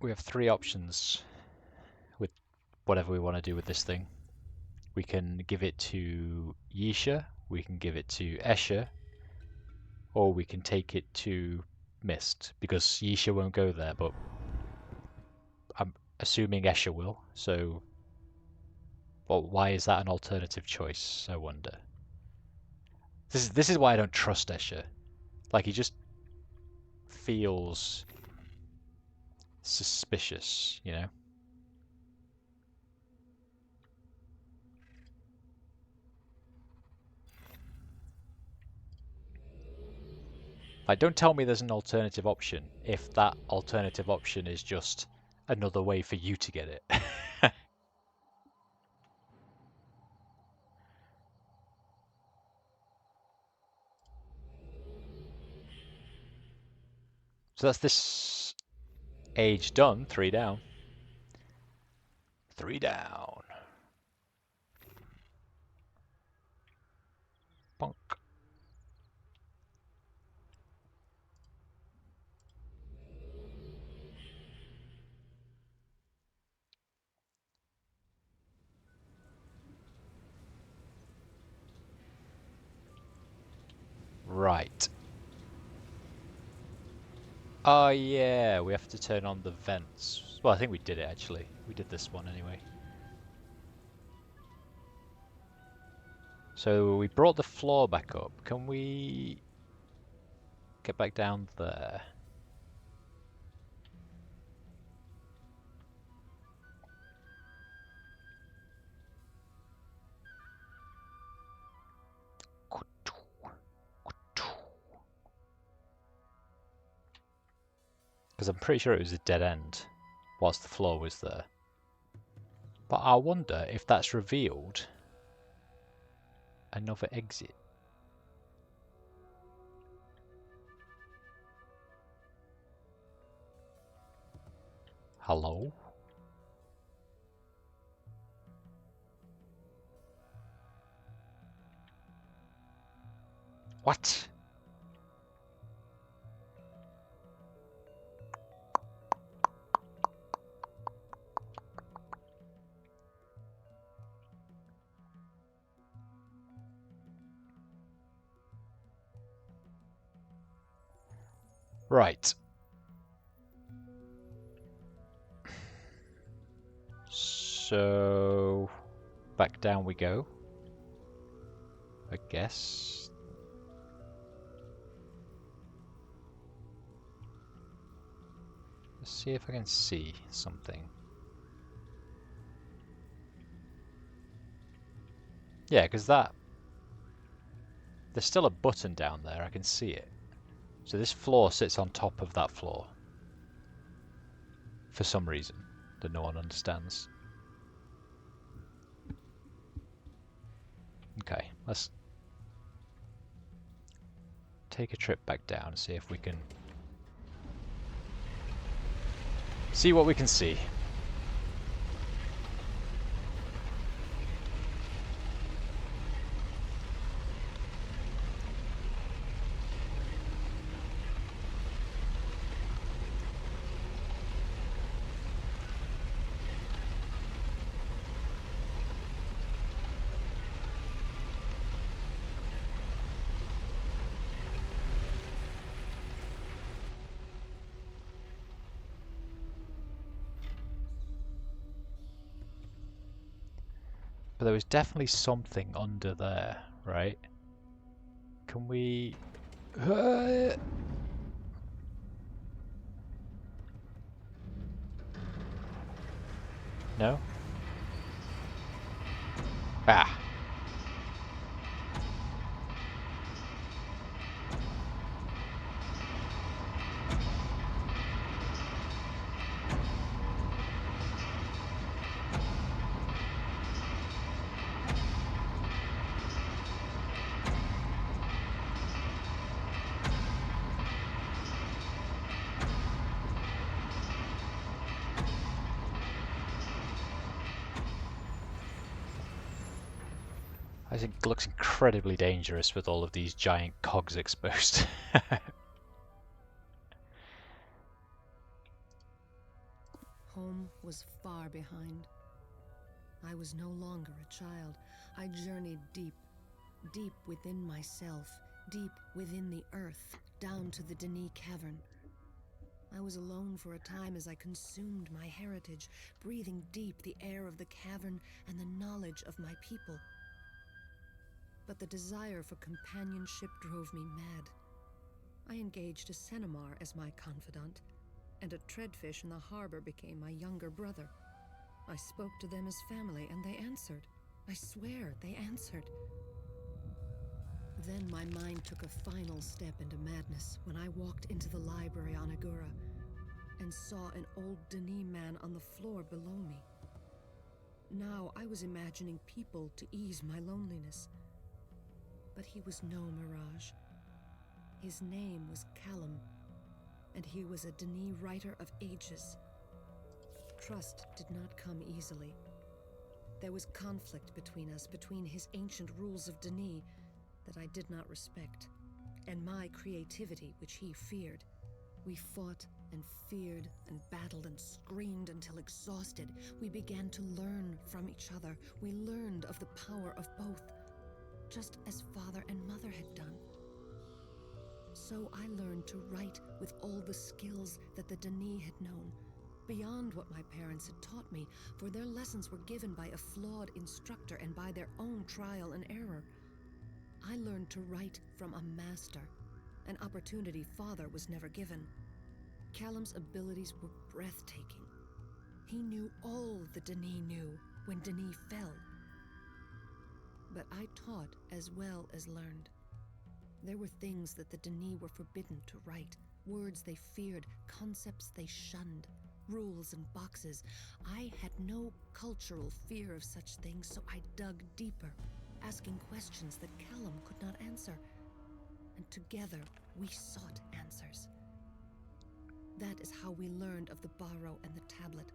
we have three options with whatever we want to do with this thing. We can give it to Yisha, we can give it to Escher, or we can take it to MYST, because Yisha won't go there, but I'm assuming Escher will, so well, why is that an alternative choice, I wonder? This is why I don't trust Escher. Like, he just feels suspicious, you know? Like, don't tell me there's an alternative option if that alternative option is just another way for you to get it. So that's this age done. 3 down. 3 down. Bonk. Right. Oh yeah, we have to turn on the vents. Well, I think we did it actually. We did this one anyway. So we brought the floor back up. Can we get back down there? Because I'm pretty sure it was a dead end whilst the floor was there. But I wonder if that's revealed another exit. Hello? What? Right. So back down we go, I guess. Let's see if I can see something. Yeah, because there's still a button down there, I can see it. So this floor sits on top of that floor. For some reason that no one understands. Okay, let's take a trip back down and see if we can see what we can see. But there was definitely something under there, right? Can we... No? Ah! I think it looks incredibly dangerous with all of these giant cogs exposed. Home was far behind. I was no longer a child. I journeyed deep, deep within myself, deep within the earth, down to the Denis cavern. I was alone for a time as I consumed my heritage, breathing deep the air of the cavern and the knowledge of my people. But the desire for companionship drove me mad. I engaged a Cenomar as my confidant, and a treadfish in the harbor became my younger brother. I spoke to them as family, and they answered. I swear, they answered. Then my mind took a final step into madness when I walked into the library on Agura and saw an old Denis man on the floor below me. Now I was imagining people to ease my loneliness. But he was no mirage. His name was Callum, and he was a Denis writer of ages. Trust did not come easily. There was conflict between us, between his ancient rules of Denis that I did not respect, and my creativity, which he feared. We fought and feared and battled and screamed until exhausted. We began to learn from each other. We learned of the power of both, just as father and mother had done. So I learned to write with all the skills that the Denis had known, beyond what my parents had taught me, for their lessons were given by a flawed instructor and by their own trial and error. I learned to write from a master, an opportunity Father was never given. Callum's abilities were breathtaking. He knew all that Denis knew when Denis fell. But I taught as well as learned. There were things that the Denis were forbidden to write, words they feared, concepts they shunned, rules and boxes. I had no cultural fear of such things, so I dug deeper, asking questions that Callum could not answer. And together we sought answers. That is how we learned of the Barrow and the tablet.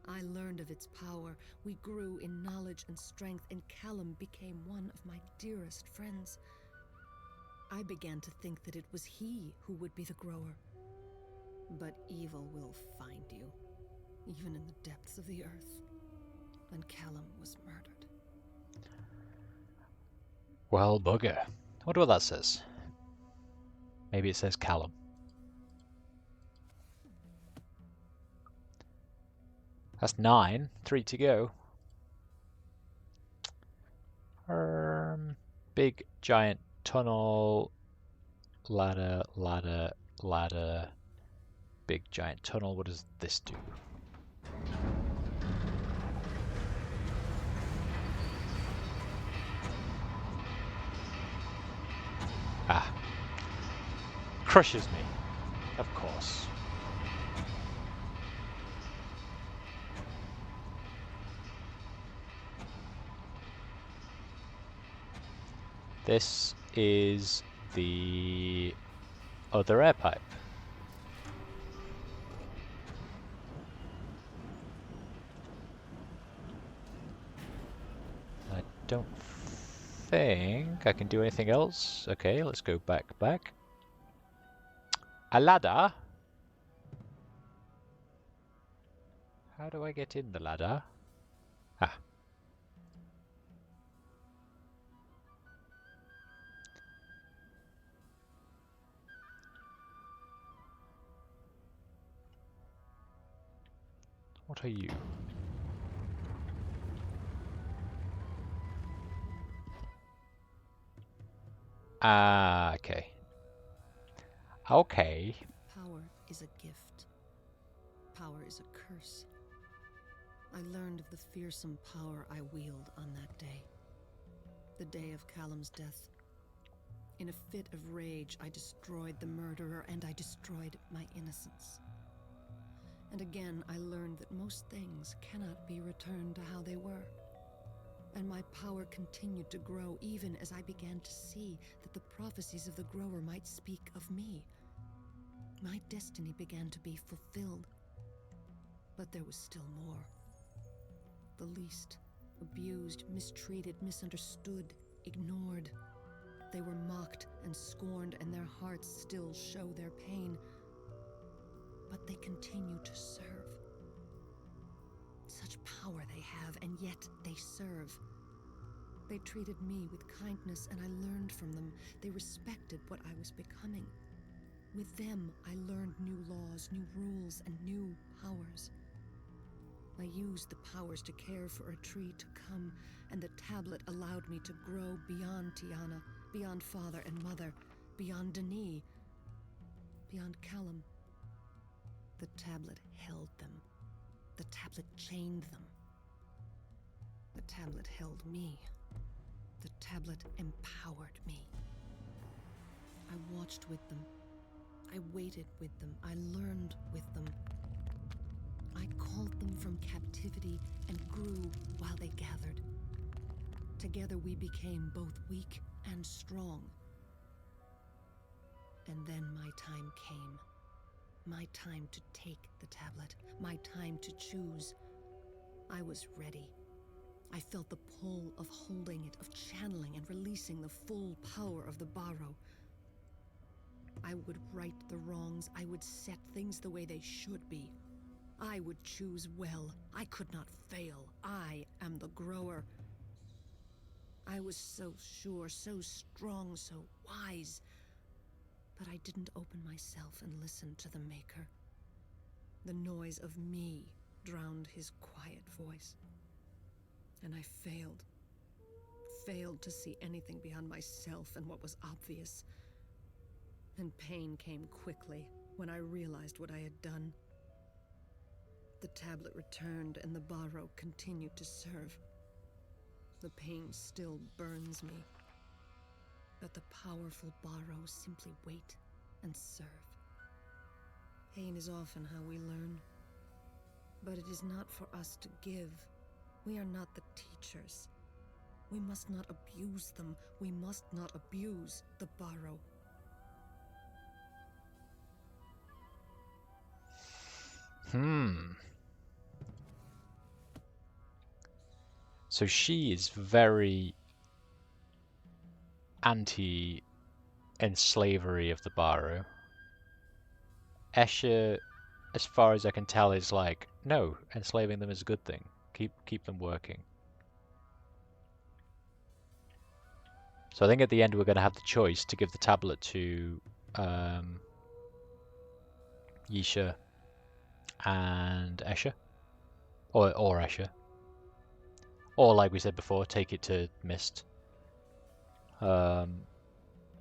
I learned of its power. We grew in knowledge and strength, and Callum became one of my dearest friends. I began to think that it was he who would be the grower. But evil will find you, even in the depths of the earth. And Callum was murdered. Well, bugger. I wonder what that says. Maybe it says Callum. That's 9. 3 to go. Big giant tunnel. Ladder, ladder, ladder. Big giant tunnel. What does this do? Ah. Crushes me. Of course. This is the other air pipe. I don't think I can do anything else. Okay, let's go back. A ladder? How do I get in the ladder? Ah. What are you? Ah, okay. Okay. Power is a gift. Power is a curse. I learned of the fearsome power I wield on that day. The day of Callum's death. In a fit of rage, I destroyed the murderer, and I destroyed my innocence. And again, I learned that most things cannot be returned to how they were. And my power continued to grow even as I began to see that the prophecies of the grower might speak of me. My destiny began to be fulfilled. But there was still more. The least, abused, mistreated, misunderstood, ignored. They were mocked and scorned, and their hearts still show their pain. But they continue to serve. Such power they have, and yet they serve. They treated me with kindness, and I learned from them. They respected what I was becoming. With them, I learned new laws, new rules, and new powers. I used the powers to care for a tree to come, and the tablet allowed me to grow beyond Tiana, beyond father and mother, beyond Denis, beyond Callum. The tablet held them. The tablet chained them. The tablet held me. The tablet empowered me. I watched with them. I waited with them. I learned with them. I called them from captivity and grew while they gathered. Together we became both weak and strong. And then my time came. My time to take the tablet. My time to choose. I was ready. I felt the pull of holding it, of channeling and releasing the full power of the Barrow. I would right the wrongs. I would set things the way they should be. I would choose well. I could not fail. I am the grower. I was so sure, so strong, so wise. But I didn't open myself and listen to the Maker. The noise of me drowned his quiet voice. And I failed. failed to see anything beyond myself and what was obvious. And pain came quickly when I realized what I had done. The tablet returned and the Barrow continued to serve. The pain still burns me. But the powerful Barrow simply wait and serve. Pain is often how we learn. But it is not for us to give. We are not the teachers. We must not abuse them. We must not abuse the Barrow. So she is very anti-enslavery of the Barrow. Escher, as far as I can tell, is like, no, enslaving them is a good thing. Keep them working. So I think at the end we're going to have the choice to give the tablet to Yisha and Escher, or Escher, or like we said before, take it to MYST.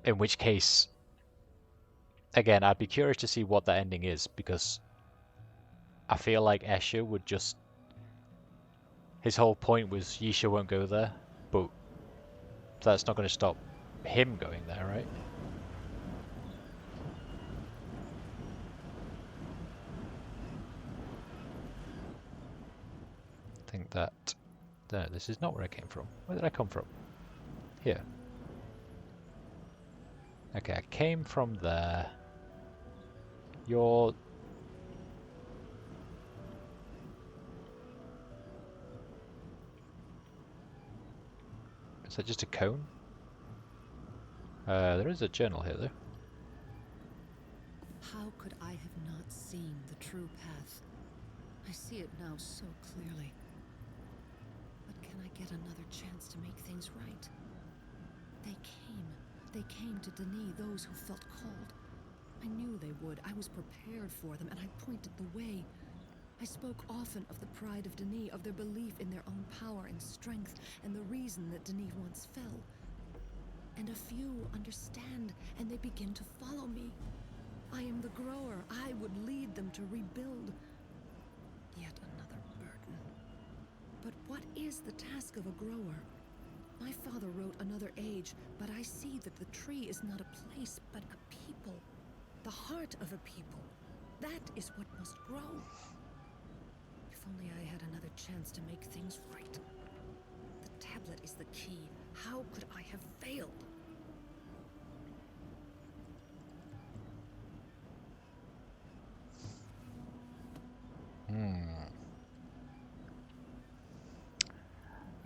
In which case, again, I'd be curious to see what that ending is, because I feel like Escher would just... His whole point was Yisha won't go there, but that's not going to stop him going there, right? I think that... No, this is not where I came from. Where did I come from? Here. Okay, I came from there. You're... Is that just a cone? There is a journal here, though. How could I have not seen the true path? I see it now so clearly. But can I get another chance to make things right? They came to Denis, those who felt called. I knew they would. I was prepared for them, and I pointed the way. I spoke often of the pride of Denis, of their belief in their own power and strength, and the reason that Denis once fell. And a few understand, and they begin to follow me. I am the grower. I would lead them to rebuild. Yet another burden. But what is the task of a grower? My father wrote Another Age, but I see that the tree is not a place, but a people. The heart of a people. That is what must grow. If only I had another chance to make things right. The tablet is the key. How could I have failed?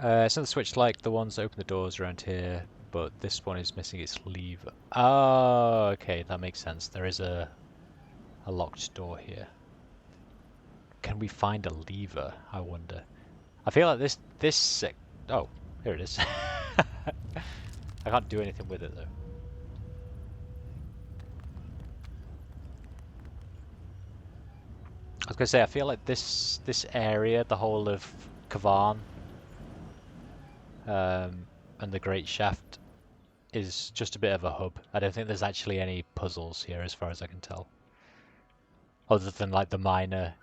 It's another switch like the ones that open the doors around here, but this one is missing its lever. Oh, okay, that makes sense. There is a locked door here. Can we find a lever, I wonder? I feel like this oh, here it is. I can't do anything with it though. I was gonna say, I feel like this area, the whole of Kavan, and the Great Shaft, is just a bit of a hub. I don't think there's actually any puzzles here as far as I can tell. Other than like the minor,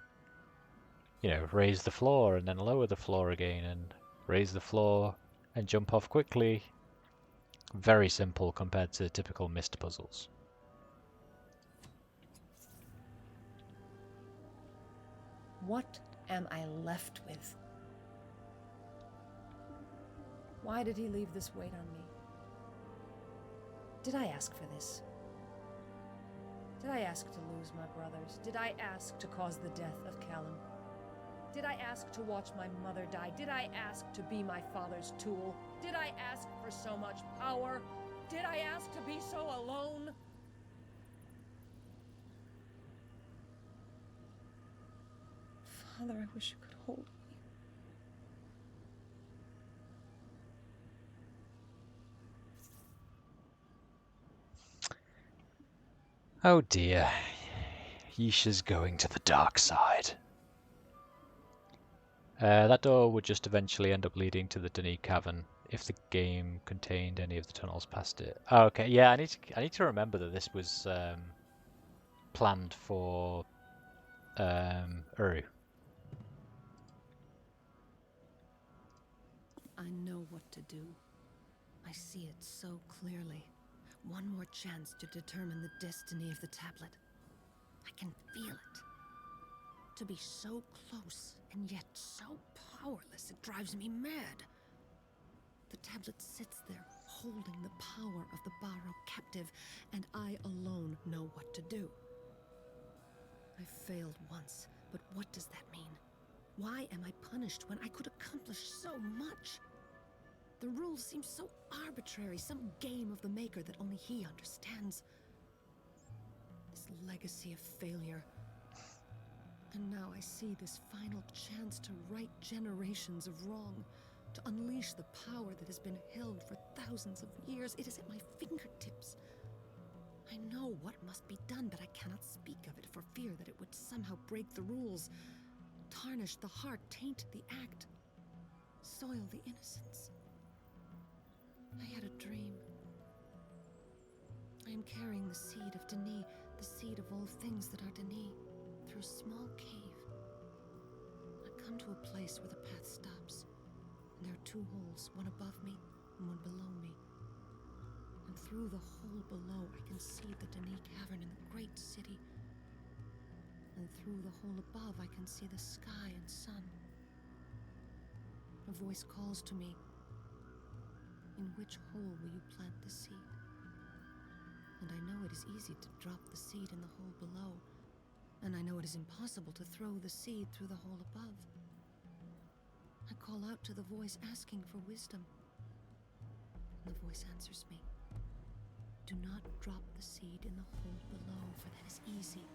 you know, raise the floor and then lower the floor again and raise the floor and jump off quickly. Very simple compared to typical MYST puzzles. What am I left with? Why did he leave this weight on me? Did I ask for this? Did I ask to lose my brothers? Did I ask to cause the death of Callum? Did I ask to watch my mother die? Did I ask to be my father's tool? Did I ask for so much power? Did I ask to be so alone? Father, I wish you could hold me. Oh dear. Yisha's going to the dark side. That door would just eventually end up leading to the Denis Cavern, if the game contained any of the tunnels past it. Oh, okay, yeah, I need to remember that this was planned for Uru. I know what to do. I see it so clearly. One more chance to determine the destiny of the tablet. I can feel it. To be so close and yet so powerless, it drives me mad. The tablet sits there, holding the power of the Barrow captive, and I alone know what to do. I failed once, but what does that mean? Why am I punished when I could accomplish so much? The rules seem so arbitrary, some game of the Maker that only he understands. This legacy of failure. And now I see this final chance to right generations of wrong, to unleash the power that has been held for thousands of years. It is at my fingertips. I know what must be done, but I cannot speak of it for fear that it would somehow break the rules, tarnish the heart, taint the act, soil the innocence. I had a dream. I am carrying the seed of Denis, the seed of all things that are Denis, through a small cave. I come to a place where the path stops, and there are two holes, one above me and one below me. And through the hole below, I can see the Denis cavern in the great city. And through the hole above, I can see the sky and sun. A voice calls to me. In which hole will you plant the seed? And I know it is easy to drop the seed in the hole below, and I know it is impossible to throw the seed through the hole above. I call out to the voice asking for wisdom. And the voice answers me. Do not drop the seed in the hole below, for that is easy.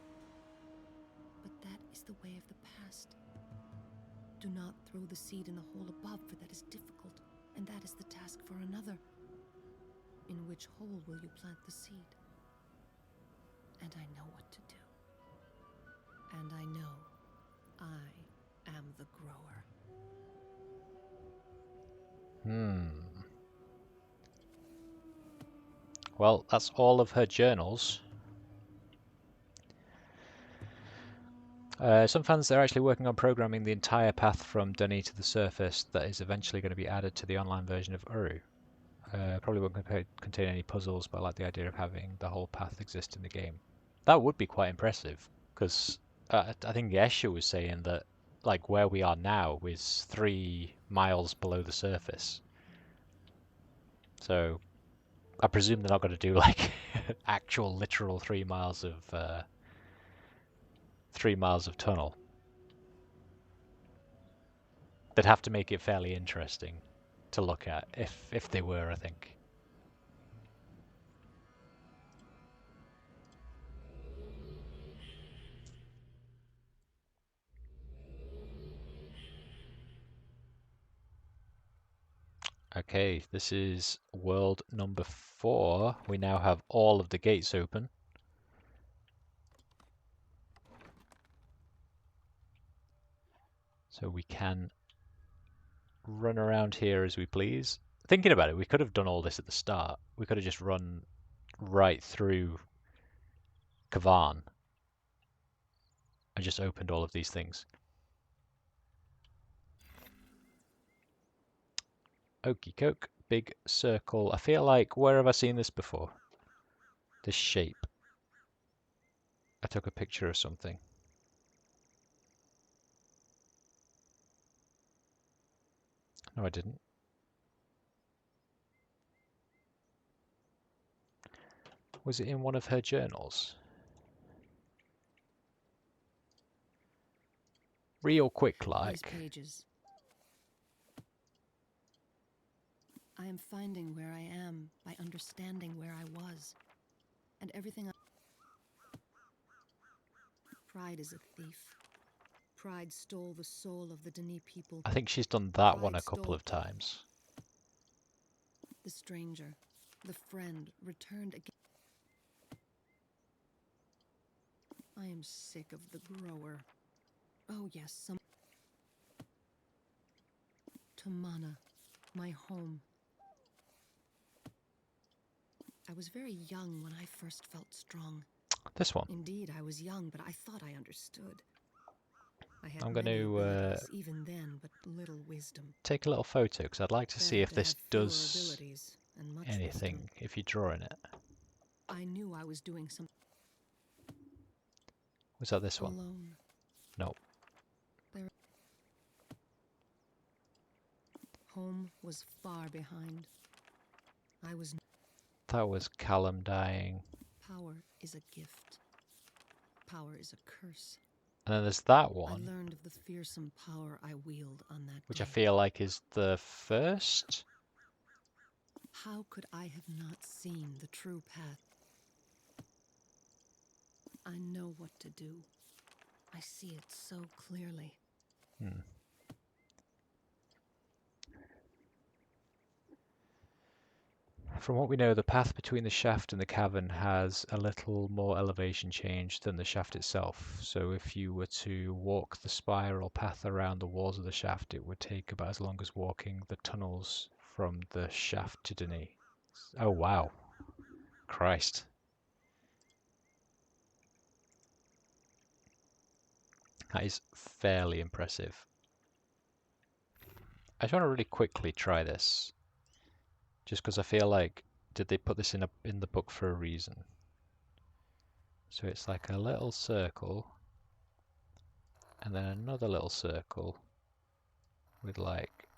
But that is the way of the past. Do not throw the seed in the hole above, for that is difficult, and that is the task for another. In which hole will you plant the seed? And I know what to do. And I know I am the grower. Well, that's all of her journals. Some fans are actually working on programming the entire path from Dunny to the surface that is eventually going to be added to the online version of Uru. Probably won't contain any puzzles, but I like the idea of having the whole path exist in the game. That would be quite impressive, because I think Escher was saying that like where we are now is 3 miles below the surface. So I presume they're not going to do like actual literal 3 miles of 3 miles of tunnel. They'd have to make it fairly interesting to look at if they were, I think. Okay, this is world number 4. We now have all of the gates open. So we can run around here as we please. Thinking about it, we could have done all this at the start. We could have just run right through Kavan and just opened all of these things. Okie coke, big circle. I feel like, where have I seen this before? This shape. I took a picture of something. No, I didn't. Was it in one of her journals? Real quick, like. These pages. I am finding where I am by understanding where I was. And everything I... Pride is a thief. Pride stole the soul of the Denis people. I think she's done that Pride one a couple stole of times. the stranger, the friend, returned again. I am sick of the grower. Oh yes, some... To Mana, my home, I was very young when I first felt strong. This one. Indeed, I was young, but I thought I understood. I had I'm going many to abilities even then, but little wisdom. take a little photo because I'd like to see Better if to this have fewer does abilities and much anything wisdom. if you draw in it. I knew I was doing something Was that this one? alone. No. Home was far behind. I was. That was Callum dying. Power is a gift. Power is a curse. And then there's that I one, learned of the fearsome power I wield on that which day. I feel like is the first. How could I have not seen the true path? I know what to do. I see it so clearly. Hmm. From what we know, the path between the shaft and the cavern has a little more elevation change than the shaft itself. So if you were to walk the spiral path around the walls of the shaft, it would take about as long as walking the tunnels from the shaft to Denis. Oh wow. Christ. That is fairly impressive. I just want to really quickly try this. Just because I feel like, did they put this in the book for a reason? So it's like a little circle, and then another little circle with like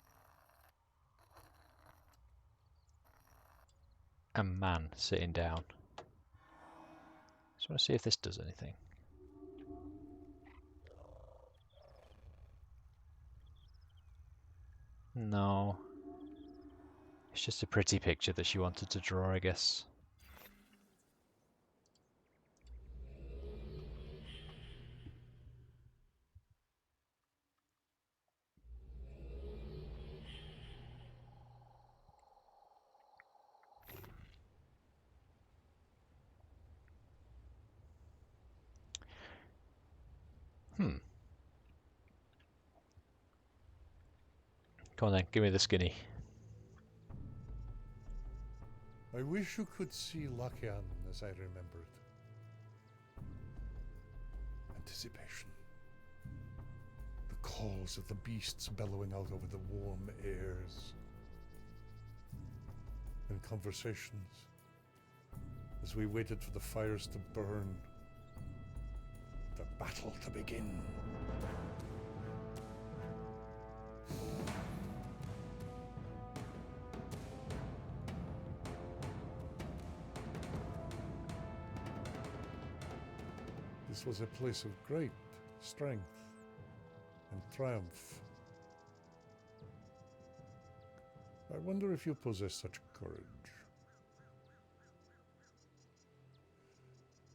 a man sitting down. Just want to see if this does anything. No. It's just a pretty picture that she wanted to draw, I guess. Hmm. Come on then, give me the skinny. I wish you could see Lakian as I remembered. Anticipation. The calls of the beasts bellowing out over the warm airs. And conversations as we waited for the fires to burn. The battle to begin. This was a place of great strength and triumph. I wonder if you possess such courage.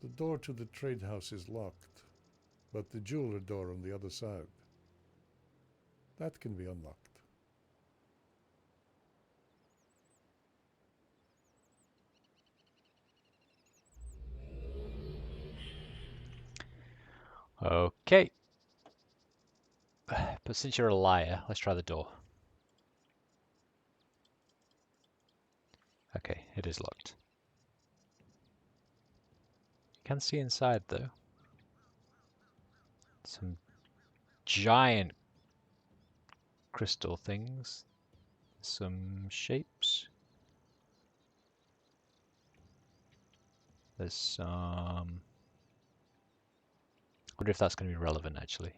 The door to the trade house is locked, but the jeweler door on the other side, that can be unlocked. Okay. But since you're a liar, let's try the door. Okay, it is locked. You can see inside though. Some giant crystal things. Some shapes. There's some... I wonder if that's going to be relevant actually.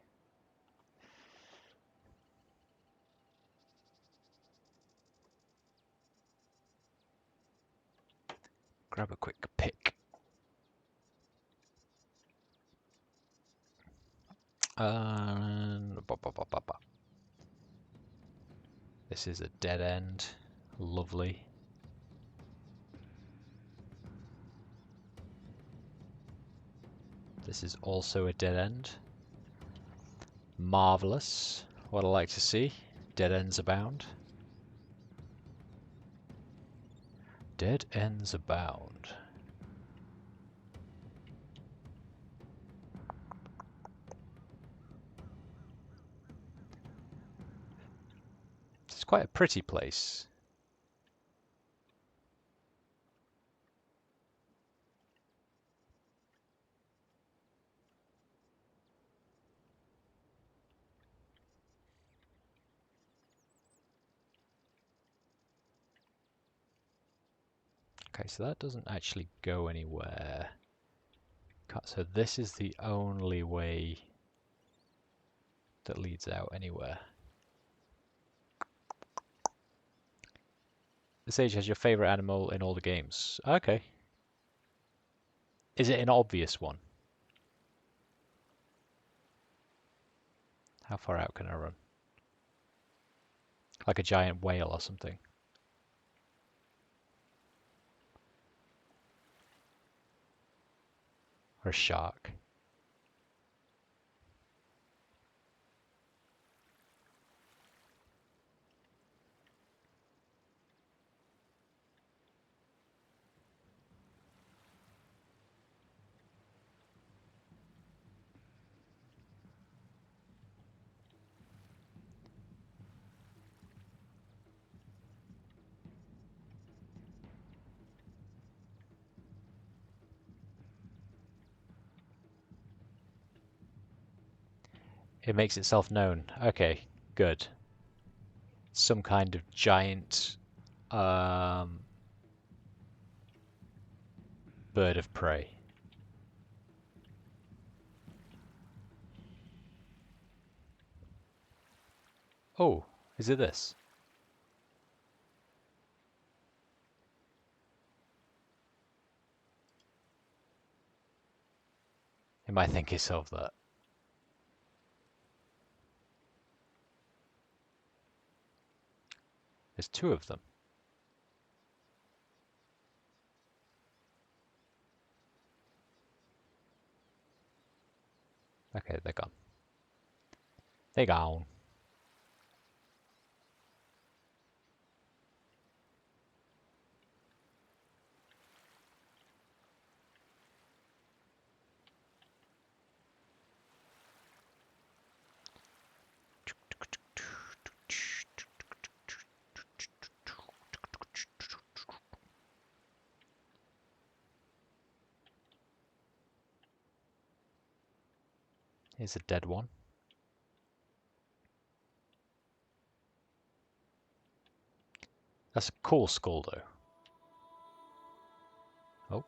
Grab a quick pick. And... This is a dead end. Lovely. This is also a dead end. Marvellous. What I like to see. Dead ends abound. Dead ends abound. It's quite a pretty place. so that doesn't actually go anywhere. So this is the only way that leads out anywhere. The sage has your favorite animal in all the games. Okay. Is it an obvious one? How far out can I run? Like a giant whale or something. Or a shark. It makes itself known. Okay, good. Some kind of giant bird of prey. Oh, is it this? It might think itself that. There's two of them. Okay, they're gone. They're gone. Here's a dead one. That's a cool skull, though. Oh.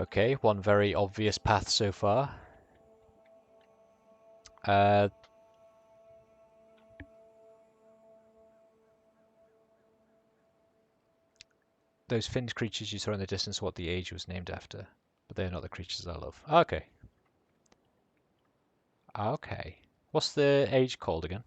Okay, one very obvious path so far. Those finned creatures you saw in the distance are what the age was named after, but they are not the creatures I love. Okay. Okay. What's the age called again?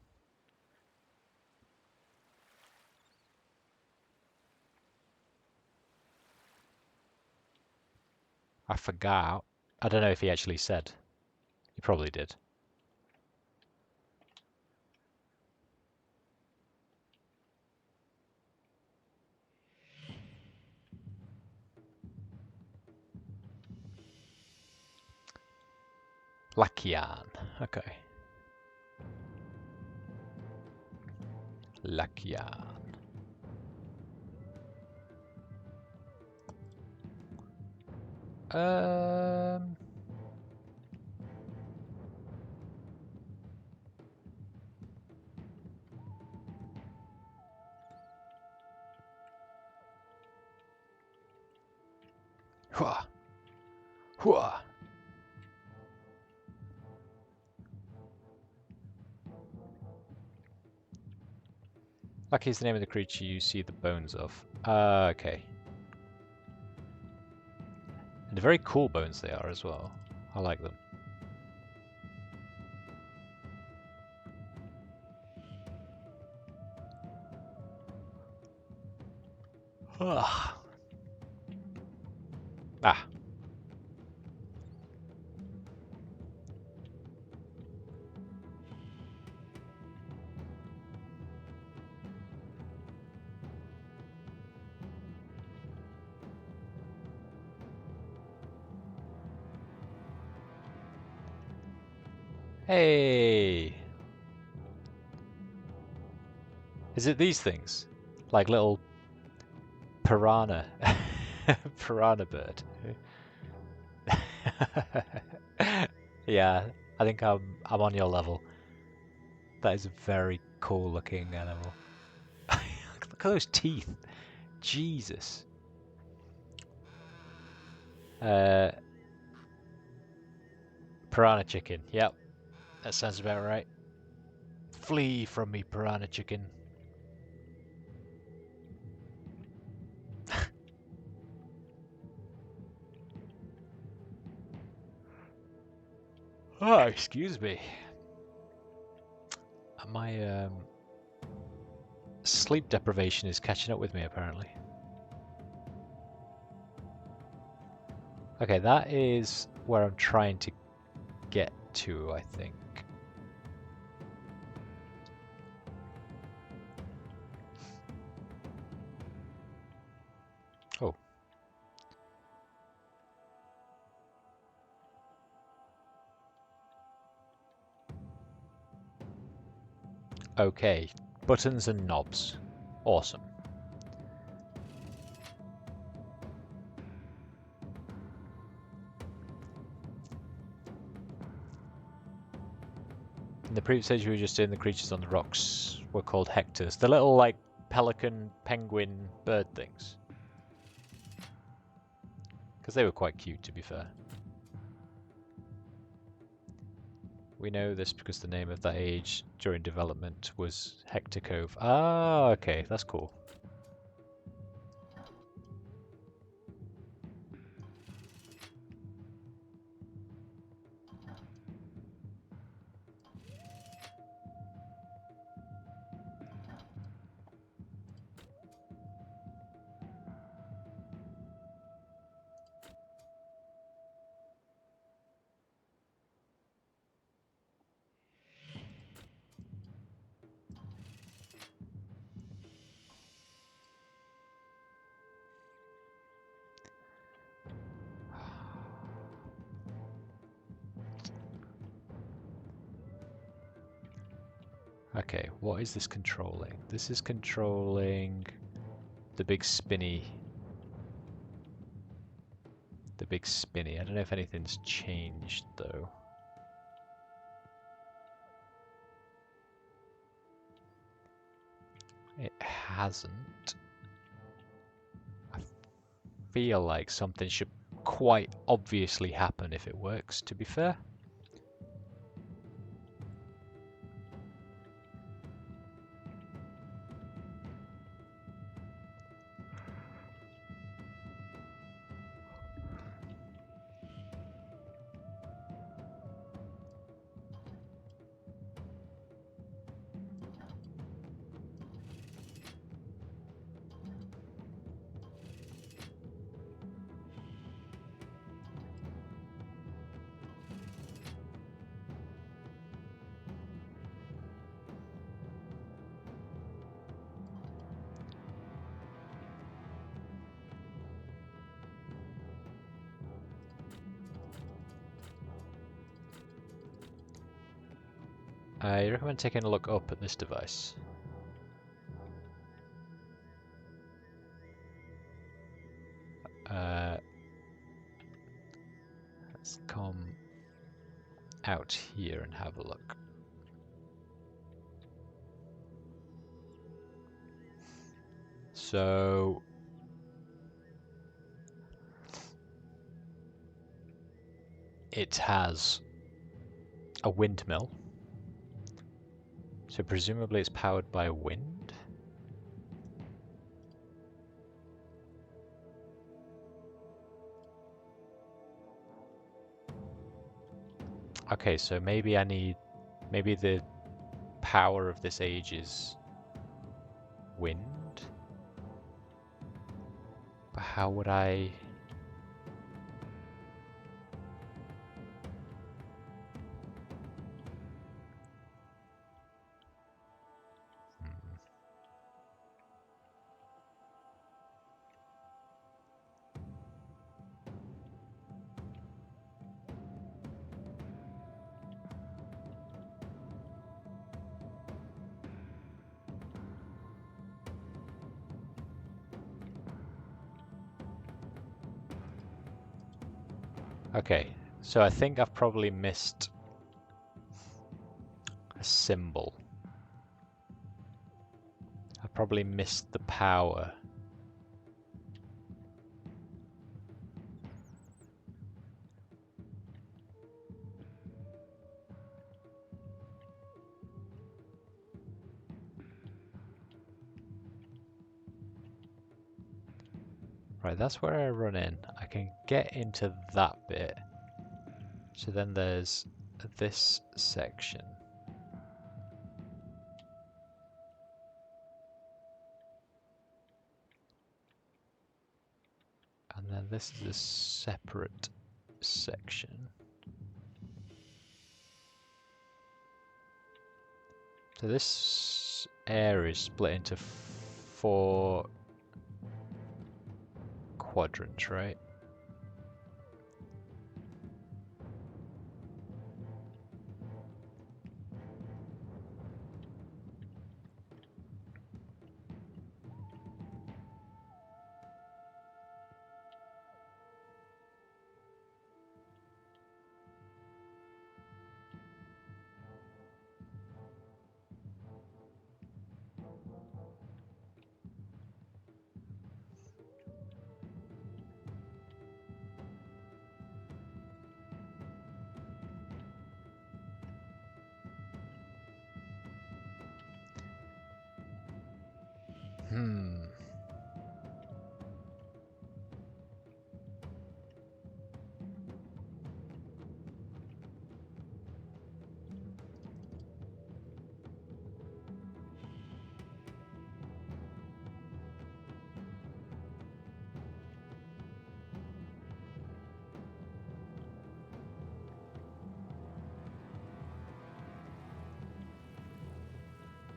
I forgot. I don't know if he actually said. He probably did. Lakian. Okay. Lakian. Um... Hua. Hua. Lucky is the name of the creature you see the bones of. Okay. And very cool bones they are as well. I like them. Ah. Ah. Hey! Is it these things? Like little Piranha. Piranha bird. Yeah, I think I'm on your level. That is a very cool looking animal. Look at those teeth. Jesus. Piranha chicken. Yep, that sounds about right. Flee from me, piranha chicken. Oh, excuse me. My sleep deprivation is catching up with me, apparently. Okay, that is where I'm trying to get to, I think. Oh. Okay, buttons and knobs. Awesome. In the previous stage we were just doing the creatures on the rocks were called hectors. The little, like, pelican, penguin, bird things. Because they were quite cute, to be fair. We know this because the name of that age during development was Hector Cove. Ah, okay, that's cool. Okay, what is this controlling? This is controlling the big spinny. The big spinny. I don't know if anything's changed though. It hasn't. I feel like something should quite obviously happen if it works, to be fair. I recommend taking a look up at this device. Let's come out here and have a look. So it has a windmill. So presumably it's powered by wind. Okay, so maybe maybe the power of this age is wind? But how would I... Okay, so I think I've probably missed a symbol. I've probably missed the power. Right, that's where I run in. I can get into that bit. So then there's this section. And then this is a separate section. So this area is split into 4 quadrants, right?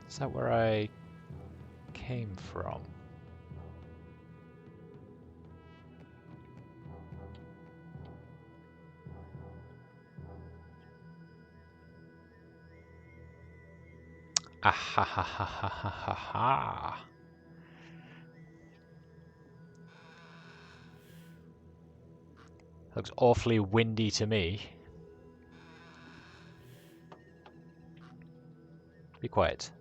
Is that where I came from? Ah ha ha ha ha ha ha ha. Looks awfully windy to me. Be quiet.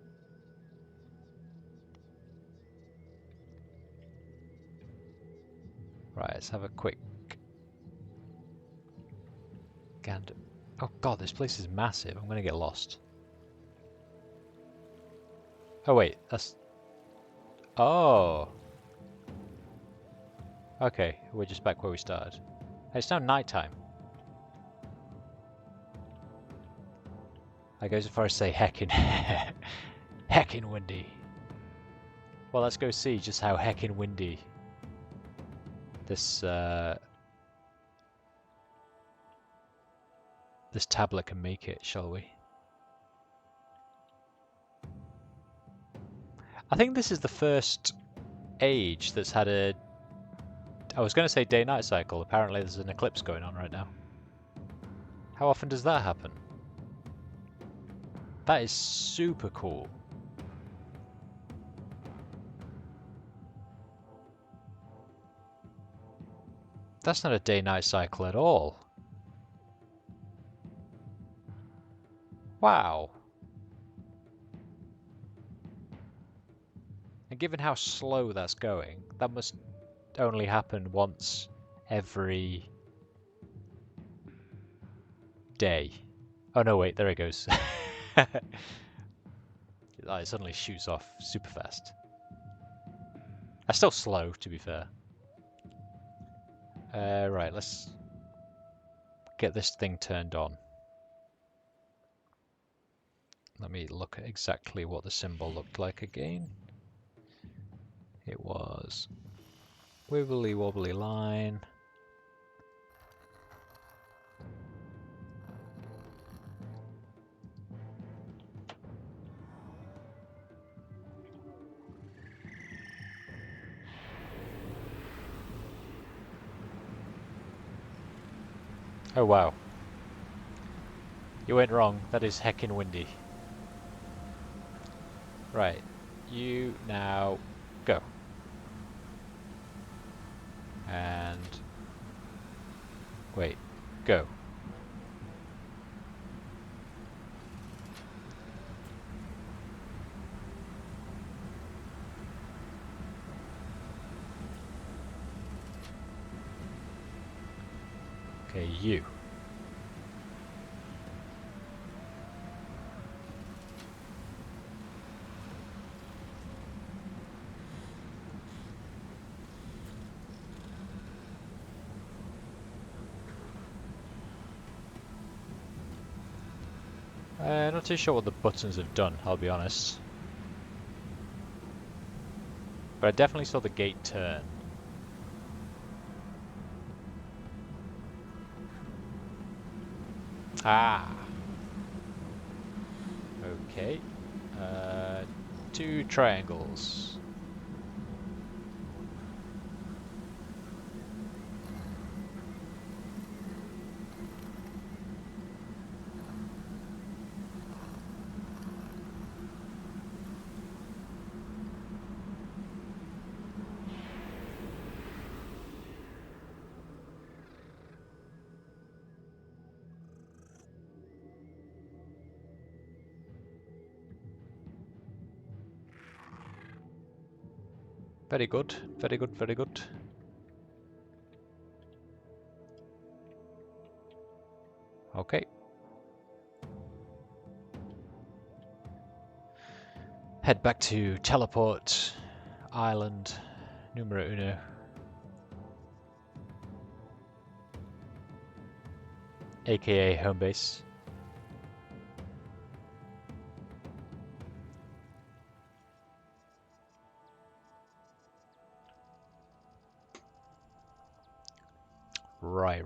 Right, let's have a quick gander. Oh god, this place is massive. I'm gonna get lost. Oh wait, that's... Oh! Okay, we're just back where we started. Hey, it's now nighttime. I go so far as say heckin' heckin' windy. Well, let's go see just how heckin' windy this this tablet can make it, shall we? I think this is the first age that's had a... I was going to say day-night cycle. Apparently there's an eclipse going on right now. How often does that happen? That is super cool. That's not a day-night cycle at all. Wow. And given how slow that's going, that must only happen once every day. Oh no, wait, there it goes. It suddenly shoots off super fast. That's still slow, to be fair. Right, let's get this thing turned on. Let me look at exactly what the symbol looked like again. It was wibbly wobbly line. Oh wow. You went wrong. That is heckin' windy. Right. You now go. And wait. Go. Okay, you. Not too sure what the buttons have done, I'll be honest. But I definitely saw the gate turn. Ah! Okay. 2 triangles. Very good, very good, very good. Okay. Head back to Teleport Island numero uno. AKA home base. Right.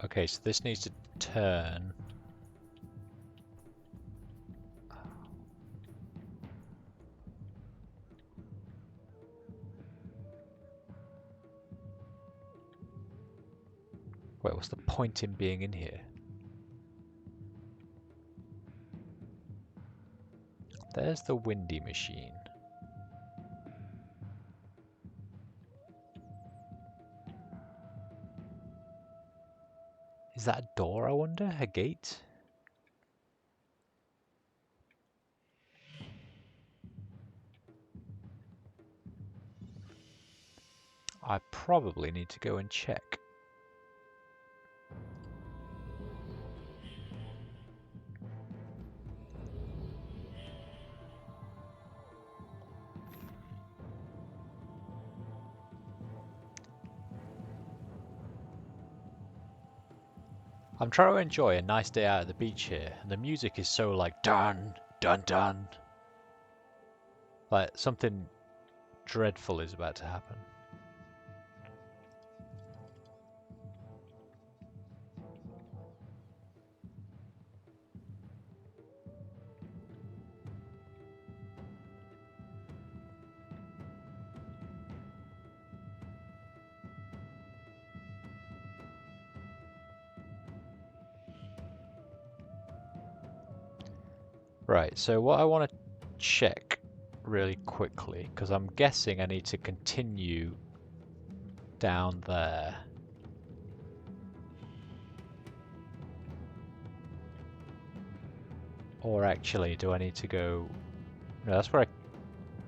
Okay, so this needs to turn. Wait, what's the point in being in here? There's the windy machine. Is that a door, I wonder? A gate? I probably need to go and check. I'm trying to enjoy a nice day out at the beach here, and the music is so like dun, dun, dun. Like something dreadful is about to happen. Right, so what I want to check really quickly, because I'm guessing I need to continue down there. Or actually, do I need to go... No, that's where I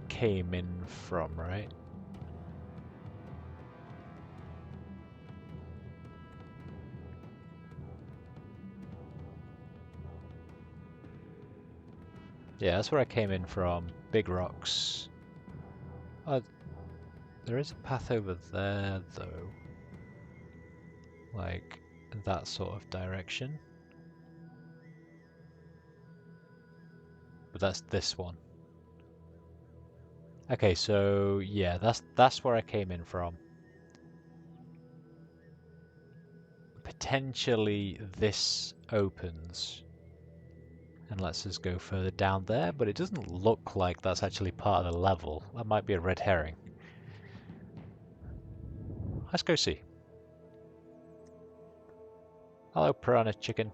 came in from, right? Yeah, that's where I came in from. Big rocks. There is a path over there, though. Like, that sort of direction. But that's this one. Okay, so yeah, that's where I came in from. Potentially this opens. and lets us go further down there, but it doesn't look like that's actually part of the level. That might be a red herring. Let's go see. Hello, piranha chicken.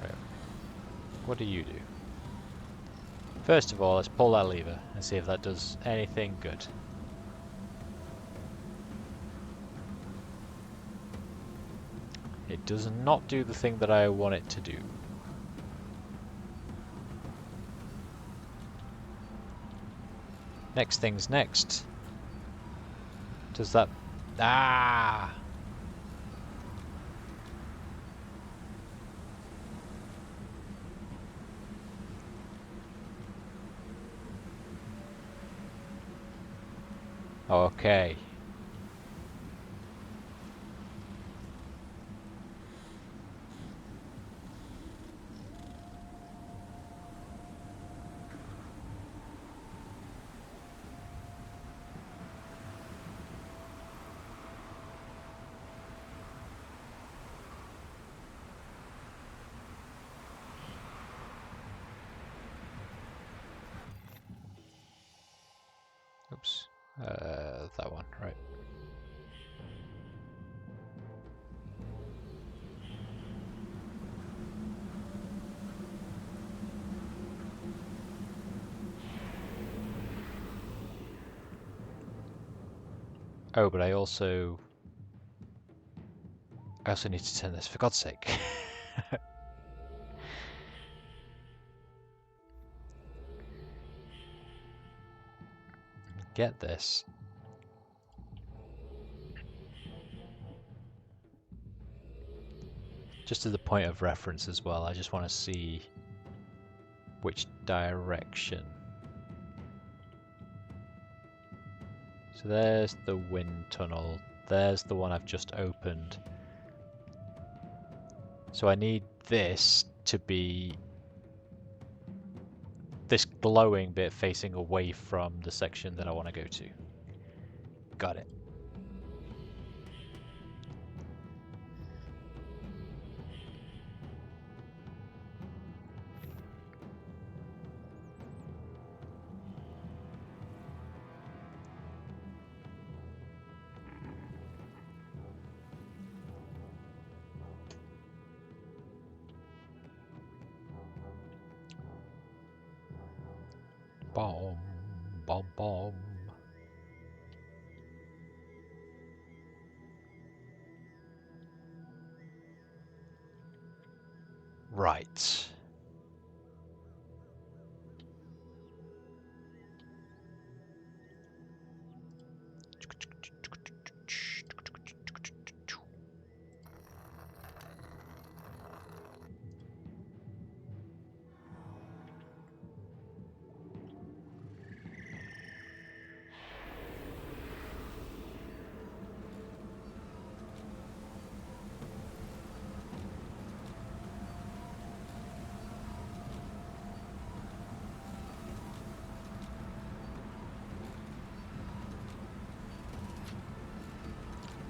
Right. What do you do? First of all, let's pull that lever and see if that does anything good. It does not do the thing that I want it to do. Next thing's next. Does that... Ah! Okay. Oops. That one, right. Oh, but I also need to turn this, for God's sake. Get this. Just as a point of reference as well, I just want to see which direction. So there's the wind tunnel, there's the one I've just opened. So I need this to be this glowing bit facing away from the section that I want to go to. Got it. Bomb, bomb, bomb. Right.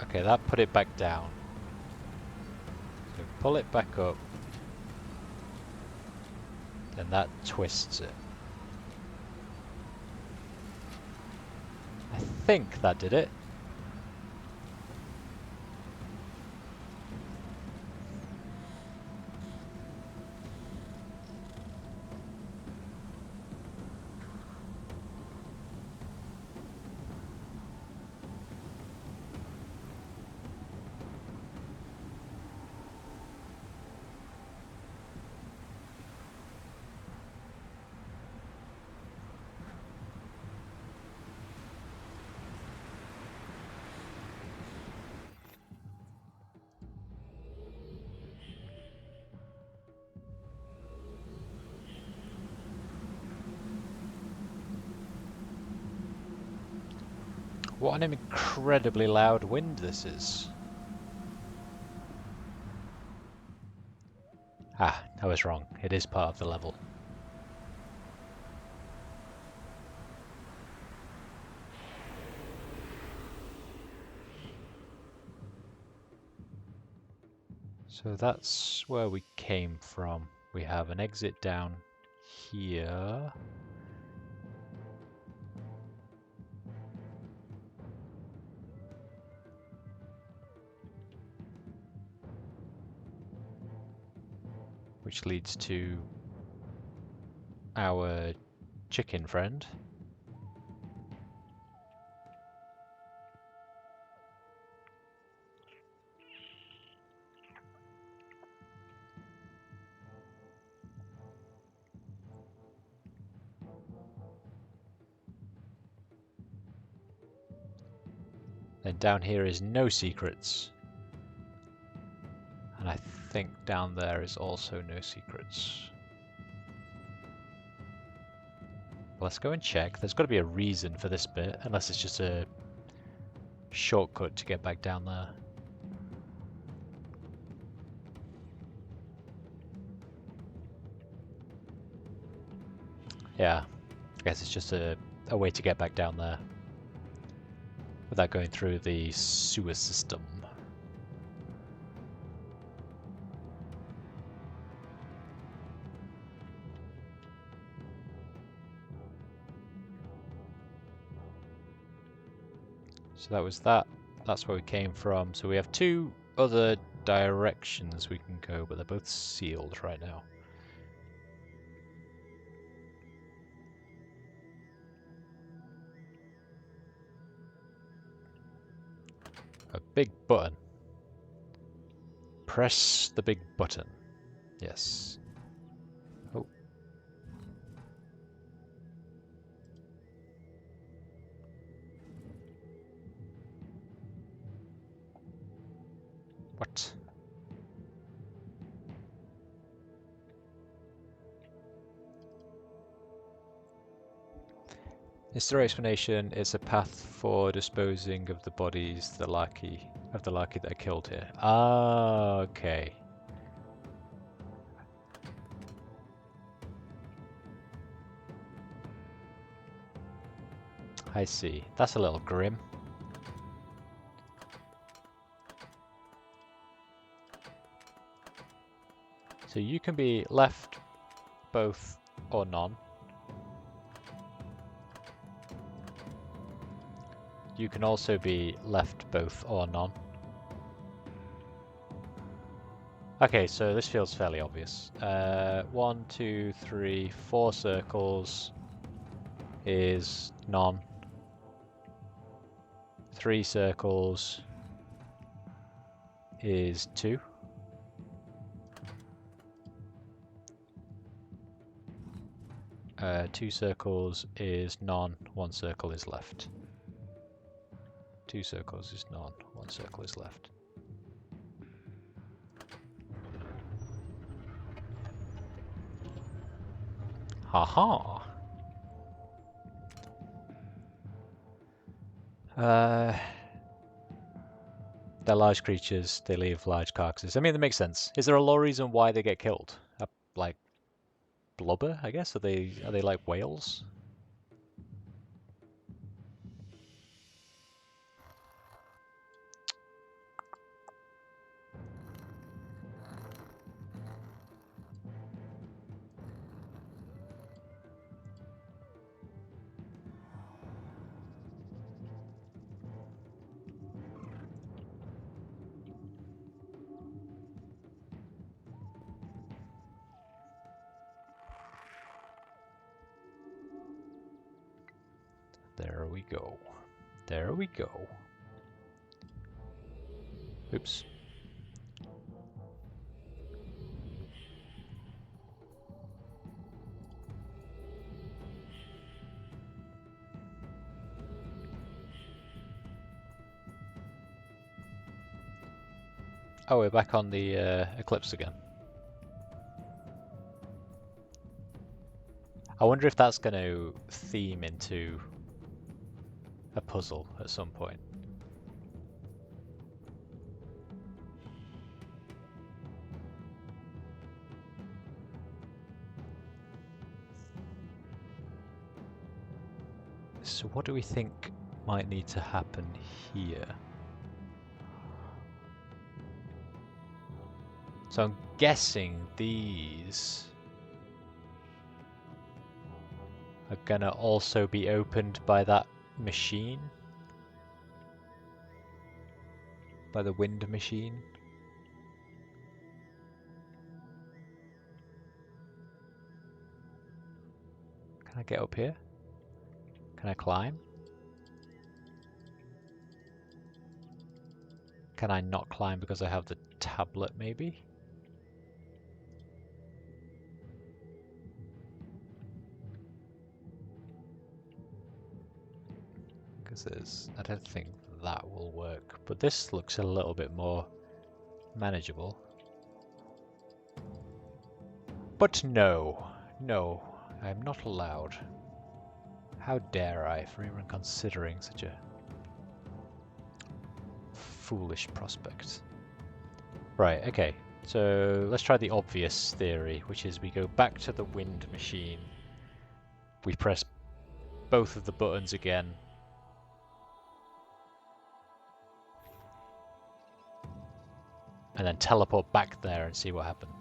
Okay, that put it back down. So pull it back up. Then that twists it. I think that did it. What an incredibly loud wind this is. Ah, I was wrong. It is part of the level. So that's where we came from. We have an exit down here. Which leads to our chicken friend. Then down here is no secrets. And I think down there is also no secrets. Let's go and check. There's got to be a reason for this bit, unless it's just a shortcut to get back down there. Yeah, I guess it's just a way to get back down there without going through the sewer system. So that was that. That's where we came from. So we have two other directions we can go, but they're both sealed right now. A big button. Press the big button. Yes. Oh. What? Is there explanation? It's a path for disposing of the bodies of the Laki that are killed here. Ah, okay. I see. That's a little grim. So you can be left, both, or none. You can also be left, both, or none. Okay, so this feels fairly obvious. 1, 2, 3, 4 circles is none. 3 circles is 2. 2 circles is none, 1 circle is left. 2 circles is none, 1 circle is left. Haha! They're large creatures, they leave large carcasses. I mean, that makes sense. Is there a law reason why they get killed? Like blubber, I guess? Are they like whales? There we go. There we go. Oops. Oh, we're back on the Eclipse again. I wonder if that's going to theme into a puzzle at some point. So what do we think might need to happen here? So I'm guessing these are gonna also be opened by that machine, by the wind machine. Can I get up here? Can I climb? Can I not climb because I have the tablet maybe? Because I don't think that will work, but this looks a little bit more manageable. But no, I'm not allowed. How dare I for even considering such a foolish prospect. Right, okay, so let's try the obvious theory, which is we go back to the wind machine, we press both of the buttons again, and then teleport back there and see what happens.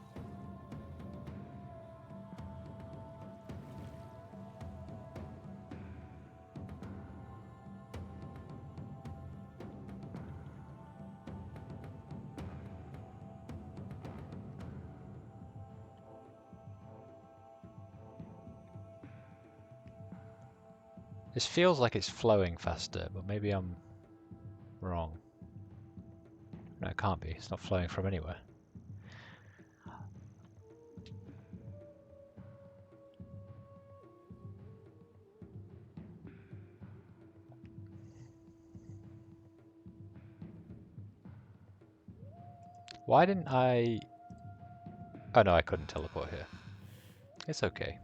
This feels like it's flowing faster, but maybe I'm wrong. No, it can't be. It's not flowing from anywhere. Why didn't I... Oh no, I couldn't teleport here. It's okay.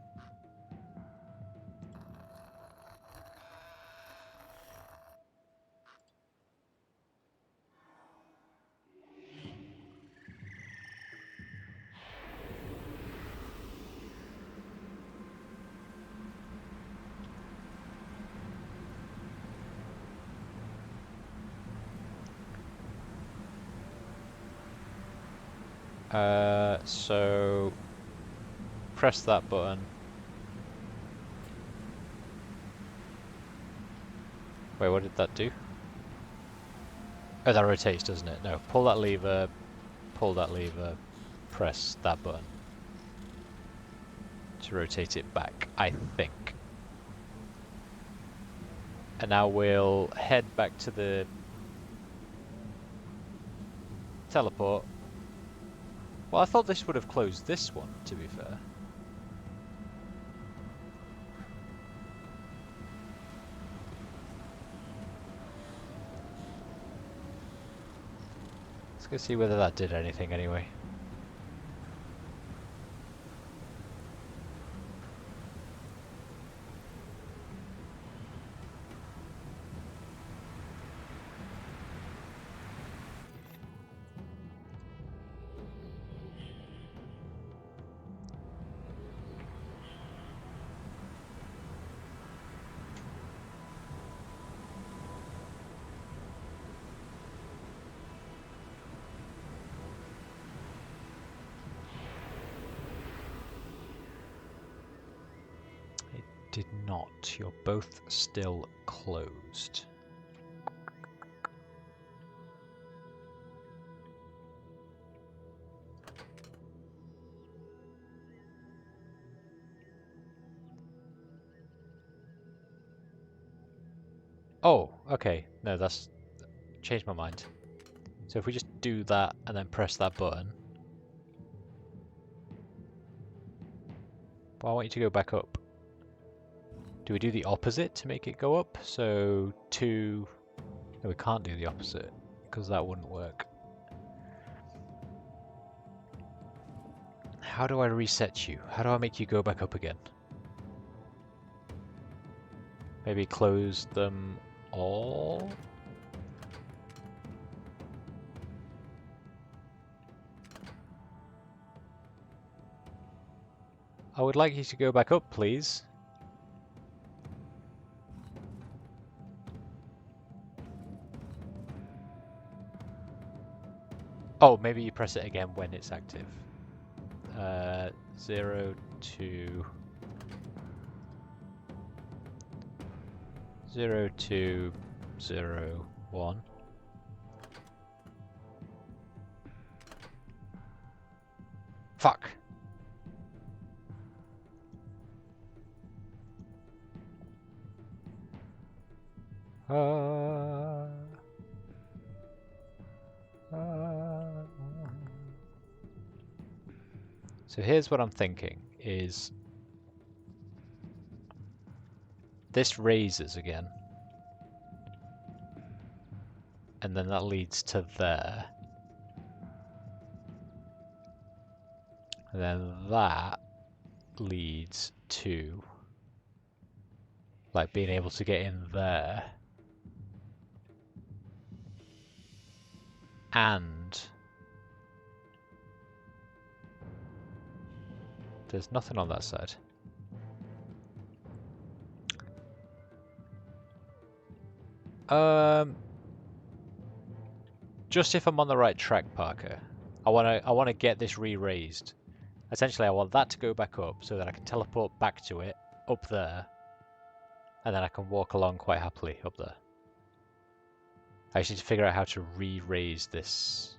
So press that button. Wait, what did that do? Oh, that rotates, doesn't it? No, pull that lever, press that button to rotate it back, I think. And now we'll head back to the teleport. Well, I thought this would have closed this one, to be fair. Let's go see whether that did anything anyway. Did not. You're both still closed. Oh, okay. No, that's changed my mind. So if we just do that and then press that button. But I want you to go back up. Do we do the opposite to make it go up? So 2... No, we can't do the opposite, because that wouldn't work. How do I reset you? How do I make you go back up again? Maybe close them all. I would like you to go back up, please. Oh, maybe you press it again when it's active. 0, 2... 0, 2, 0, 1. Fuck! So here's what I'm thinking, is this raises again, and then that leads to there, and then that leads to like being able to get in there, and there's nothing on that side. Just if I'm on the right track, Parker, I wanna get this re-raised. Essentially, I want that to go back up so that I can teleport back to it up there, and then I can walk along quite happily up there. I just need to figure out how to re-raise this.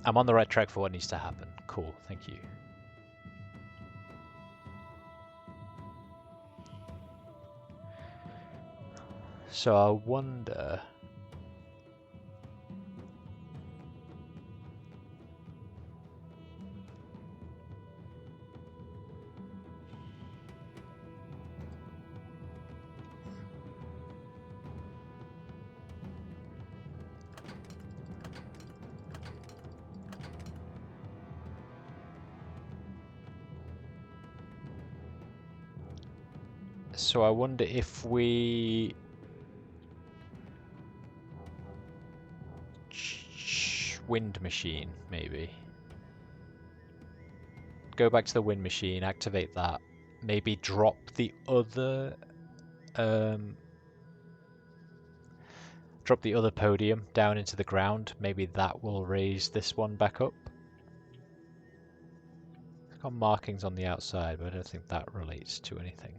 I'm on the right track for what needs to happen. Cool, thank you. So I wonder... So I wonder if we... wind machine, maybe. Go back to the wind machine, activate that. Maybe drop the other... drop the other podium down into the ground. Maybe that will raise this one back up. It's got markings on the outside, but I don't think that relates to anything.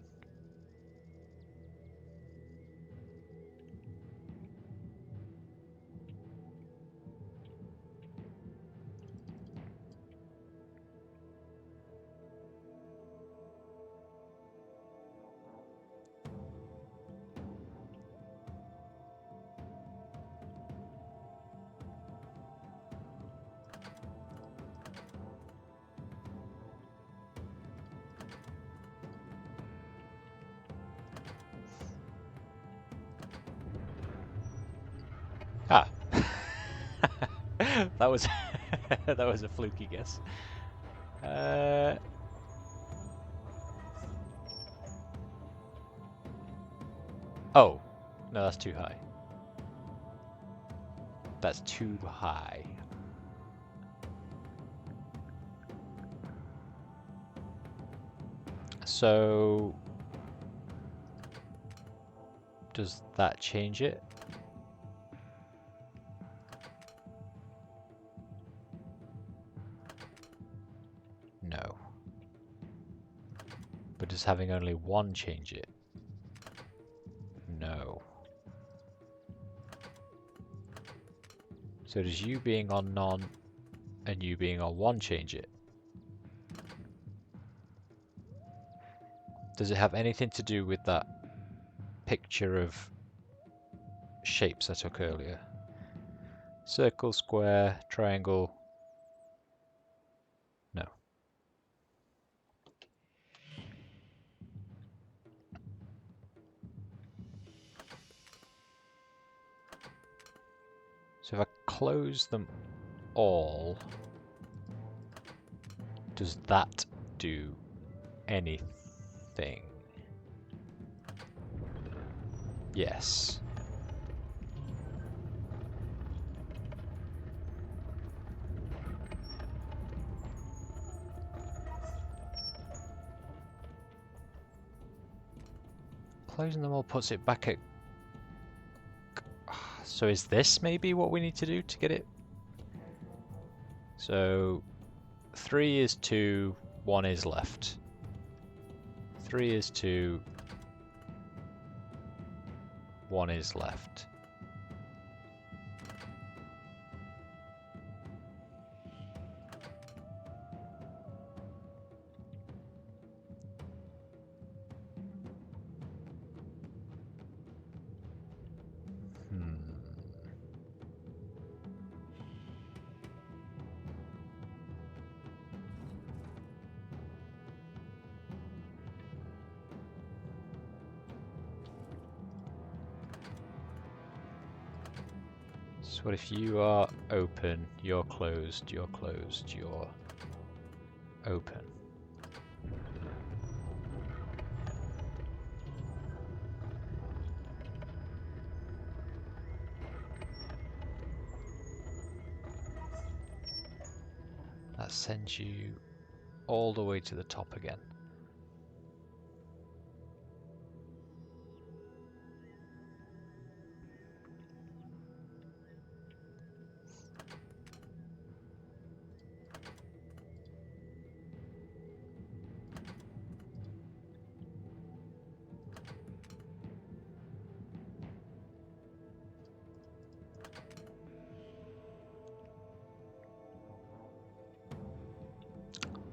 Ah. That was that was a fluky guess. Oh, no, that's too high. That's too high. So, does that change it? No. But does having only one change it? No. So does you being on none and you being on one change it? Does it have anything to do with that picture of shapes I took earlier? Circle, square, triangle. No. So if I close them all, does that do anything? Yes. Closing them all puts it back at... So is this maybe what we need to do to get it? So 3 is 2, 1 is left. 3 is 2, 1 is left. So what if you are open, you're closed, you're closed, you're open? That sends you all the way to the top again.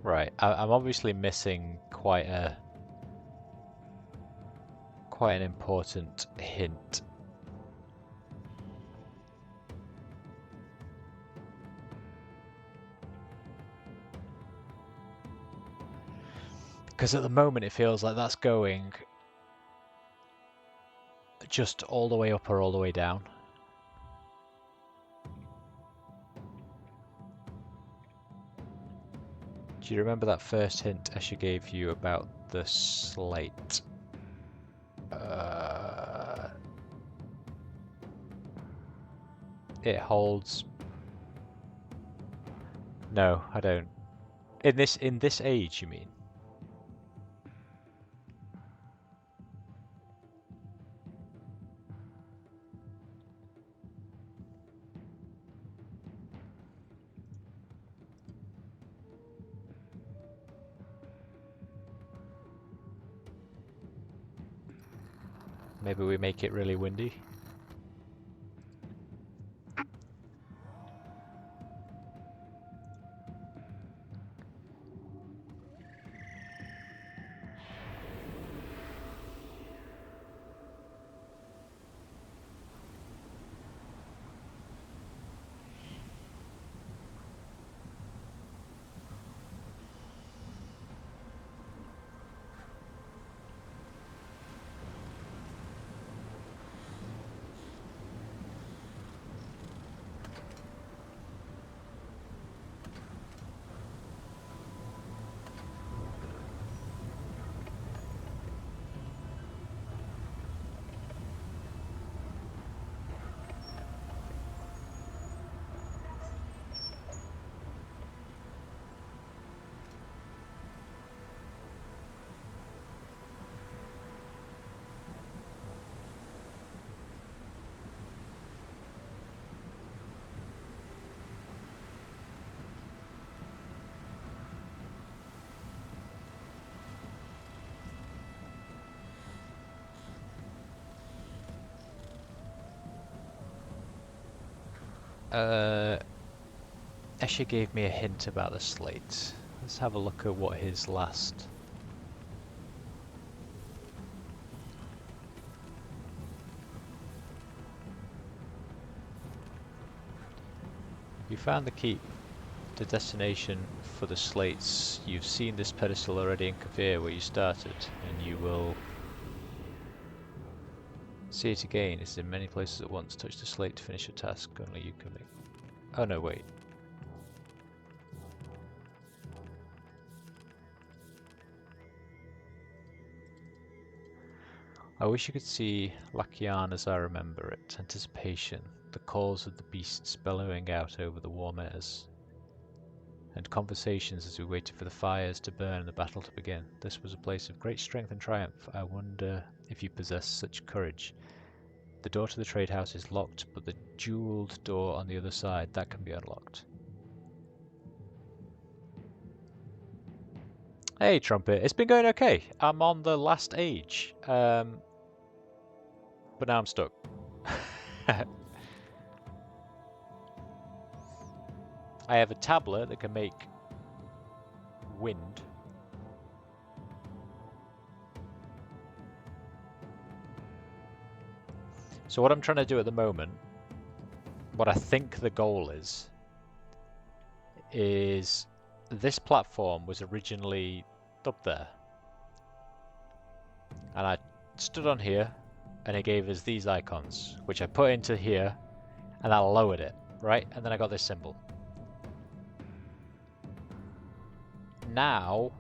Right, I'm obviously missing quite an important hint. Because at the moment it feels like that's going just all the way up or all the way down. Do you remember that first hint Escher gave you about the slate? It holds... No, I don't. In this age, you mean? Maybe we make it really windy. Escher gave me a hint about the slate. Let's have a look at what his last... You found the key to destination for the slates. You've seen this pedestal already in Kavir where you started, and you will see it again. It's in many places at once. Touch the slate to finish a task. Only you can make. Oh no, wait. I wish you could see Lakian as I remember it. Anticipation, the calls of the beasts bellowing out over the warm airs, and conversations as we waited for the fires to burn and the battle to begin. This was a place of great strength and triumph. I wonder if you possess such courage. The door to the trade house is locked, but the jeweled door on the other side, that can be unlocked. Hey Trumpet, it's been going okay. I'm on the last age, but now I'm stuck. I have a tablet that can make wind. So what I'm trying to do at the moment, what I think the goal is this platform was originally up there. And I stood on here and it gave us these icons, which I put into here and that lowered it, right? And then I got this symbol. Now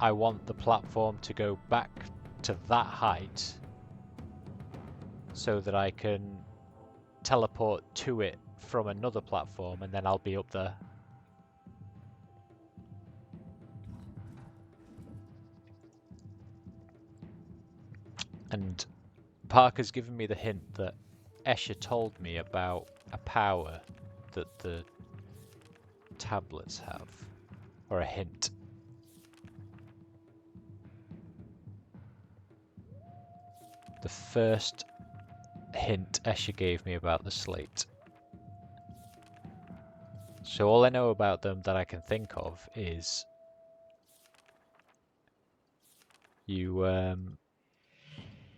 I want the platform to go back to that height so that I can teleport to it from another platform and then I'll be up there. And Parker's given me the hint that Escher told me about a power that the tablets have, or a hint. The first hint Escher gave me about the slate. So all I know about them that I can think of is you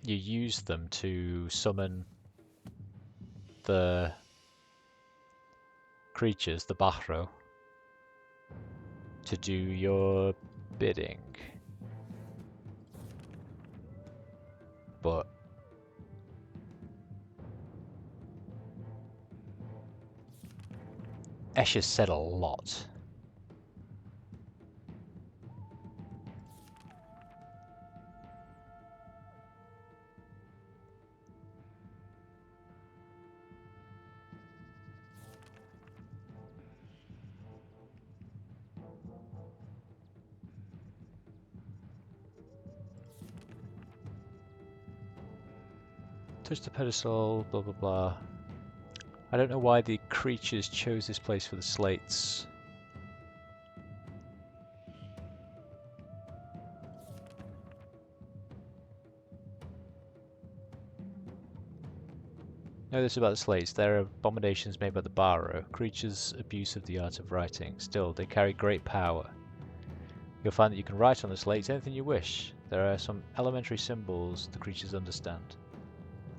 use them to summon the creatures, the Bahro, to do your bidding. But Escher said a lot. Touch the pedestal, blah blah blah. I don't know why the creatures chose this place for the slates. Know this about the slates. They're abominations made by the Barrow, creatures' abuse of the art of writing. Still, they carry great power. You'll find that you can write on the slates anything you wish. There are some elementary symbols the creatures understand.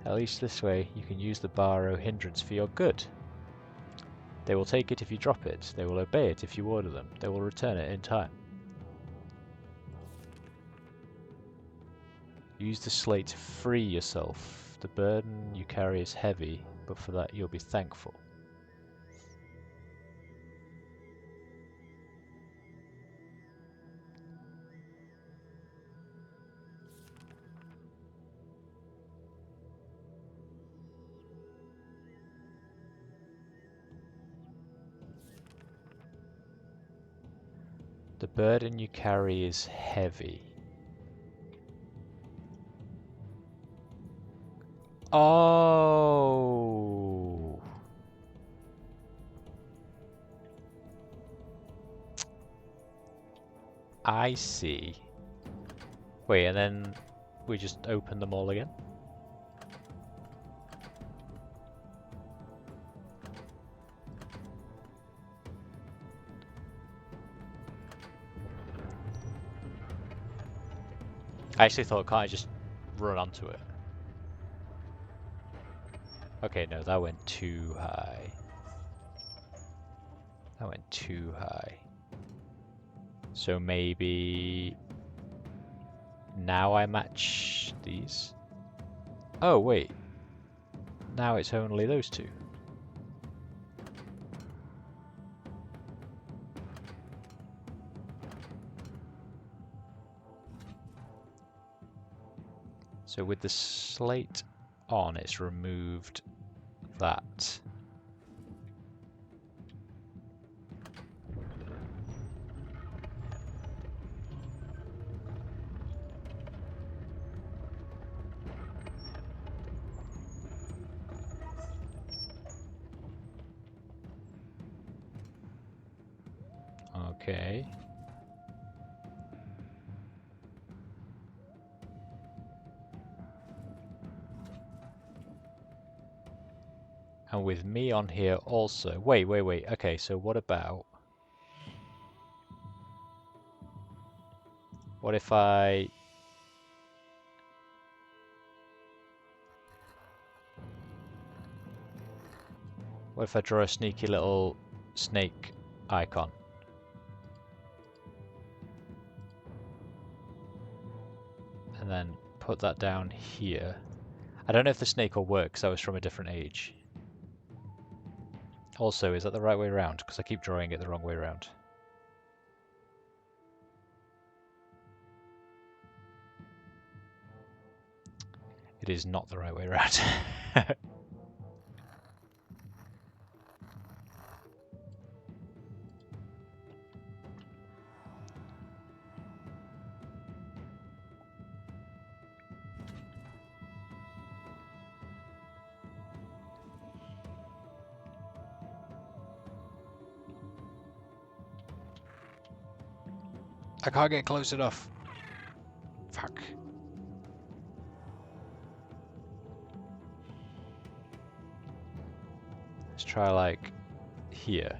At least this way, you can use the Barrow hindrance for your good. They will take it if you drop it. They will obey it if you order them. They will return it in time. Use the slate to free yourself. The burden you carry is heavy, but for that you'll be thankful. The burden you carry is heavy. Oh. I see. Wait, and then we just open them all again? I actually thought, can't I just run onto it? Okay, no, that went too high. That went too high. So maybe now I match these? Oh, wait. Now it's only those two. So with the slate on, it's removed that. Okay. And with me on here also. Wait. Okay, so what about... What if I... What if I draw a sneaky little snake icon? And then put that down here. I don't know if the snake will work because that was from a different age. Also, is that the right way around? Because I keep drawing it the wrong way around. It is not the right way around. I can't get close enough. Fuck. Let's try like here.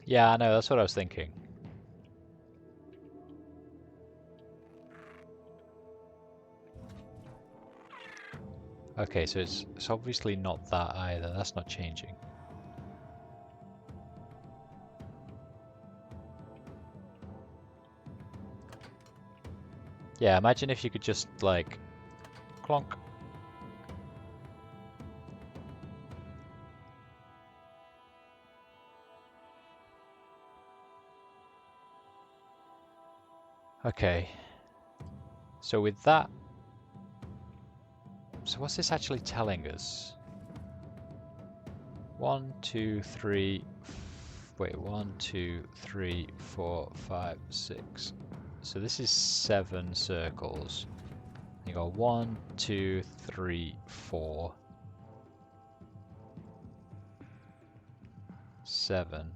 Yeah, I know, that's what I was thinking. Okay, so it's obviously not that either. That's not changing. Yeah, imagine if you could just like clonk. Okay. So with that, so what's this actually telling us? 1, 2, 3, wait, 1, 2, 3, 4, 5, 6. So this is 7 circles. You got 1, 2, 3, 4, 7.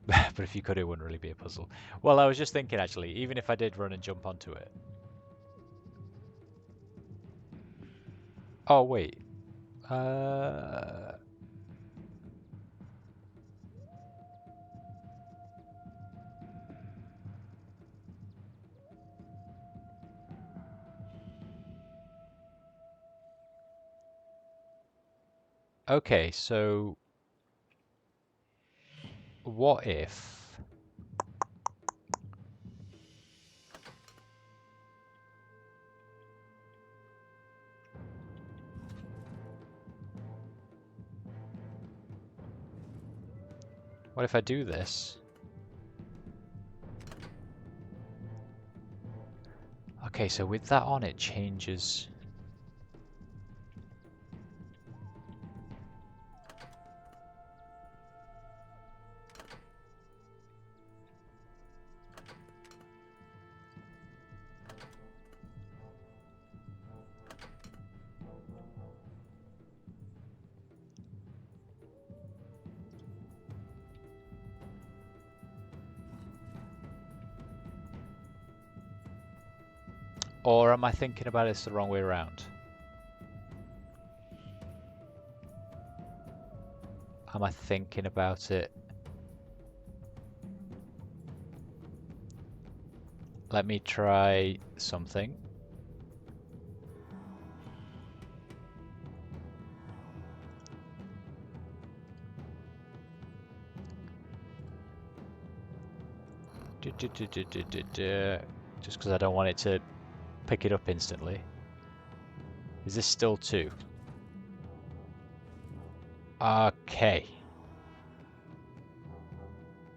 But if you could, it wouldn't really be a puzzle. Well, I was just thinking actually, even if I did run and jump onto it. Oh, wait. Okay, so what if... What if I do this? Okay, so with that on, it changes... Or am I thinking about this the wrong way around? Am I thinking about it? Let me try something. Just because I don't want it to pick it up instantly. Is this still 2? Okay.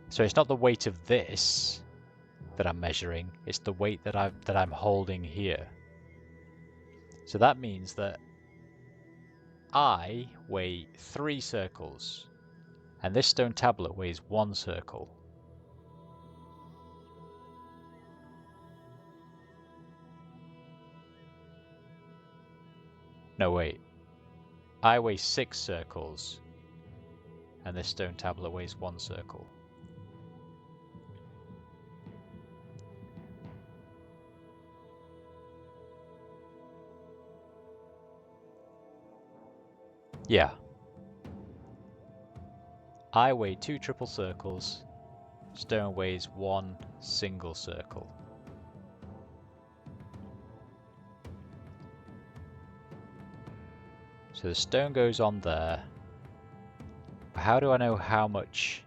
So it's not the weight of this that I'm measuring, it's the weight that I'm holding here. So that means that I weigh 3 circles, and this stone tablet weighs 1 circle. No, wait. I weigh 6 circles, and this stone tablet weighs 1 circle. Yeah. I weigh 2 triple circles, stone weighs 1 single circle. So the stone goes on there. How do I know how much?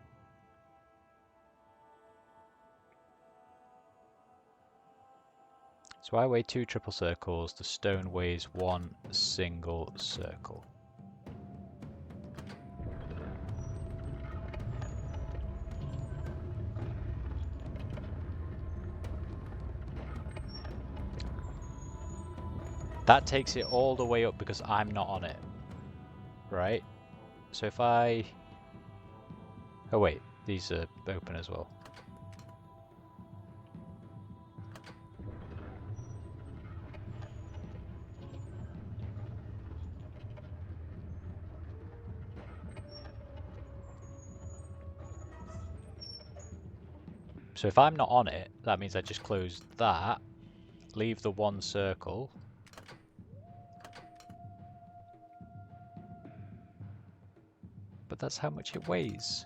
So I weigh 2 triple circles, the stone weighs 1 single circle. That takes it all the way up because I'm not on it, right? So if I... Oh wait, these are open as well. So if I'm not on it, that means I just close that, leave the 1 circle. But that's how much it weighs.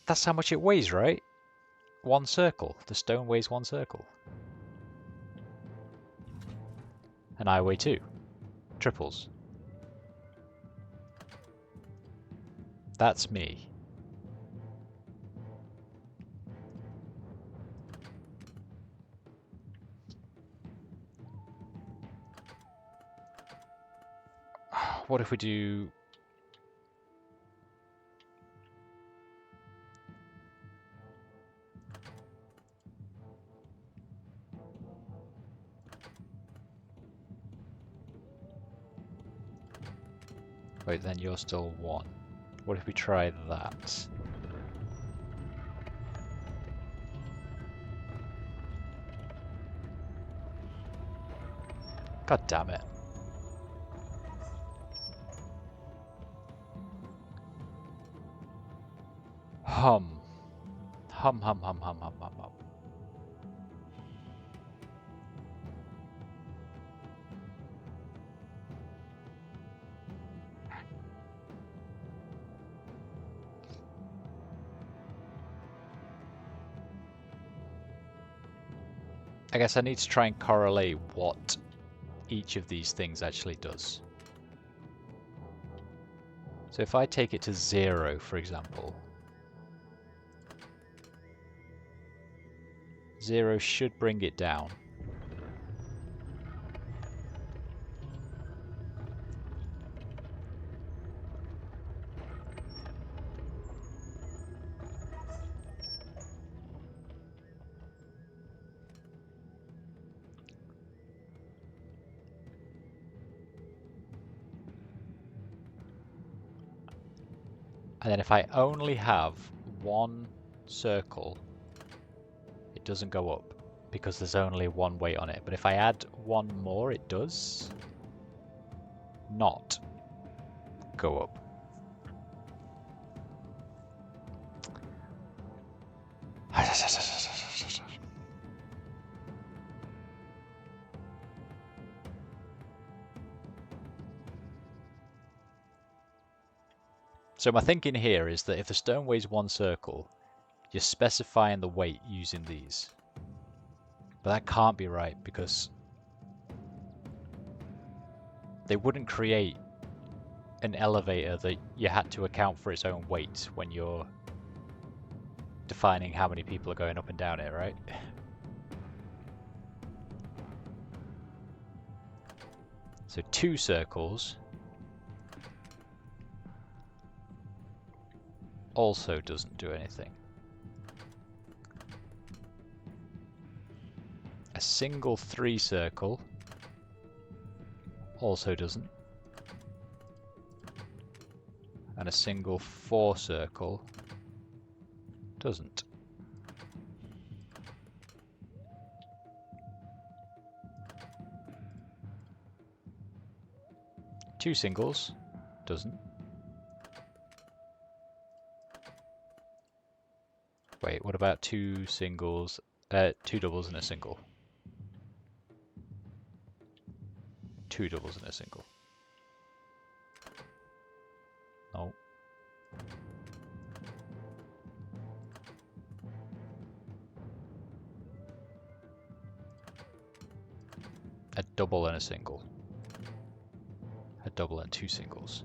That's how much it weighs, right? 1 circle. The stone weighs 1 circle. And I weigh 2. Triples. That's me. What if we do... Wait, then you're still 1. What if we try that? God damn it. Hum. Hum, hum, hum, hum, hum, hum, hum. I guess I need to try and correlate what each of these things actually does. So if I take it to 0, for example, 0 should bring it down. And then if I only have 1 circle, it doesn't go up because there's only 1 weight on it. But if I add 1 more, it does. not go up. So my thinking here is that if the stone weighs 1 circle, you're specifying the weight using these. But that can't be right because they wouldn't create an elevator that you had to account for its own weight when you're defining how many people are going up and down it, right? So 2 circles also doesn't do anything. A single 3 circle also doesn't. And a single 4 circle doesn't. Two singles doesn't. Wait, what about 2 singles? 2 doubles and a single. 2 doubles and a single. No. A double and a single. A double and 2 singles.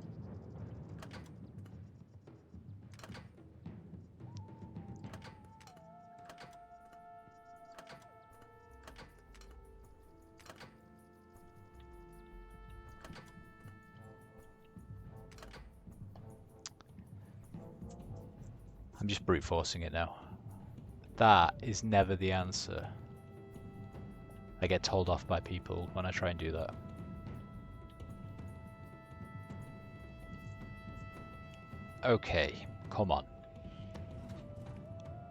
I'm just brute forcing it now. That is never the answer. I get told off by people when I try and do that. Okay, come on.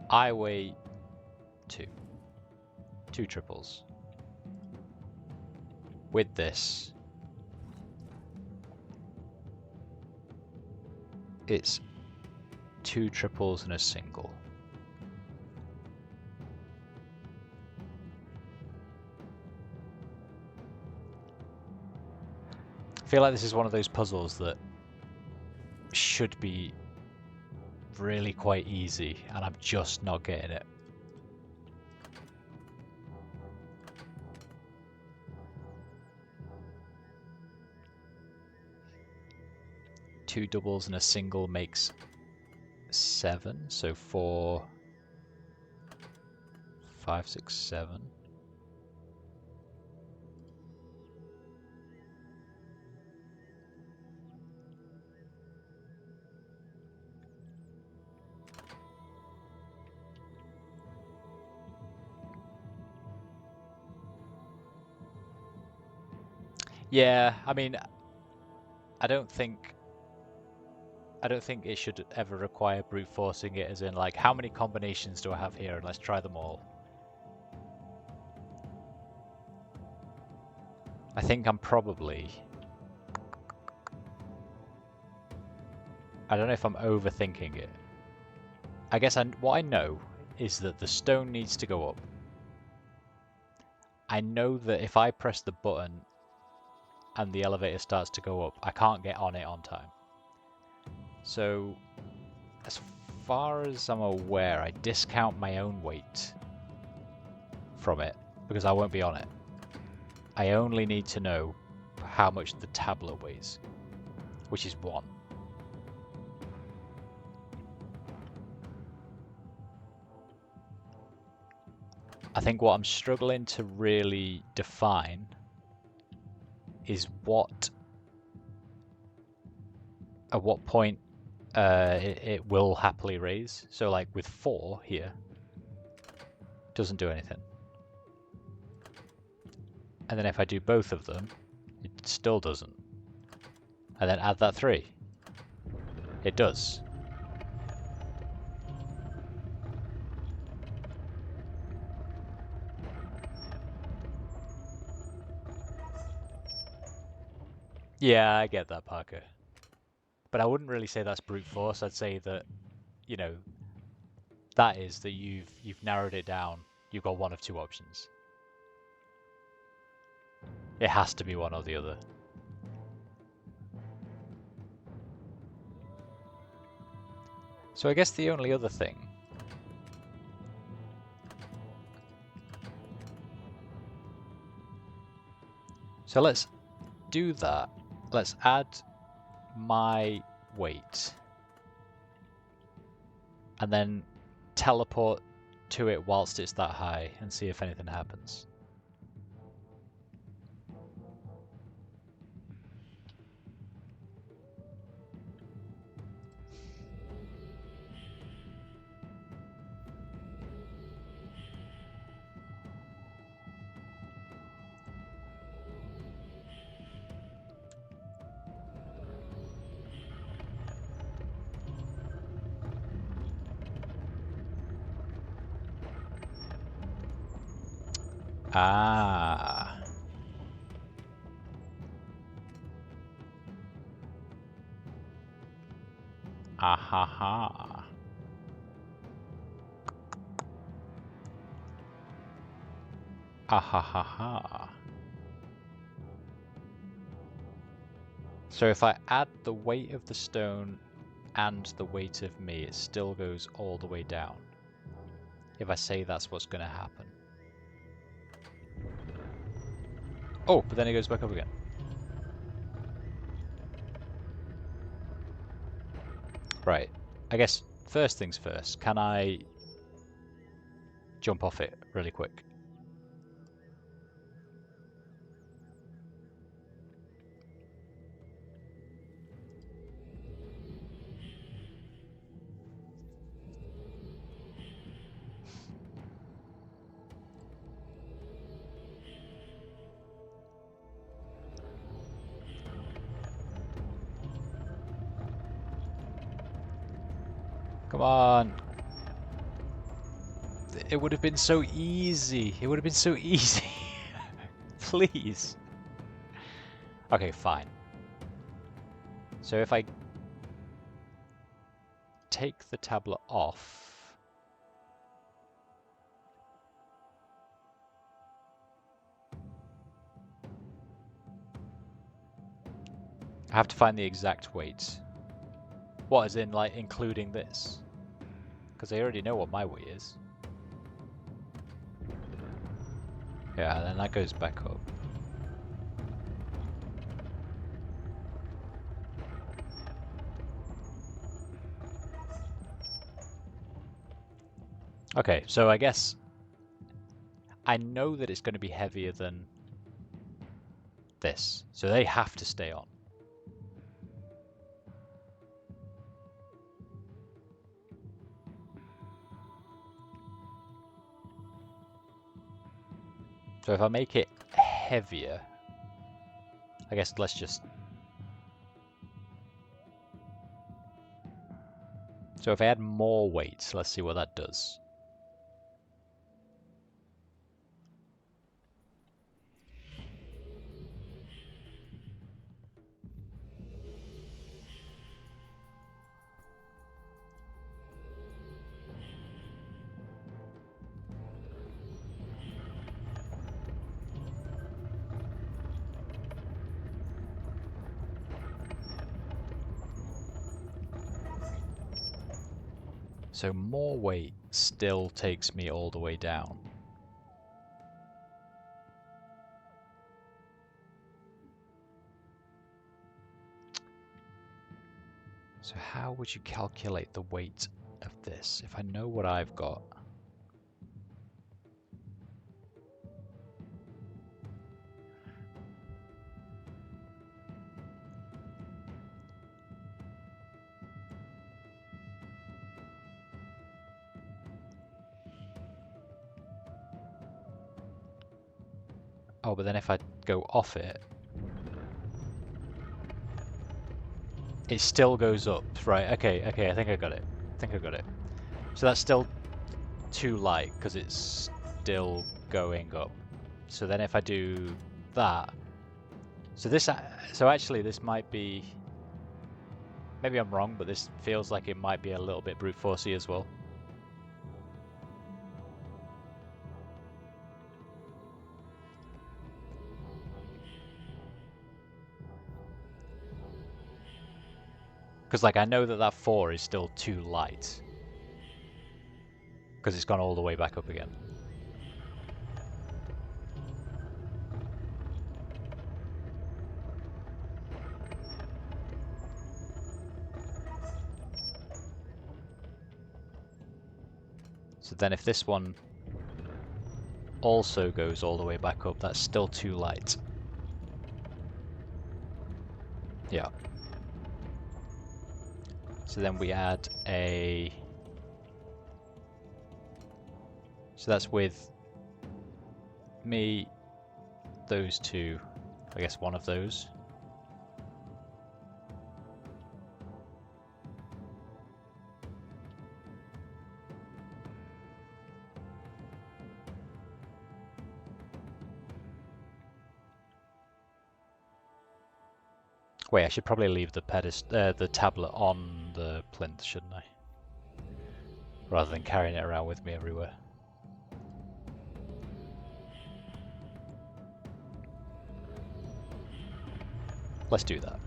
I weigh 2. 2 triples. With this, it's 2 triples and a single. I feel like this is one of those puzzles that should be really quite easy, and I'm just not getting it. Two doubles and a single makes 7, so 4, 5, 6, 7. Yeah, I mean, I don't think it should ever require brute forcing it, as in like, how many combinations do I have here and let's try them all. I think I'm probably, I don't know if I'm overthinking it. I guess what I know is that the stone needs to go up. I know that if I press the button and the elevator starts to go up, I can't get on it on time. So, as far as I'm aware, I discount my own weight from it because I won't be on it. I only need to know how much the tablet weighs, which is 1. I think what I'm struggling to really define is at what point it will happily raise. So like with 4 here, doesn't do anything. And then if I do both of them, it still doesn't. And then add that 3. It does. Yeah, I get that, Parker. But I wouldn't really say that's brute force. I'd say that, you know, that is that you've narrowed it down. You've got one of two options. It has to be one or the other. So I guess the only other thing... So let's do that. Let's add my weight. And then teleport to it whilst it's that high and see if anything happens. Ah. Ahaha. Ahaha. So if I add the weight of the stone and the weight of me, it still goes all the way down. If I say that's what's going to happen. Oh, but then it goes back up again. Right. I guess first things first. Can I jump off it really quick? Come on. It would have been so easy. It would have been so easy. Please. Okay, fine. So if I take the tablet off, I have to find the exact weight. What, as in, like, including this? Because I already know what my weight is. Yeah, then that goes back up. Okay, so I guess I know that it's going to be heavier than this, so they have to stay on. So if I make it heavier, I guess let's just... So if I add more weight, let's see what that does. So more weight still takes me all the way down. So how would you calculate the weight of this if I know what I've got? Oh, but then if I go off it, it still goes up, right? Okay, I think I got it. So that's still too light because it's still going up. So then if I do that, So this, so actually this might be, maybe I'm wrong, but this feels like it might be a little bit brute forcey as well. Because like I know that that 4 is still too light. Because it's gone all the way back up again. So then if this one also goes all the way back up, that's still too light. Yeah. So then we add a... So that's with me, those two, I guess one of those. Wait, I should probably leave the the tablet on the plinth, shouldn't I? Rather than carrying it around with me everywhere. Let's do that.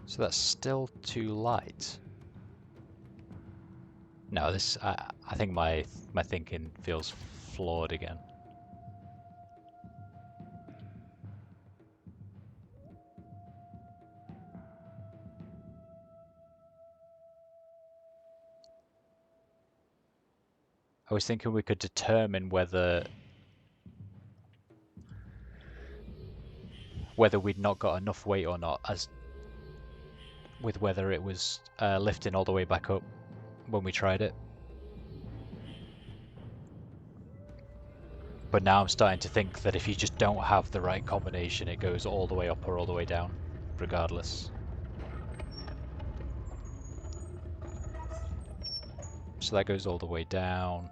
So that's still too light. No, this I think my thinking feels flawed again. I was thinking we could determine whether we'd not got enough weight or not, as with whether it was lifting all the way back up when we tried it. But now I'm starting to think that if you just don't have the right combination, it goes all the way up or all the way down, regardless. So that goes all the way down.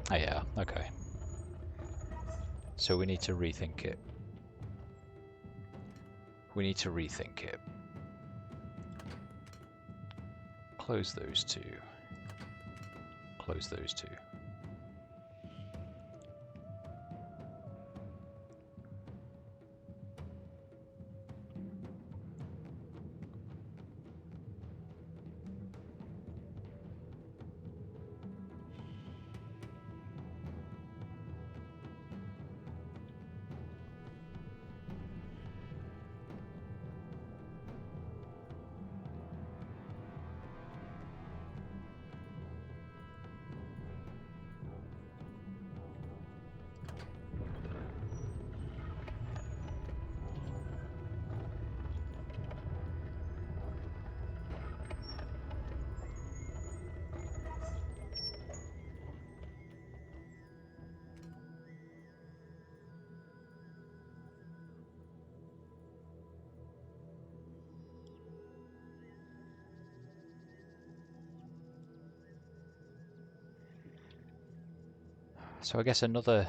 Oh yeah, okay. So we need to rethink it. We need to rethink it. Close those two. Close those two. So I guess another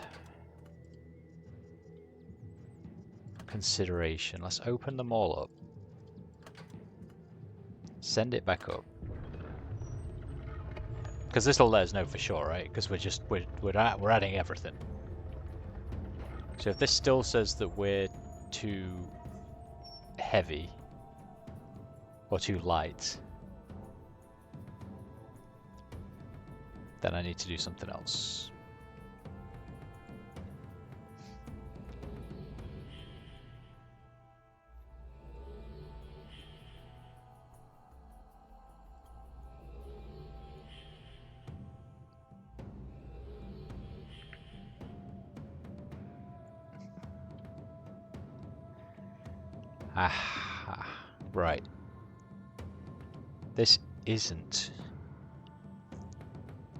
consideration. Let's open them all up. Send it back up. Because this will let us know for sure, right? Because we're adding everything. So if this still says that we're too heavy or too light, then I need to do something else. Ah, right. This isn't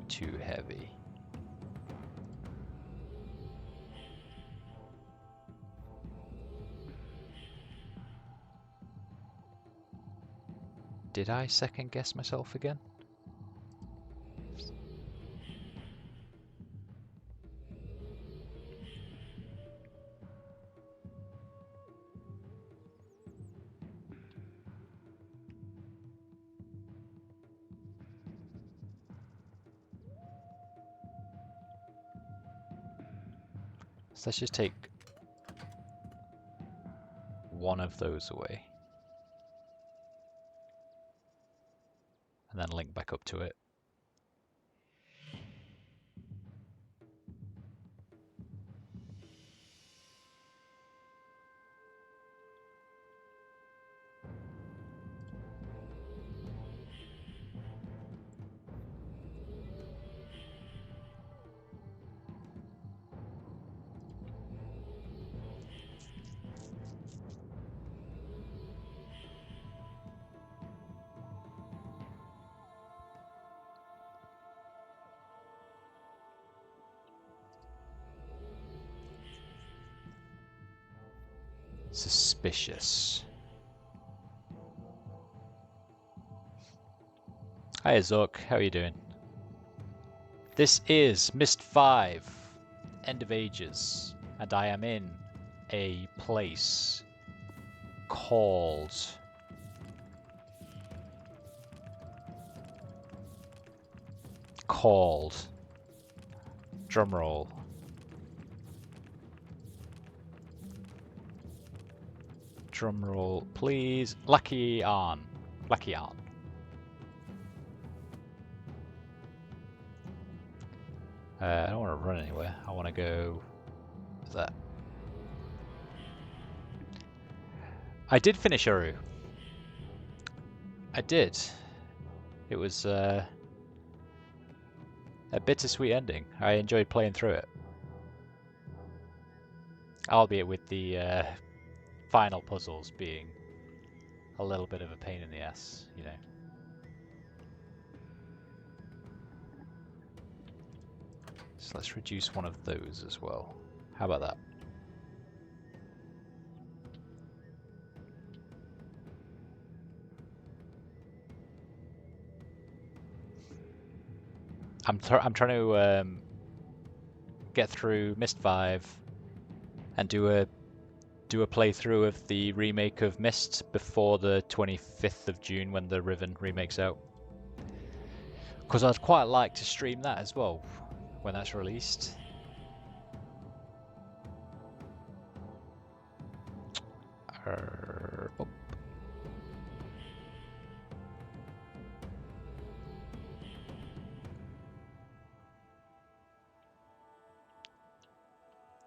too heavy. Did I second guess myself again? So let's just take one of those away. And then link back up to it. Suspicious. Hi Zork, how are you doing? This is MYST V, End of Ages, and I am in a place called drumroll. Drumroll, please. Lakian. Lakian. I don't want to run anywhere. I want to go there. I did finish Uru. I did. It was a bittersweet ending. I enjoyed playing through it. Albeit with the final puzzles being a little bit of a pain in the ass, you know. So let's reduce one of those as well. How about that? I'm trying to get through MYST V and do a playthrough of the remake of MYST before the 25th of June when the Riven remake's out. Because I'd quite like to stream that as well when that's released. Oh.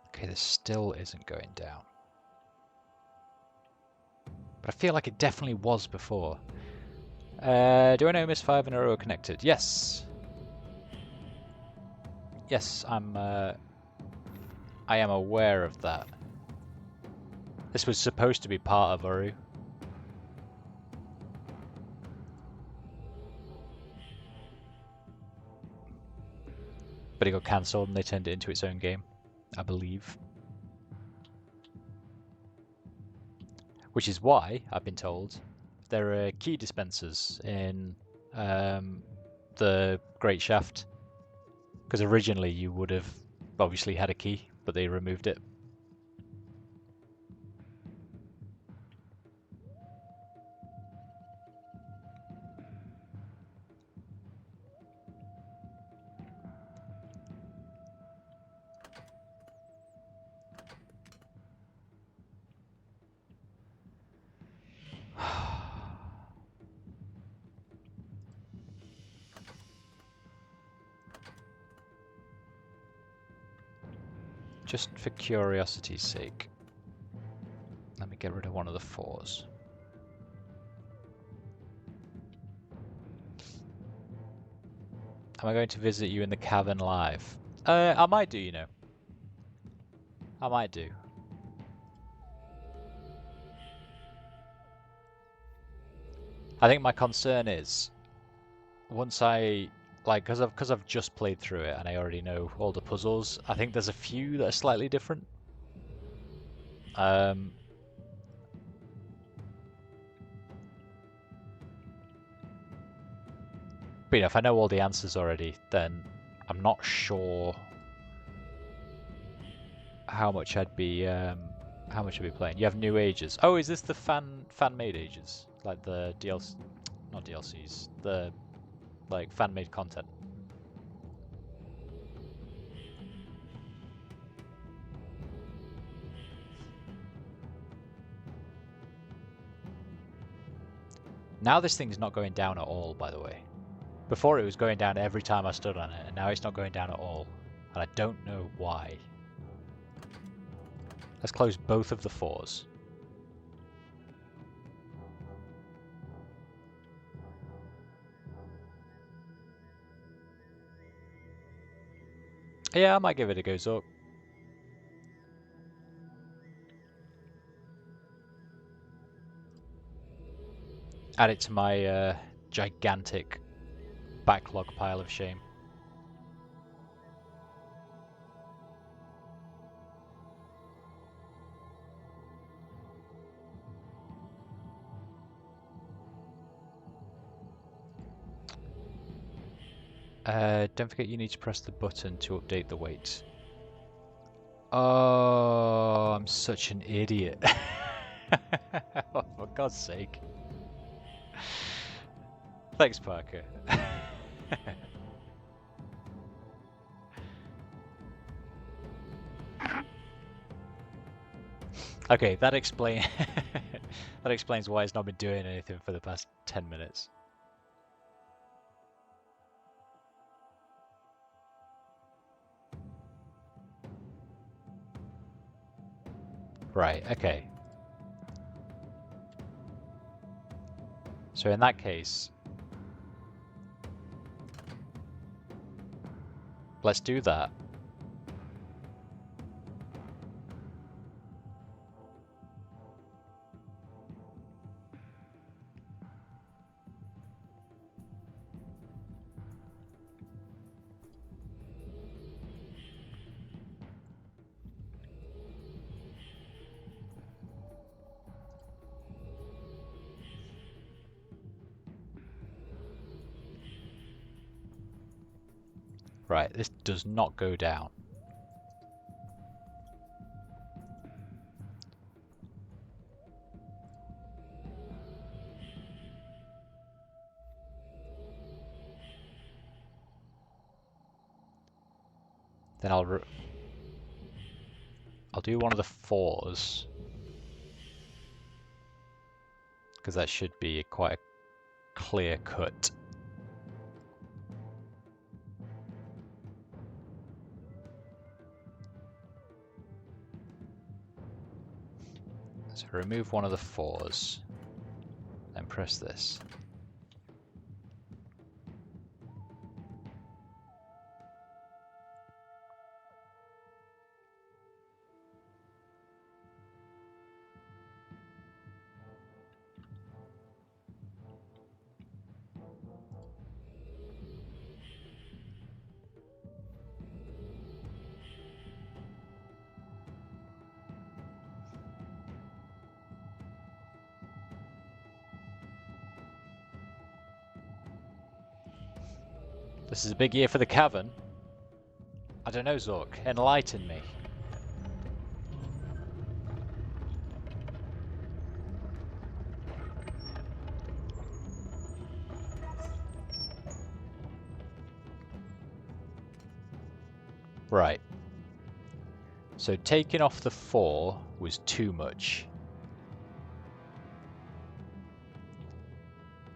Okay, this still isn't going down. But I feel like it definitely was before. Do I know MYST V and Uru are connected? Yes. Yes, I am aware of that. This was supposed to be part of Uru. But it got cancelled and they turned it into its own game, I believe. Which is why, I've been told, there are key dispensers in the Great Shaft. Because originally you would have obviously had a key, but they removed it. Just for curiosity's sake, let me get rid of one of the 4s. Am I going to visit you in the cavern live? I might do, you know. I might do. I think my concern is once I like because I've just played through it and I already know all the puzzles. I think there's a few that are slightly different. But you know, if I know all the answers already, then I'm not sure how much I'd be playing. You have new ages. Oh, is this the fan-made ages? Like the DLC, not DLCs, the like fan-made content. Now this thing's not going down at all, by the way. Before it was going down every time I stood on it, and now it's not going down at all. And I don't know why. Let's close both of the 4s. Yeah, I might give it a go, Zork. Add it to my gigantic backlog pile of shame. Don't forget you need to press the button to update the weight. Oh, I'm such an idiot. Oh, for God's sake. Thanks, Parker. Okay, that explains why it's not been doing anything for the past 10 minutes. Right, okay. So in that case, let's do that. Right, this does not go down. Then I'll do one of the 4s. Because that should be quite a clear cut. So remove one of the 4s, then press this. This is a big year for the cavern. I don't know, Zork. Enlighten me. Right. So taking off the 4 was too much.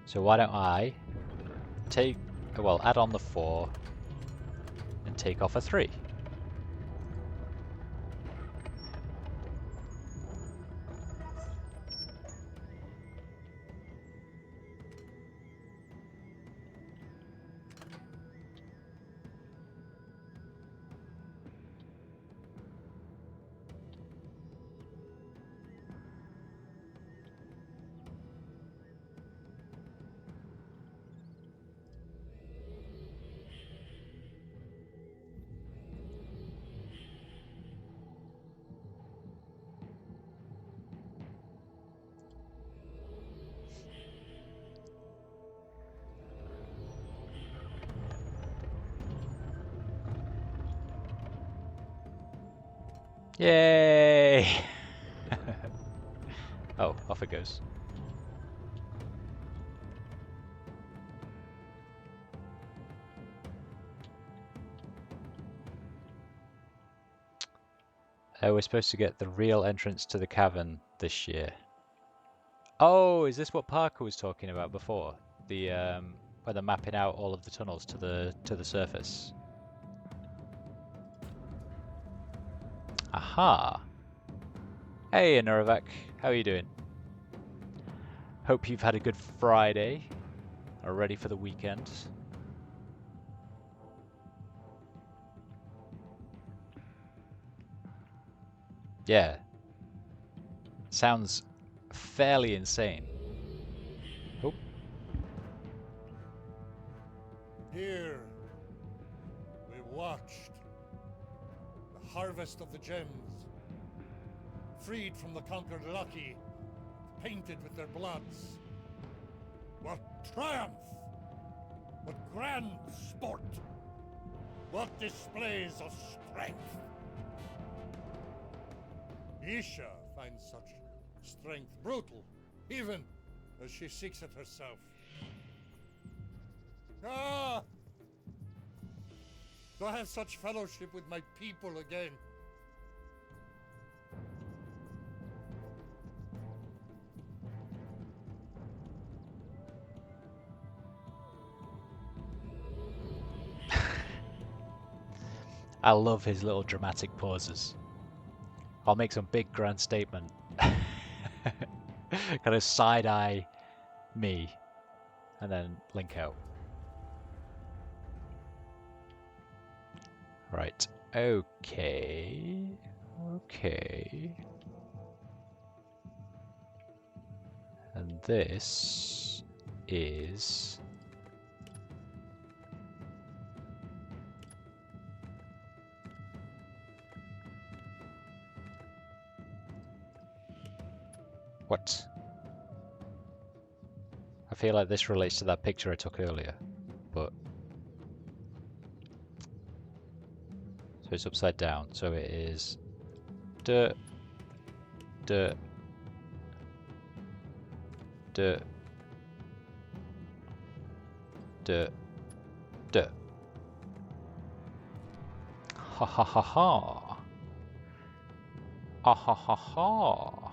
So why don't I add on the 4 and take off a 3. Yay! Oh, off it goes. We're supposed to get the real entrance to the cavern this year. Oh, is this what Parker was talking about before? The where they're mapping out all of the tunnels to the surface. Aha! Hey, Anuravak, how are you doing? Hope you've had a good Friday. Are ready for the weekend. Yeah. Sounds fairly insane. Oh. Here, we watched the harvest of the gems, freed from the conquered Lucky, painted with their bloods. What triumph! What grand sport! What displays of strength! Isha finds such strength brutal, even as she seeks it herself. Ah! To have such fellowship with my people again. I love his little dramatic pauses. I'll make some big grand statement. Kind of side-eye me, and then link out. Right. Okay. Okay. And this is... What? I feel like this relates to that picture I took earlier, but... So it's upside down, so it is... Dirt, dirt, dirt, dirt, dirt. Ha ha ha ha. Ah ha ha ha.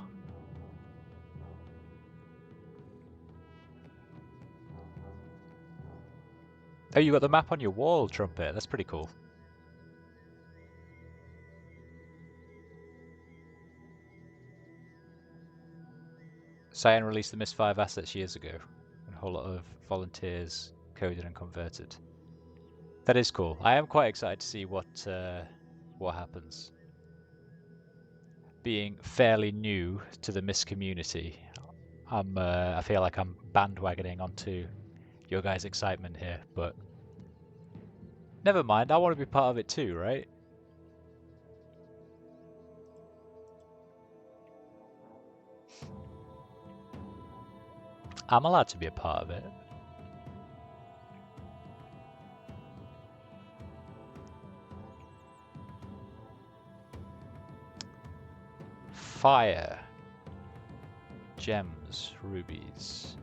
Oh, you got the map on your wall, Trumpet. That's pretty cool. Cyan released the MYST V assets years ago. And a whole lot of volunteers coded and converted. That is cool. I am quite excited to see what happens. Being fairly new to the MYST community, I feel like I'm bandwagoning onto your guys' excitement here, but never mind. I want to be part of it too, right? I'm allowed to be a part of it. Fire. Gems. Rubies.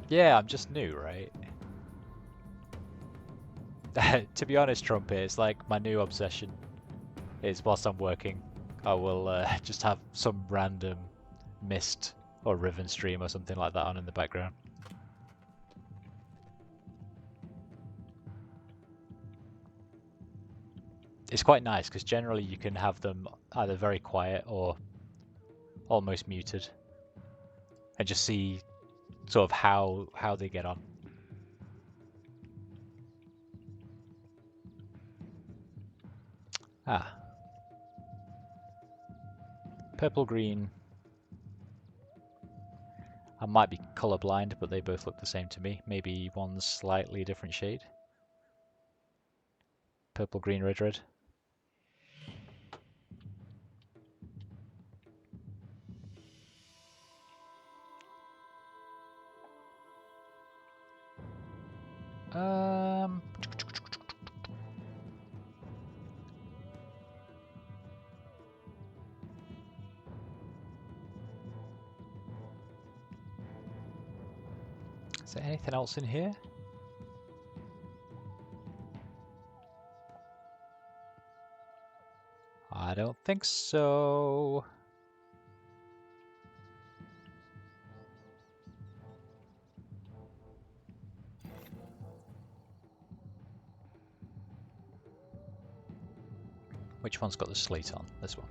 Yeah, I'm just new, right? To be honest, Trumpet, it's like my new obsession is whilst I'm working, I will just have some random MYST or Riven stream or something like that on in the background. It's quite nice because generally you can have them either very quiet or almost muted and just see sort of how they get on. Ah. Purple, green. I might be colorblind, but they both look the same to me. Maybe one's slightly different shade. Purple, green, red, red. Um. Is there anything else in here? I don't think so. Which one's got the slate on? This one.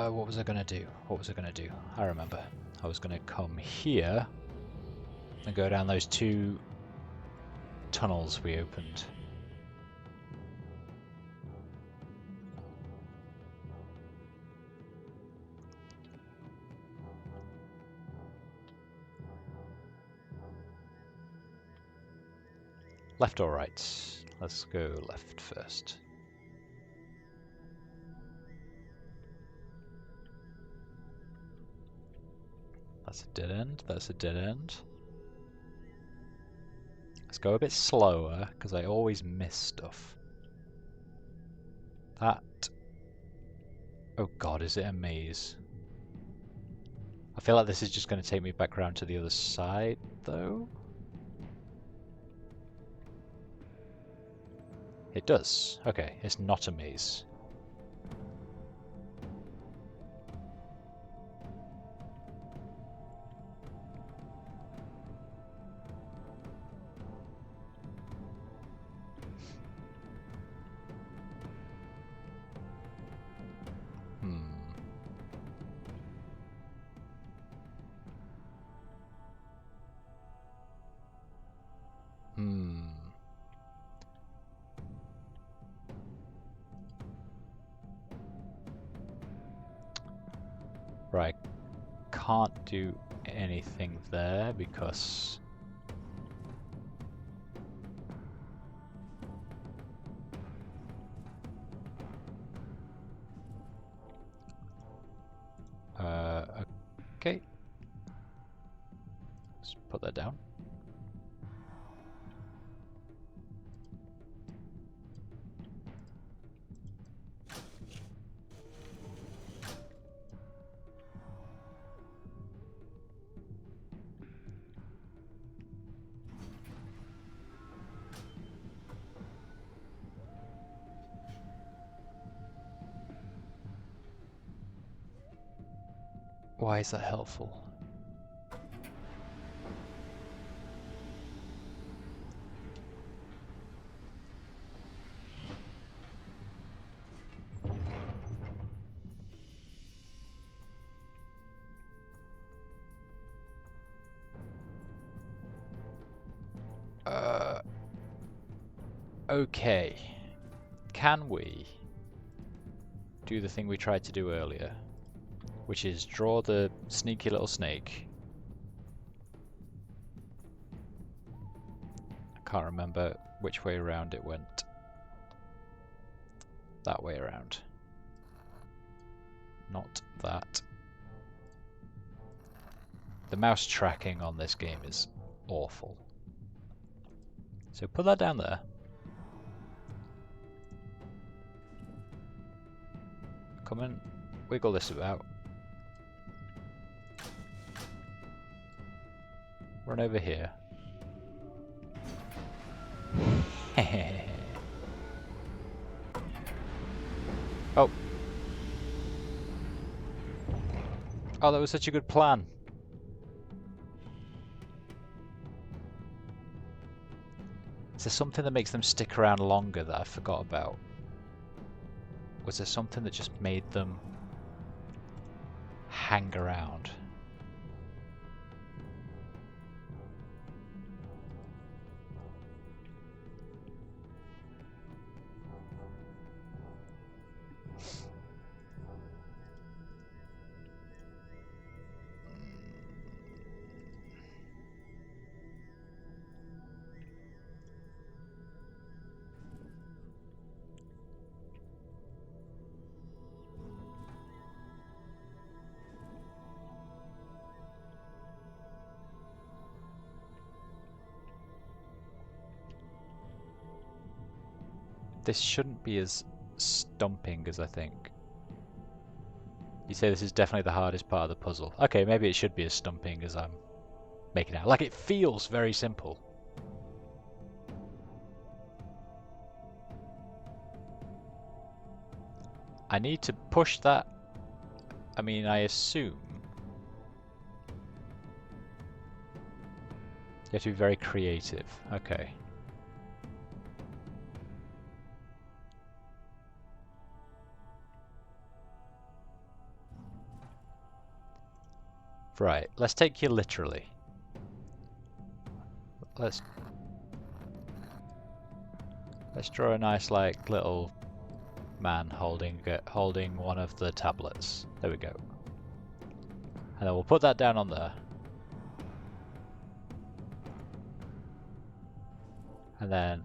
What was I gonna do? What was I gonna do? I remember. I was gonna come here and go down those two tunnels we opened. Left or right? Let's go left first. That's a dead end. That's a dead end. Let's go a bit slower, because I always miss stuff. That... Oh god, is it a maze? I feel like this is just going to take me back around to the other side, though. It does. Okay, it's not a maze. Right, can't do anything there because okay. Let's put that down. Why is that helpful? Okay. Can we do the thing we tried to do earlier, which is draw the sneaky little snake? I can't remember which way around it went. That way around. Not that. The mouse tracking on this game is awful. So put that down there. Come and wiggle this about. Run over here. Oh. Oh, that was such a good plan. Is there something that makes them stick around longer that I forgot about? Was there something that just made them hang around? This shouldn't be as stumping as I think. You say this is definitely the hardest part of the puzzle. Okay, maybe it should be as stumping as I'm making out. Like, it feels very simple. I need to push that. I mean, I assume you have to be very creative. Okay. Right, let's take you literally. Let's draw a nice, like, little man holding one of the tablets. There we go. And then we'll put that down on there. And then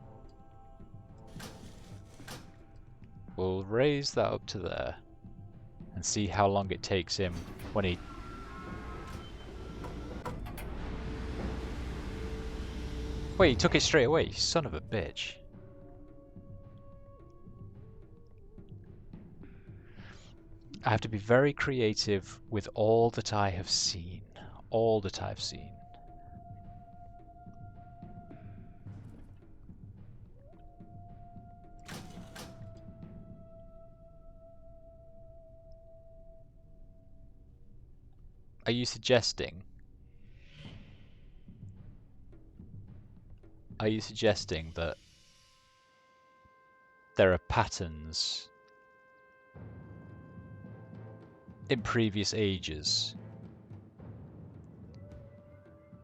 we'll raise that up to there and see how long it takes him when he... Wait, he took it straight away, son of a bitch. I have to be very creative with all that I have seen. All that I've seen. Are you suggesting? Are you suggesting that there are patterns in previous ages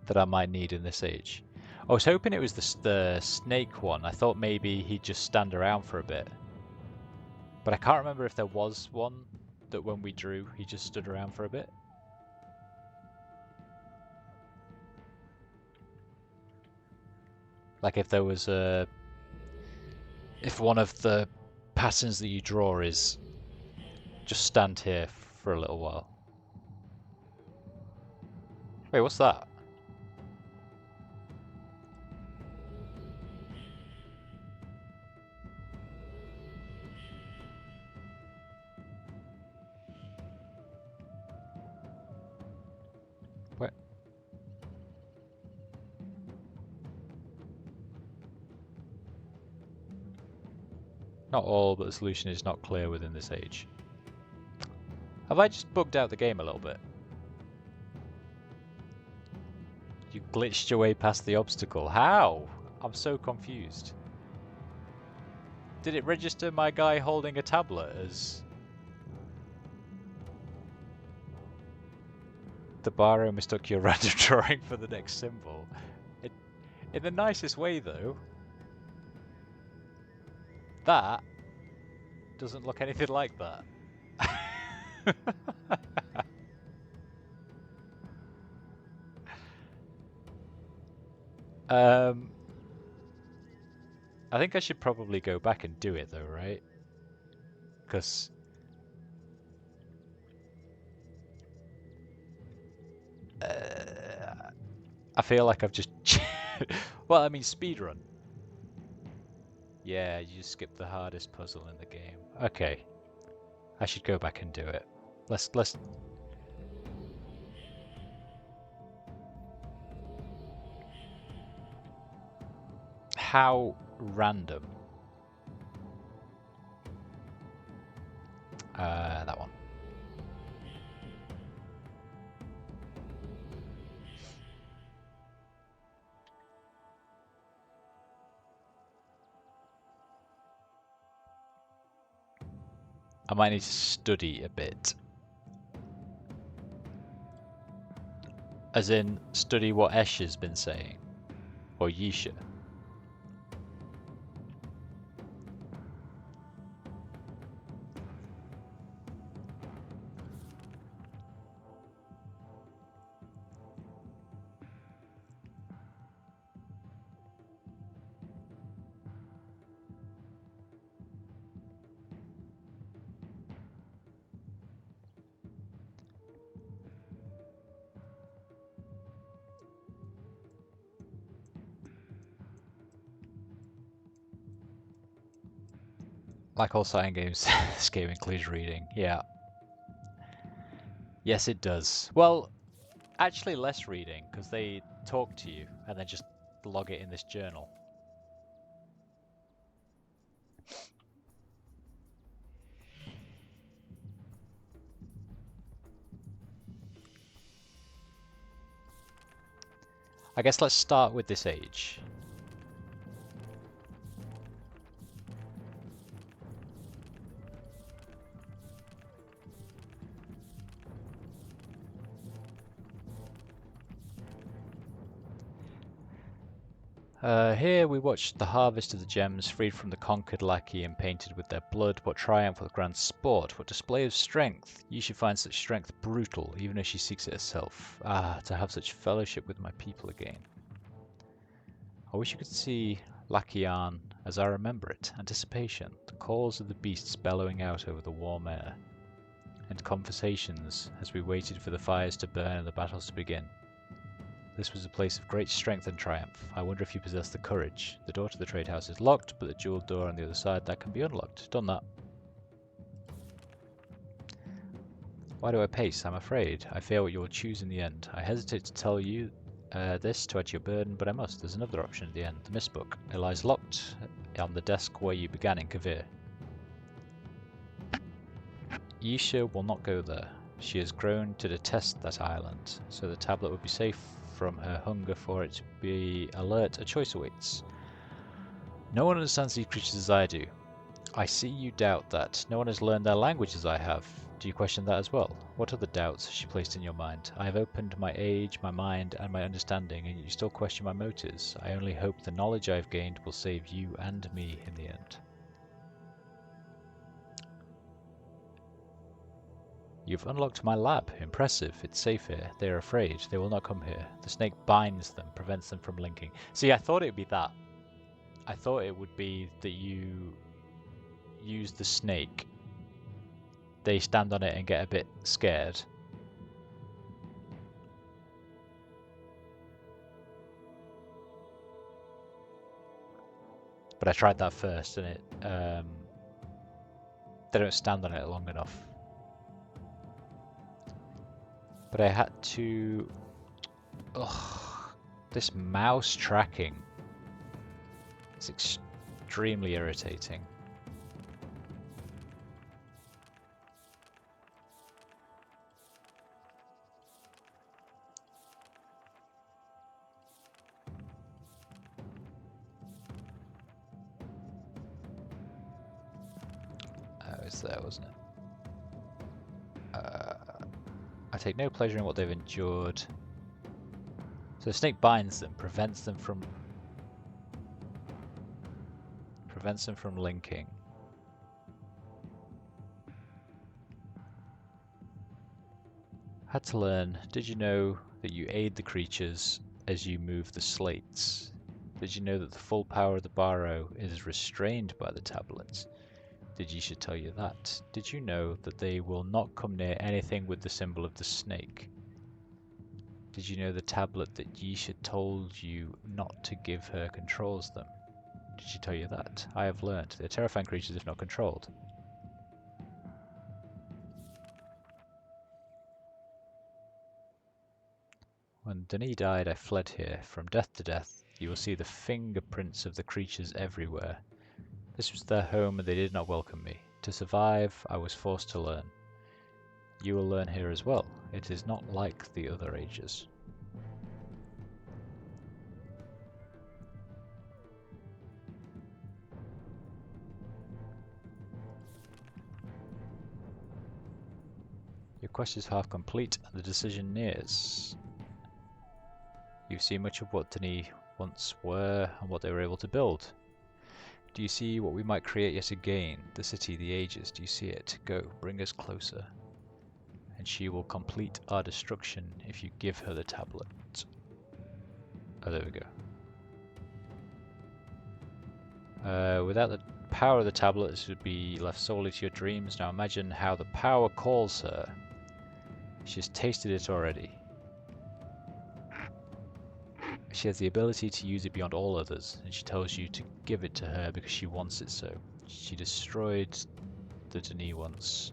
that I might need in this age? I was hoping it was the snake one. I thought maybe he'd just stand around for a bit. But I can't remember if there was one that when we drew, he just stood around for a bit. Like if there was a... If one of the patterns that you draw is just stand here for a little while. Wait, what's that? What? Not all, but the solution is not clear within this age. Have I just bugged out the game a little bit? You glitched your way past the obstacle. How? I'm so confused. Did it register my guy holding a tablet as the baro mistook your random drawing for the next symbol? In the nicest way, though. That doesn't look anything like that. I think I should probably go back and do it though, right? Because I feel like I've just... Well, I mean, speedrun. Yeah, you just skipped the hardest puzzle in the game. Okay. I should go back and do it. Let's... How random. That one. I might need to study a bit. As in, study what Esh has been saying. Or Yisha. Like all science games, this game includes reading. Yeah. Yes, it does. Well, actually less reading, because they talk to you and then just log it in this journal. I guess let's start with this age. Here we watched the harvest of the gems, freed from the conquered lackey and painted with their blood. What triumph, what grand sport, what display of strength! Ye should find such strength brutal, even as she seeks it herself. Ah, to have such fellowship with my people again. I wish you could see Lakian as I remember it. Anticipation, the calls of the beasts bellowing out over the warm air, and conversations as we waited for the fires to burn and the battles to begin. This was a place of great strength and triumph. I wonder if you possess the courage. The door to the trade house is locked, but the jeweled door on the other side, that can be unlocked. Done that. Why do I pace? I'm afraid. I fear what you will choose in the end. I hesitate to tell you this to add to your burden, but I must. There's another option at the end. The MYST book. It lies locked on the desk where you began in Kavir. Yisha will not go there. She has grown to detest that island, so the tablet would be safe from her hunger for it to be alert. A choice awaits. No one understands these creatures as I do. I see you doubt that. No one has learned their language as I have. Do you question that as well? What other doubts has she placed in your mind? I have opened my age, my mind, and my understanding, and you still question my motives. I only hope the knowledge I have gained will save you and me in the end. You've unlocked my lab. Impressive. It's safe here. They are afraid. They will not come here. The snake binds them, prevents them from linking. See, I thought it would be that. I thought it would be that you use the snake. They stand on it and get a bit scared. But I tried that first and it they don't stand on it long enough. But I had to... Ugh, this mouse tracking is extremely irritating. It was there, wasn't it? I take no pleasure in what they've endured. So the snake binds them, prevents them from linking. Had to learn. Did you know that you aid the creatures as you move the slates? Did you know that the full power of the Barrow is restrained by the tablets? Did ye should tell you that? Did you know that they will not come near anything with the symbol of the snake? Did you know the tablet that ye should told you not to give her controls them? Did she tell you that? I have learnt. They're terrifying creatures if not controlled. When Denis died, I fled here. From death to death, you will see the fingerprints of the creatures everywhere. This was their home and they did not welcome me. To survive, I was forced to learn. You will learn here as well. It is not like the other ages. Your quest is half complete and the decision nears. You've seen much of what Denis once were and what they were able to build. Do you see what we might create yet again? The city, the ages, do you see it? Go, bring us closer. And she will complete our destruction if you give her the tablet. Oh, there we go. Without the power of the tablet, this would be left solely to your dreams. Now imagine how the power calls her. She's tasted it already. She has the ability to use it beyond all others, and she tells you to give it to her because she wants it so. She destroyed the Denis once,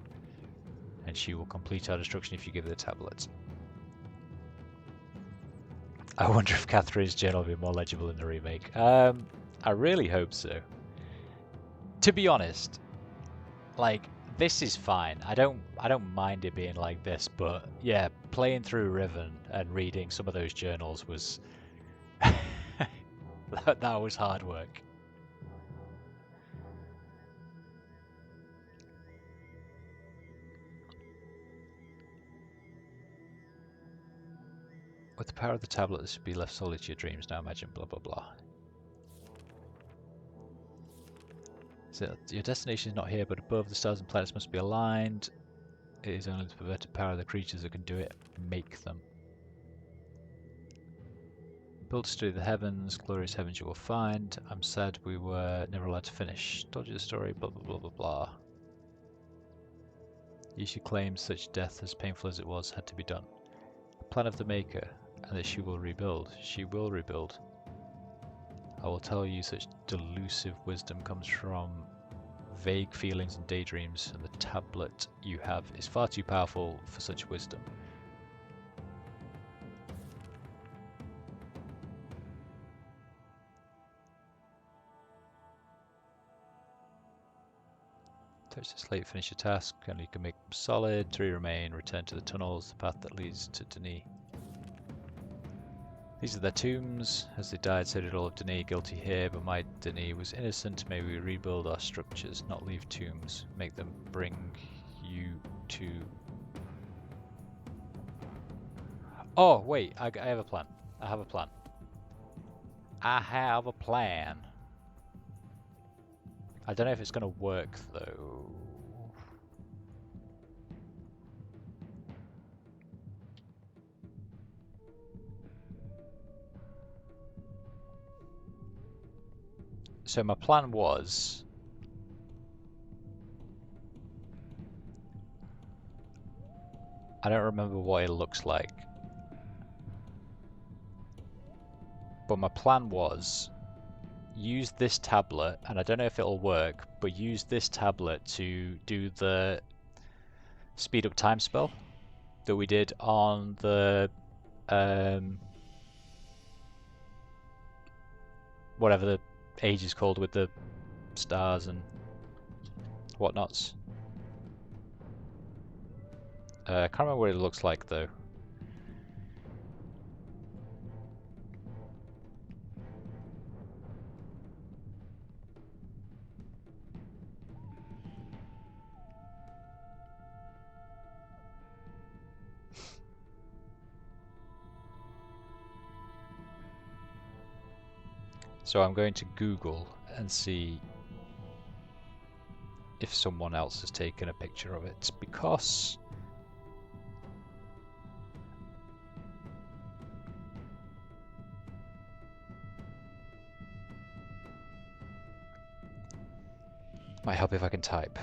and she will complete our destruction if you give her the tablet. I wonder if Catherine's journal will be more legible in the remake. I really hope so. To be honest, like, this is fine. I don't mind it being like this, but yeah, playing through Riven and reading some of those journals was that was hard work. With the power of the tablet, this would be left solely to your dreams now. Imagine blah blah blah. So your destination is not here, but above. The stars and planets must be aligned. It is only the perverted power of the creatures that can do it. Make them. Built to study the heavens, glorious heavens you will find. I'm sad we were never allowed to finish. Told you the story, blah blah blah blah blah. Yeshu claims such death, as painful as it was, had to be done. A plan of the Maker, and that she will rebuild. She will rebuild. I will tell you such delusive wisdom comes from vague feelings and daydreams, and the tablet you have is far too powerful for such wisdom. Touch the slate, finish your task, and you can make them solid. 3 remain, return to the tunnels, the path that leads to Denis. These are their tombs. As they died, so did all of Denis. Guilty here, but my Denis was innocent. May we rebuild our structures, not leave tombs. Make them bring you to... Oh, wait, I have a plan. I have a plan. I have a plan. I don't know if it's going to work, though. So my plan was... I don't remember what it looks like. But my plan was... use this tablet, and I don't know if it'll work, but use this tablet to do the speed up time spell that we did on the whatever the age is called with the stars and whatnots. I can't remember what it looks like though. So I'm going to Google and see if someone else has taken a picture of it, because might help if I can type.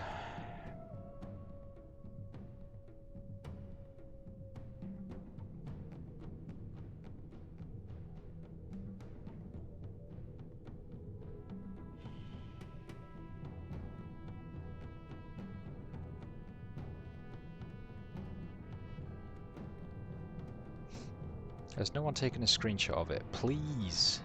Has no one taken a screenshot of it? Please.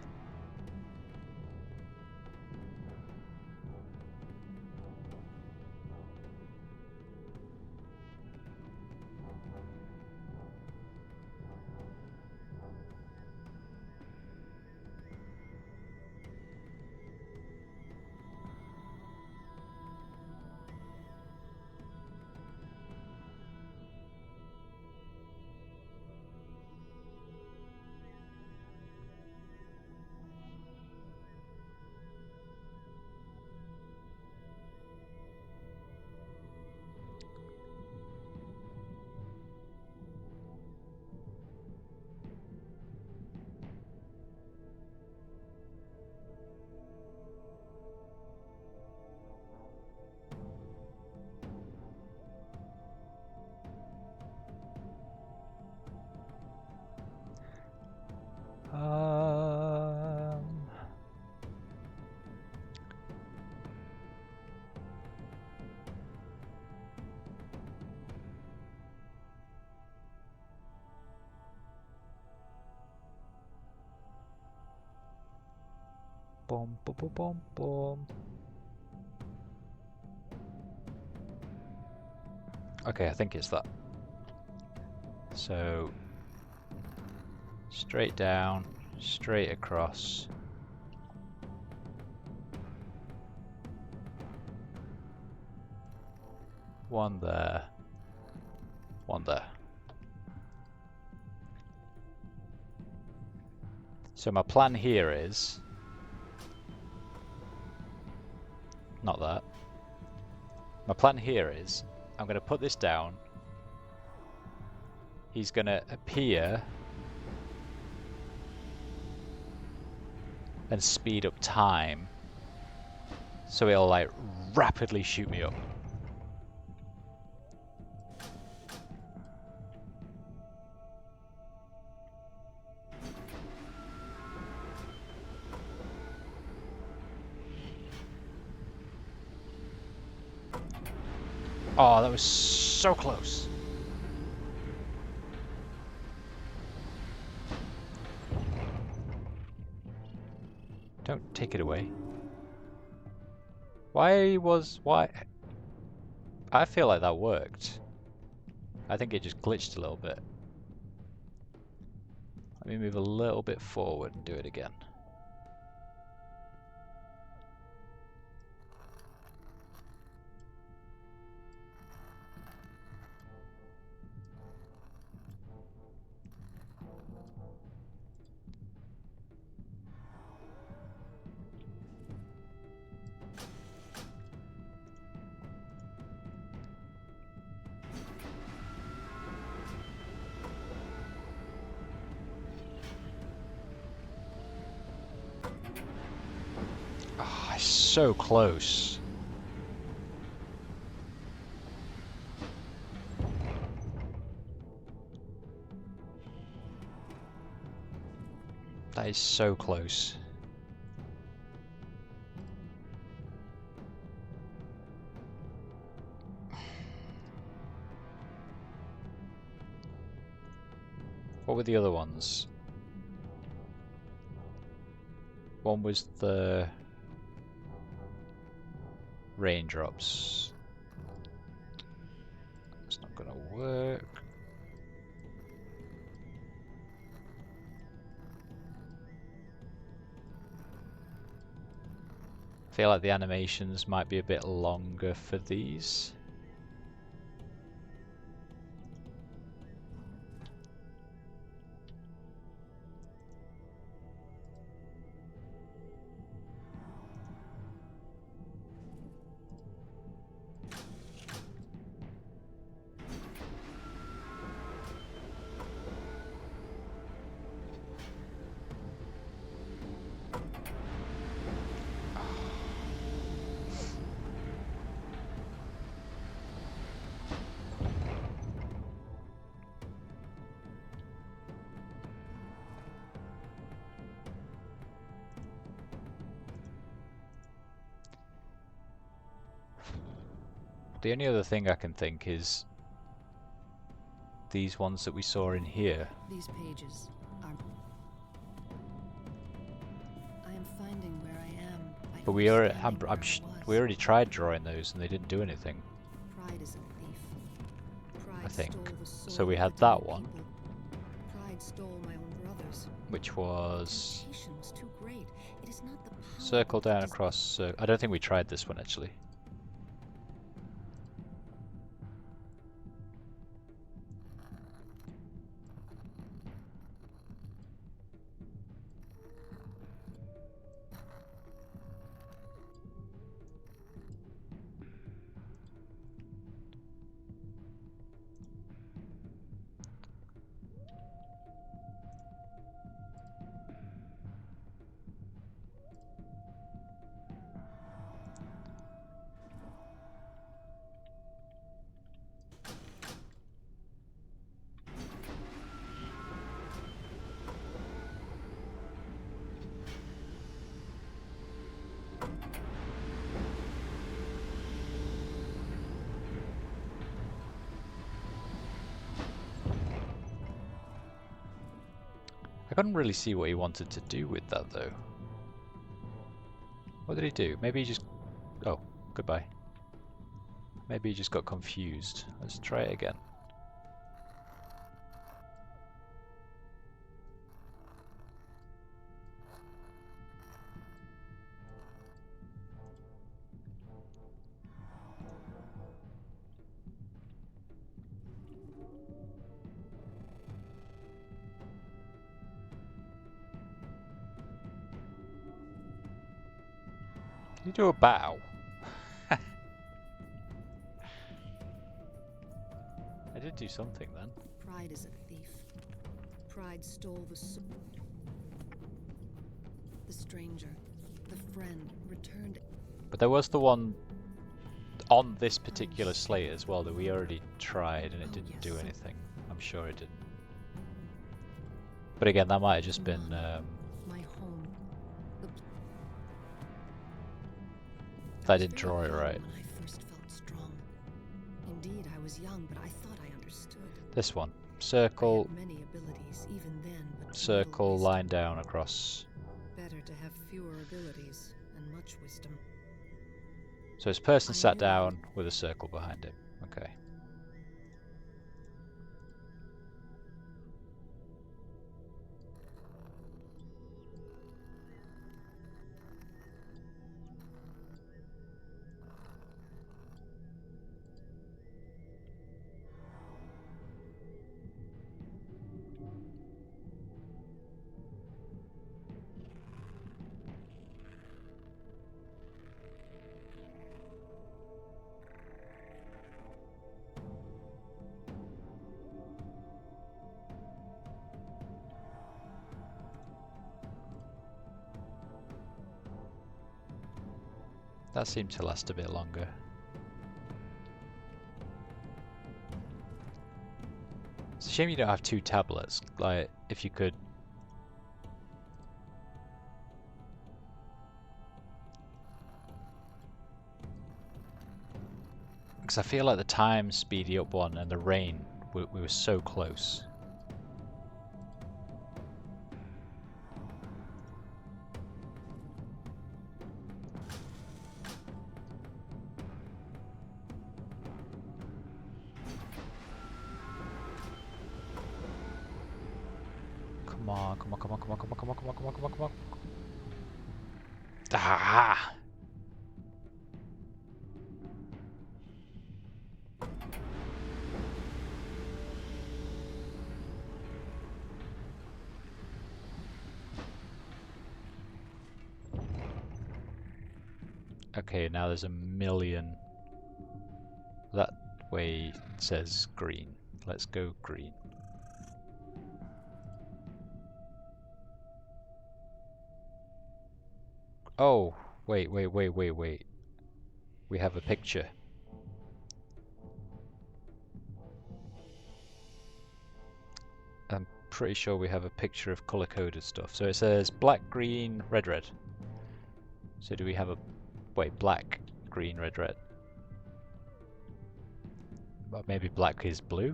boom, boom, boom, boom, boom. Okay, I think it's that. So, straight down, straight across. One there, one there. So my plan here is, not that. My plan here is, I'm going to put this down. He's going to appear and speed up time, so it'll like rapidly shoot me up. Oh, that was so close. Don't take it away. Why? I feel like that worked. I think it just glitched a little bit. Let me move a little bit forward and do it again. Oh, it's so close. That is so close. What were the other ones? One was the raindrops. It's not gonna work. I feel like the animations might be a bit longer for these. The only other thing I can think is these ones that we saw in here. These pages are... I am finding where I am. But we already tried drawing those and they didn't do anything. Pride is a thief. Pride I think. stole the soul So we of had the that dead one. people. Pride stole my own brothers. Which was Temptation was too great. It is not the power circle down it is across. I don't think we tried this one actually. I couldn't really see what he wanted to do with that though. What did he do? Maybe he just... Oh, goodbye. Maybe he just got confused. Let's try it again. Did you do a bow? I did do something then. Pride is a thief. Pride stole the soul. The stranger, the friend, returned. But there was the one on this particular slate as well that we already tried and it didn't do anything. I'm sure it didn't. But again, that might have just been... My home. I didn't draw it right. When I first felt strong. Indeed, I was young, but I thought I understood. This one. I Circle, had many abilities even then, but circle, little line down across. wisdom. Better to have fewer abilities and much wisdom. So this person I sat knew. down with a circle behind him. Okay. That seemed to last a bit longer. It's a shame you don't have two tablets. Like, if you could... Because I feel like the time speedy up one and the rain, we were so close. Come on, come on, come on, come on, come on, come on, come on, come on, come on, come on. Ah! Okay, now there's a million. That way says green. Let's go green. Oh, wait. We have a picture. I'm pretty sure we have a picture of color-coded stuff. So it says black, green, red, red. So do we have a... Wait, black, green, red, red. But maybe black is blue?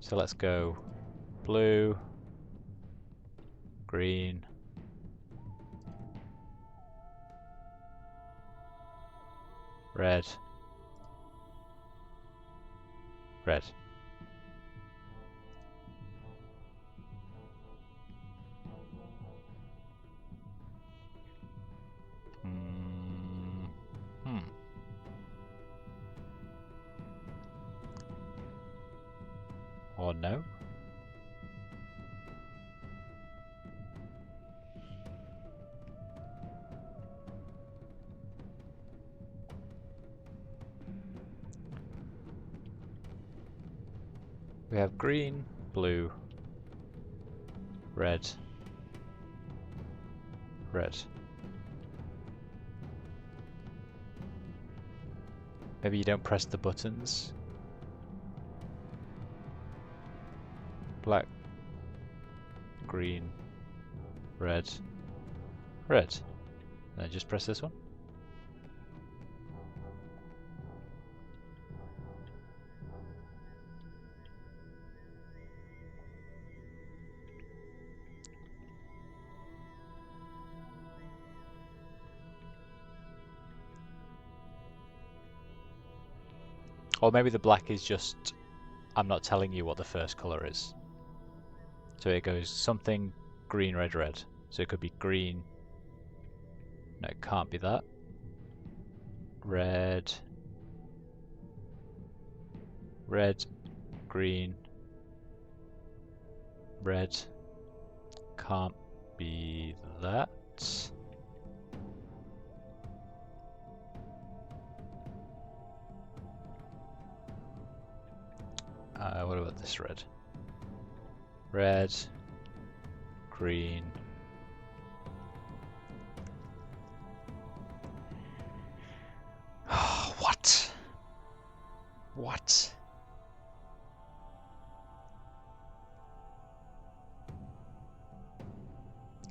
So let's go blue, green, red, red. Or no? We have green, blue, red, red. Maybe you don't press the buttons. Black, green, red, red. And then just press this one. Or maybe the black is just, I'm not telling you what the first colour is. So it goes something green, red, red. So it could be green. No, it can't be that. Red. Red. Green. Red. Can't be that. What about this red? Red, green. What? What?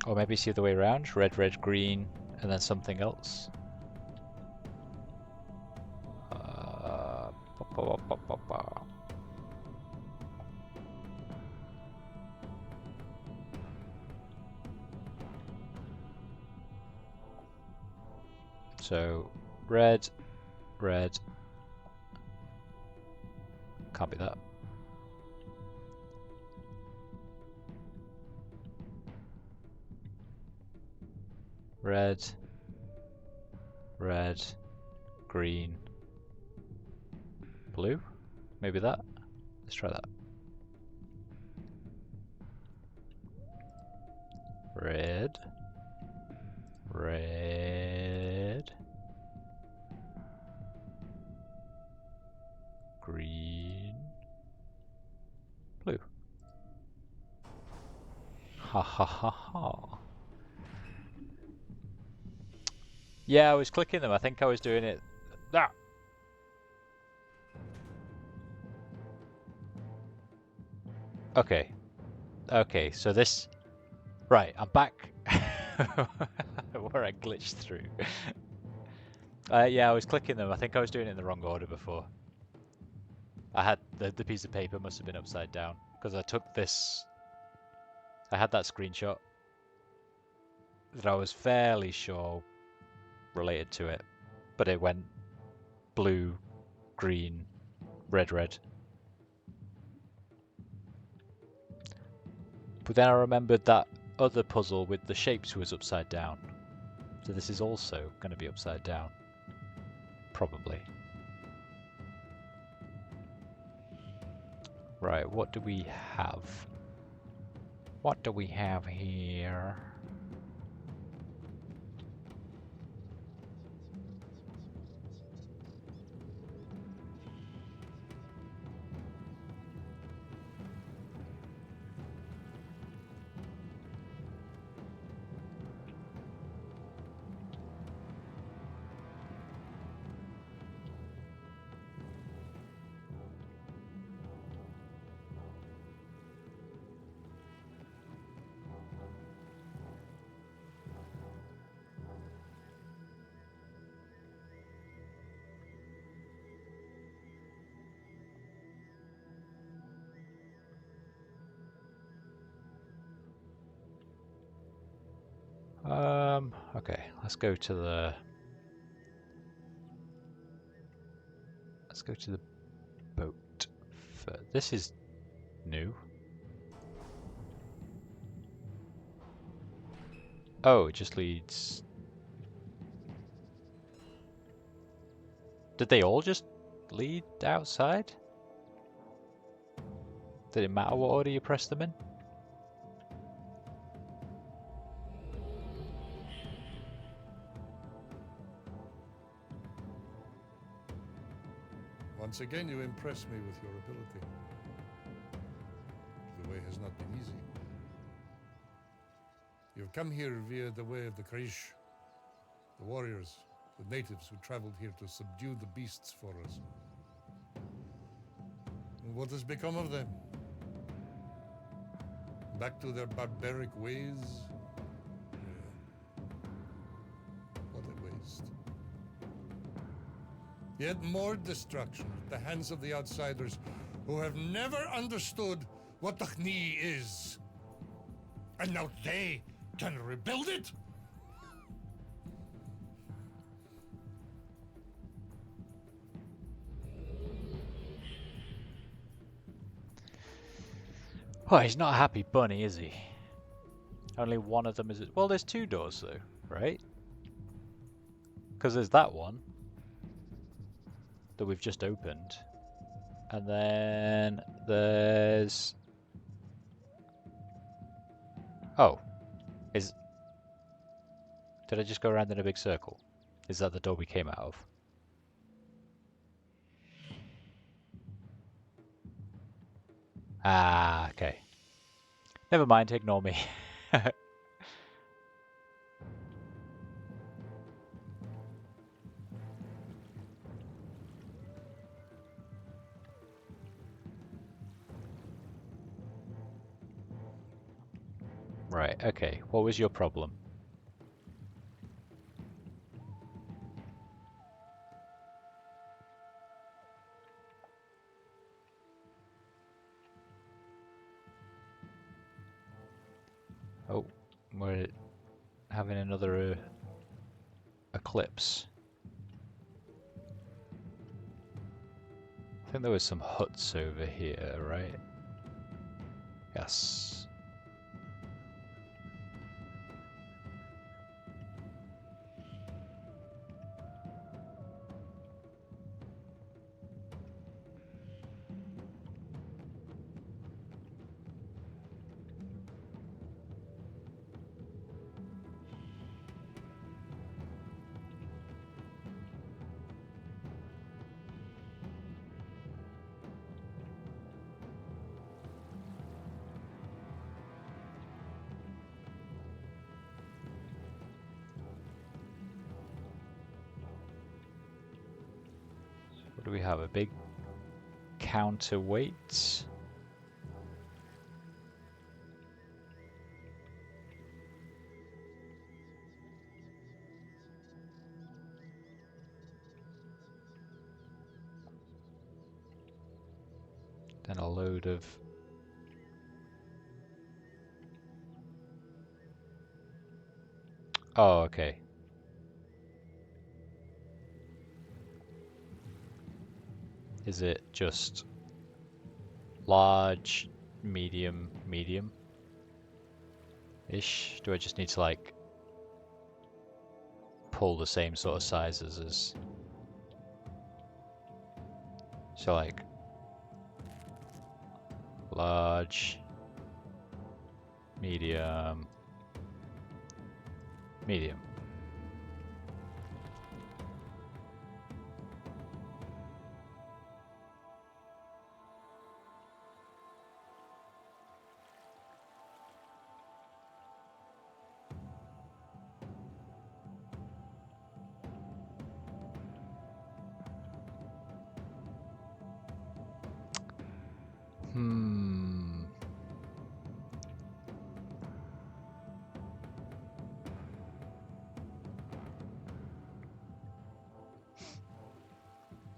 Or maybe it's the other way around. Red, red, green, and then something else. So, red, red. Can't be that. Red, red, green, blue. Maybe that. Let's try that. Red, red, green, blue. Ha ha ha ha. Yeah, I was clicking them. I think I was doing it. Ah! Okay. Okay, so this... Right, I'm back where I glitched through. Yeah, I was clicking them. I think I was doing it in the wrong order before. I had... The piece of paper must have been upside down. Because I took this... I had that screenshot that I was fairly sure related to it. But it went blue, green, red, red. But then I remembered that other puzzle with the shapes was upside down. So this is also going to be upside down. Probably. Right, what do we have? What do we have here? Okay, let's go to the boat. This is new. Oh, it just leads... Did they all just lead outside? Did it matter what order you press them in? Once again, you impress me with your ability. The way has not been easy. You've come here via the way of the Krish, the warriors, the natives who traveled here to subdue the beasts for us. And what has become of them? Back to their barbaric ways? Yeah. What a waste. Yet more destruction at the hands of the outsiders who have never understood what the Khni is. And now they can rebuild it? Well, he's not a happy bunny, is he? Only one of them is... Well, there's two doors, though, right? Because there's that one that we've just opened. And then there's... Oh. Did I just go around in a big circle? Is that the door we came out of? Ah, okay. Never mind, ignore me. Right, okay. What was your problem? Oh, we're having another eclipse. I think there was some huts over here, right? Yes. What do we have? A big counterweight? Then a load of... Oh, okay. Is it just large, medium, medium-ish? Do I just need to, like, pull the same sort of sizes as... So, like, large, medium, medium.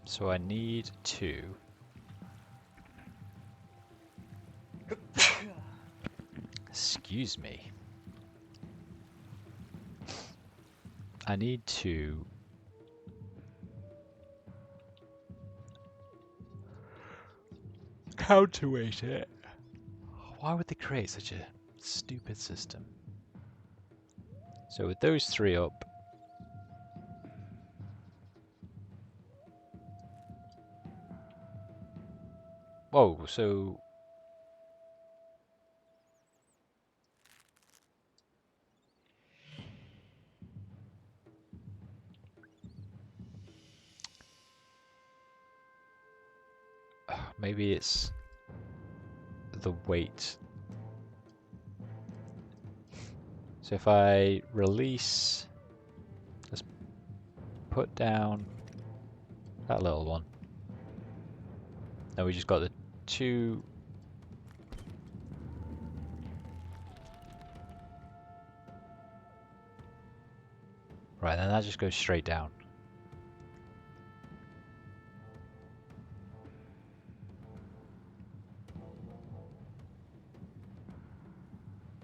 So I need to... Excuse me. I need to... counterweight it. Why would they create such a stupid system? So with those three up... Whoa, so... Maybe it's the weight. So if I release, let's put down that little one. Now we just got the two. Right, then that just goes straight down.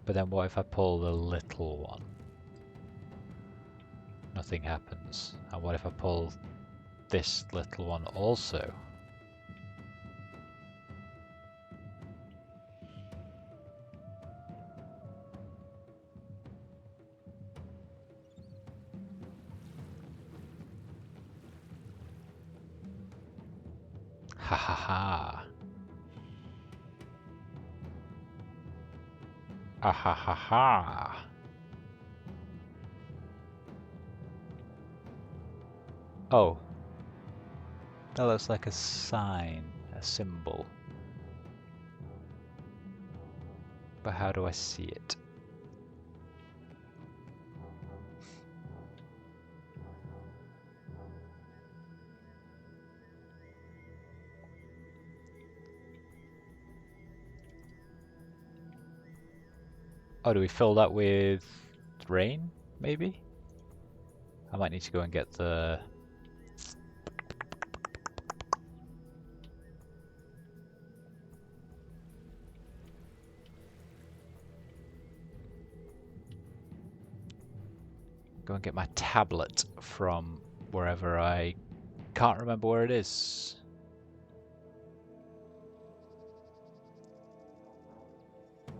But then what if I pull the little one? Nothing happens. And what if I pull this little one also? Aha. Aha ha ha. Oh. That looks like a sign, a symbol. But how do I see it? Oh, do we fill that with rain, maybe? I might need to go and get the... Go and get my tablet from wherever I can't remember where it is.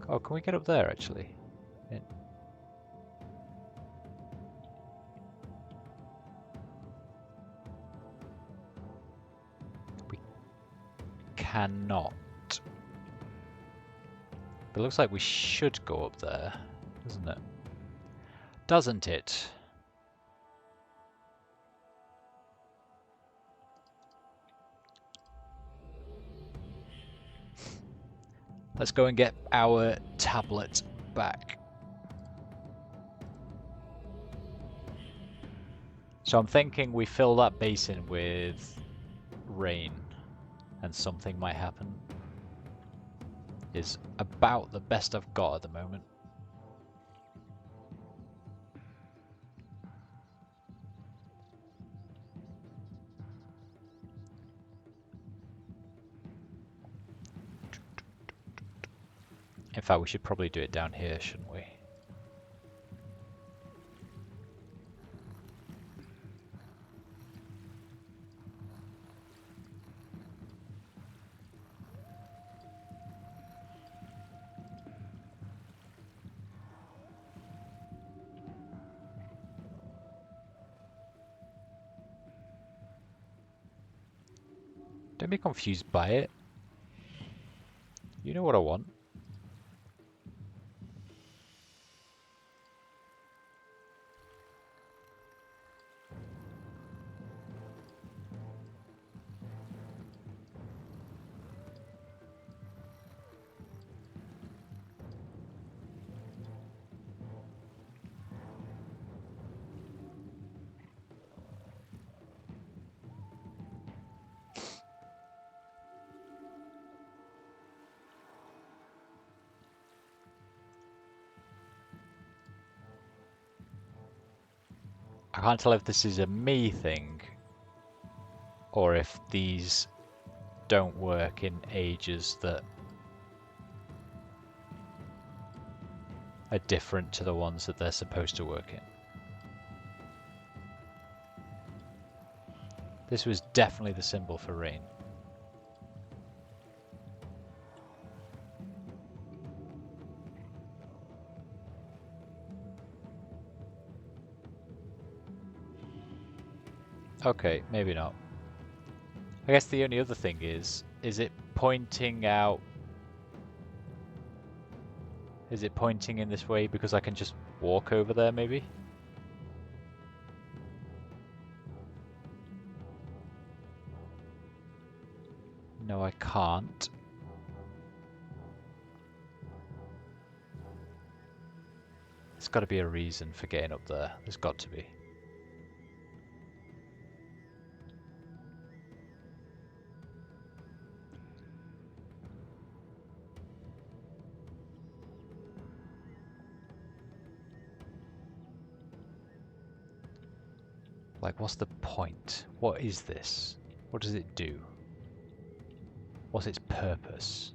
Oh, can we get up there actually? We cannot. But it looks like we should go up there, doesn't it? Doesn't it? Let's go and get our tablet back. So I'm thinking we fill that basin with rain and something might happen. Is about the best I've got at the moment. In fact, we should probably do it down here, shouldn't we? Don't be confused by it. You know what I want. I can't tell if this is a me thing or if these don't work in ages that are different to the ones that they're supposed to work in. This was definitely the symbol for rain. Okay, maybe not. I guess the only other thing is it pointing out... Is it pointing in this way because I can just walk over there, maybe? No, I can't. There's got to be a reason for getting up there. There's got to be. Like, what's the point? What is this? What does it do? What's its purpose?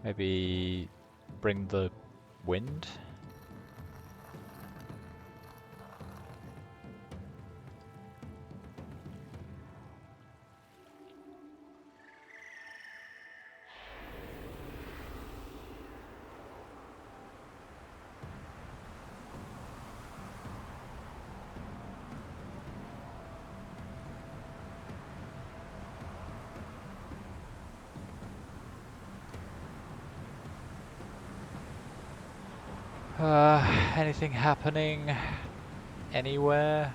Maybe bring the wind? Anything happening anywhere?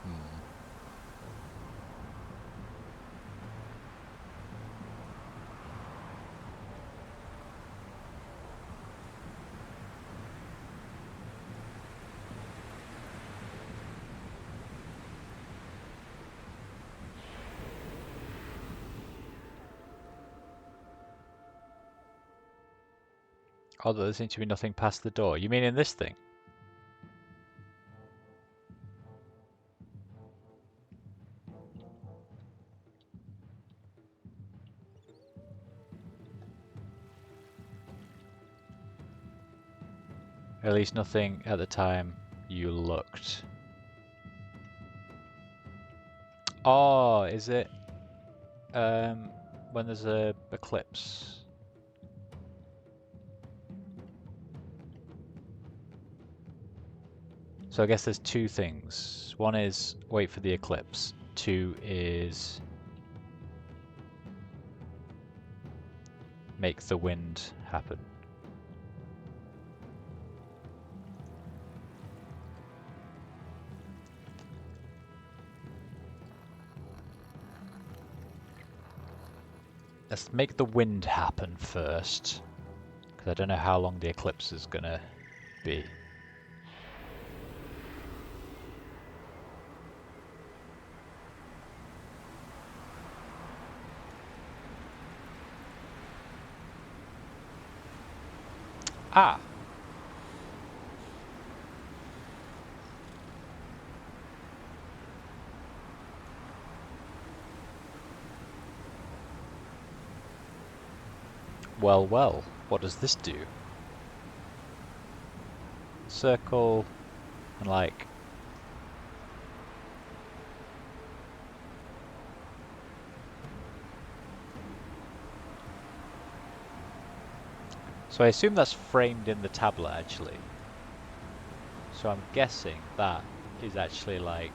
Hmm. Although there seems to be nothing past the door. You mean in this thing? At least nothing at the time you looked. Oh, is it when there's a eclipse? So I guess there's two things. One is wait for the eclipse. Two is make the wind happen. Let's make the wind happen first, because I don't know how long the eclipse is gonna be. Ah! Well, well, what does this do? Circle and like... So I assume that's framed in the tablet actually. So I'm guessing that is actually like...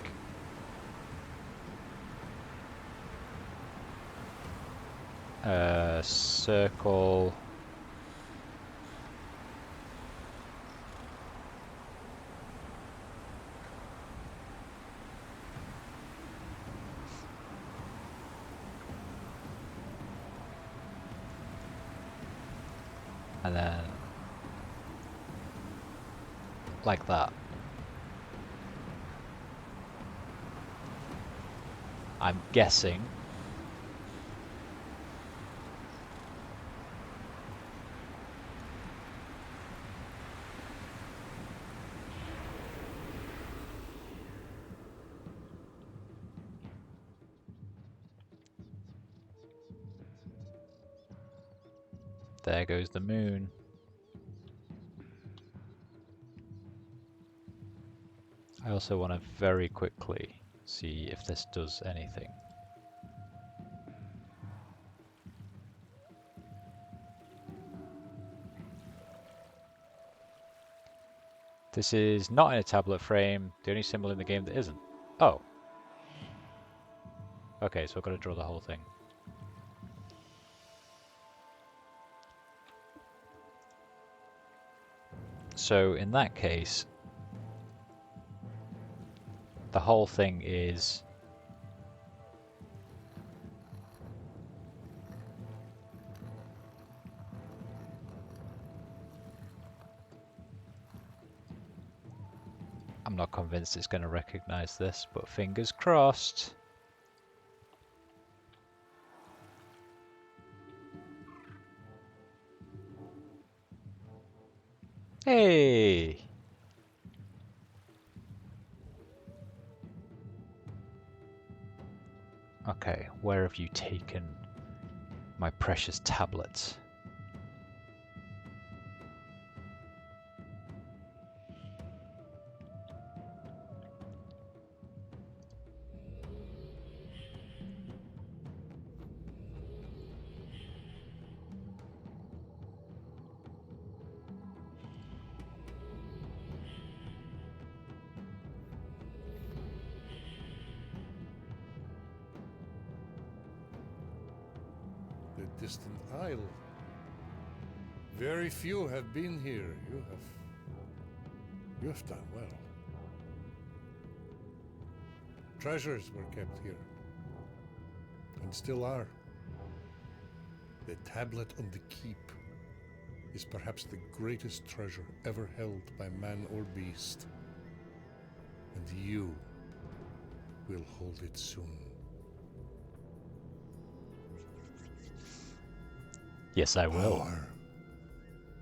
circle... and then like that. I'm guessing. There goes the moon. I also want to very quickly see if this does anything. This is not in a tablet frame, the only symbol in the game that isn't. Oh. Okay, so I've got to draw the whole thing. So in that case, the whole thing is I'm not convinced it's going to recognize this, but fingers crossed. Hey! Okay, where have you taken my precious tablets? The distant isle. Very few have been here. You have done well. Treasures were kept here, and still are. The tablet on the keep is perhaps the greatest treasure ever held by man or beast. And you will hold it soon. Yes, I will. Power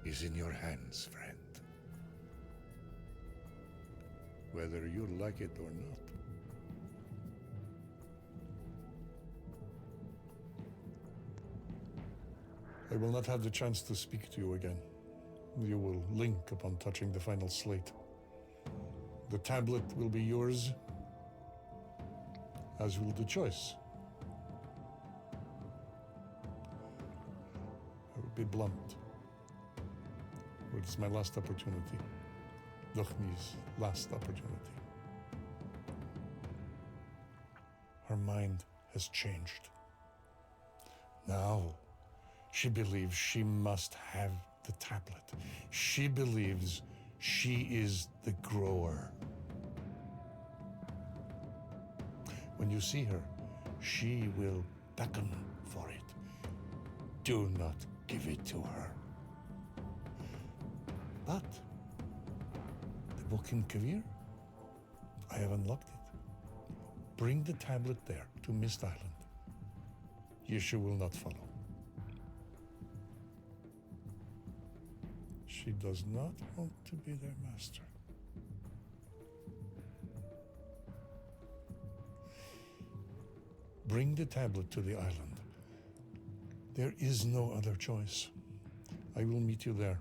is in your hands, friend. Whether you like it or not. I will not have the chance to speak to you again. You will link upon touching the final slate. The tablet will be yours, as will the choice. I will be blunt. It's my last opportunity. Dochni's last opportunity. Her mind has changed. Now, she believes she must have the tablet. She believes she is the grower. When you see her, she will beckon for it. Do not give it to her. But the book in Kavir, I have unlocked it. Bring the tablet there to MYST Island. Yeshu will not follow. She does not want to be their master. Bring the tablet to the island. There is no other choice. I will meet you there.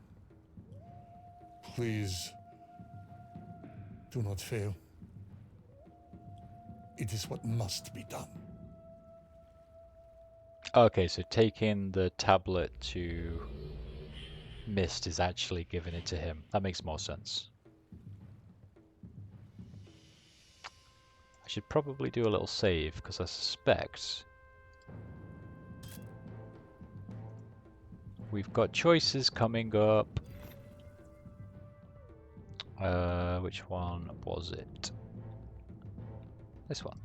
Please, do not fail. It is what must be done. Okay, so taking the tablet to MYST is actually giving it to him. That makes more sense. I should probably do a little save, because I suspect we've got choices coming up. Which one was it? This one.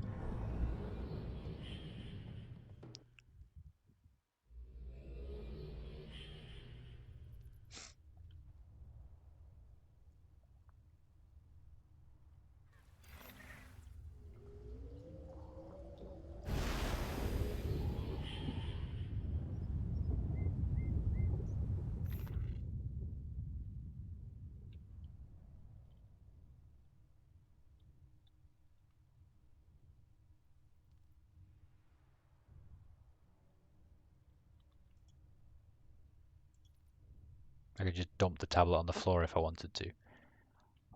I could just dump the tablet on the floor if I wanted to.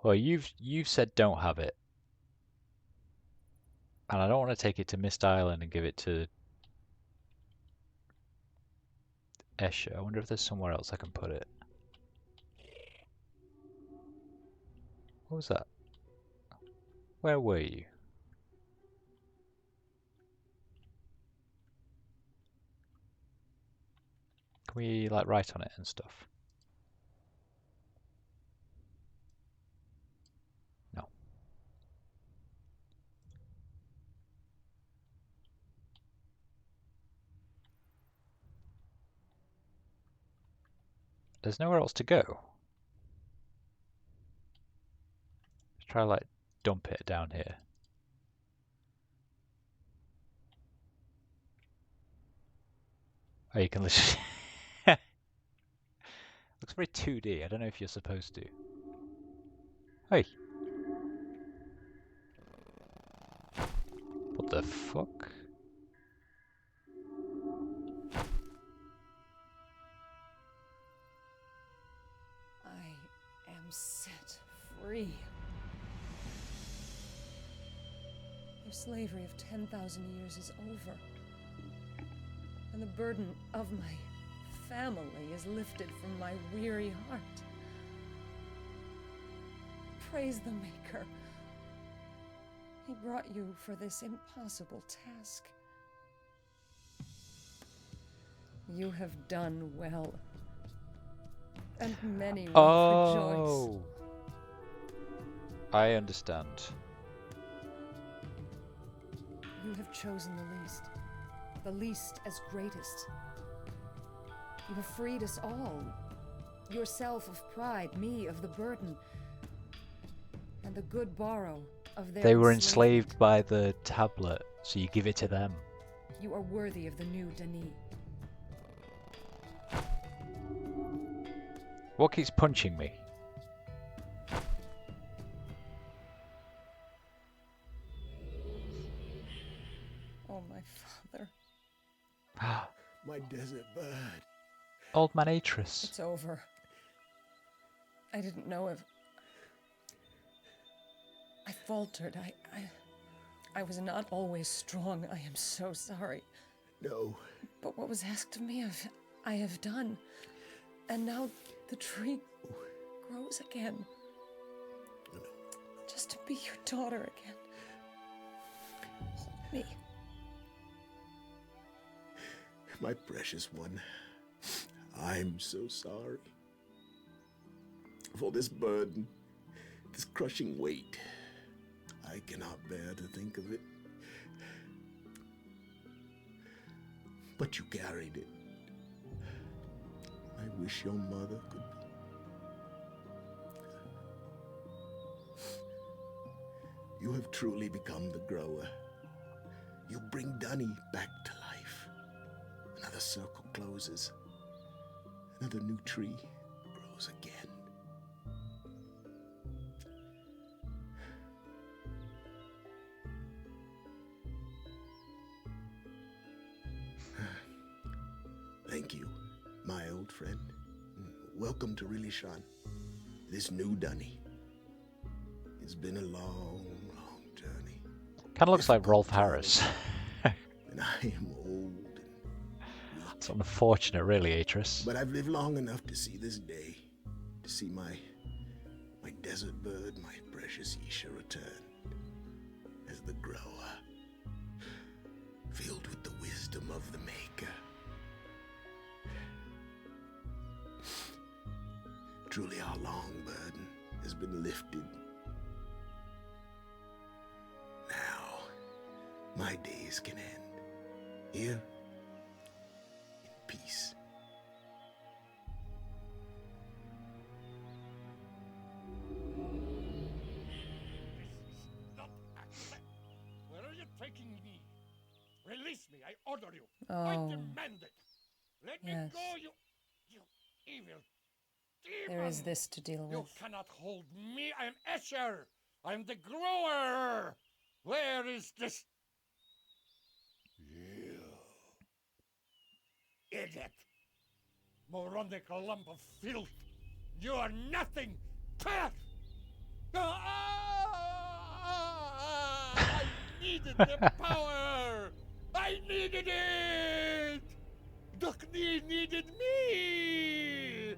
Well, you've said don't have it. And I don't want to take it to MYST Island and give it to Escher. I wonder if there's somewhere else I can put it. What was that? Where were you? Can we like write on it and stuff? No. There's nowhere else to go. Let's try like dump it down here. Oh, you can literally Looks very 2D. I don't know if you're supposed to. Hey. What the fuck? I am set free. Your slavery of 10,000 years is over. And the burden of my family is lifted from my weary heart. Praise the Maker. He brought you for this impossible task. You have done well. And many will rejoice. Oh! I understand. You have chosen the least as greatest. You have freed us all. Yourself of pride, me of the burden, and the good borrow of their They were enslavement. enslaved by the tablet, so you give it to them. You are worthy of the new Denis. What keeps punching me? Oh, my father. My desert bird. Old man Atris. It's over. I didn't know if... I faltered. I was not always strong. I am so sorry. No. But what was asked of me, I have done. And now the tree grows again. No. Just to be your daughter again. Hold me. My precious one. I'm so sorry. For this burden, this crushing weight. I cannot bear to think of it. But you carried it. I wish your mother could be. You have truly become the grower. You bring Dunny back to life. Another circle closes. Another new tree grows again. Thank you, my old friend. Welcome to Rilishan, this new Dunny. It's been a long, long journey. Kind of looks like Difficult Rolf journey. Harris. And I am old and weak. It's unfortunate, really, Atris. But I've lived long enough to see this day, to see my desert bird, my precious Isha return as the grower, filled with the wisdom of the Maker. Truly our long burden has been lifted. Now, my days can end here in peace. Where are you taking me? Release me, I order you. Oh. I demand it. Let me Yes. go, you evil demon. There is this to deal You with. cannot hold me. I am Escher. I am the grower. Where is this? You idiot. Moronic lump of filth. You are nothing. Ah! I needed the power. I needed it. Duckney needed me.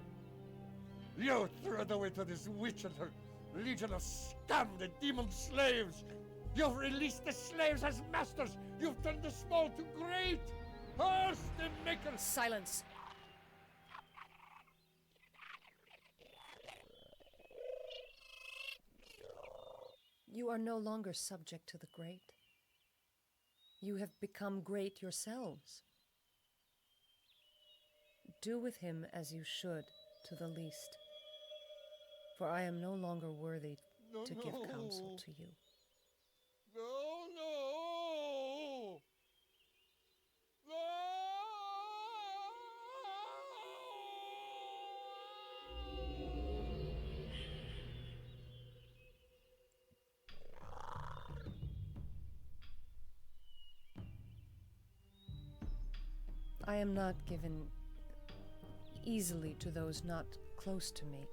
You threw it away to this witch and her legion of scum, the demon slaves. You've released the slaves as masters. You've turned the small to great. Curse the maker. Silence. You are no longer subject to the great. You have become great yourselves. Do with him as you should to the least, for I am no longer worthy to give counsel to you. No, no. No. I am not given easily to those not close to me.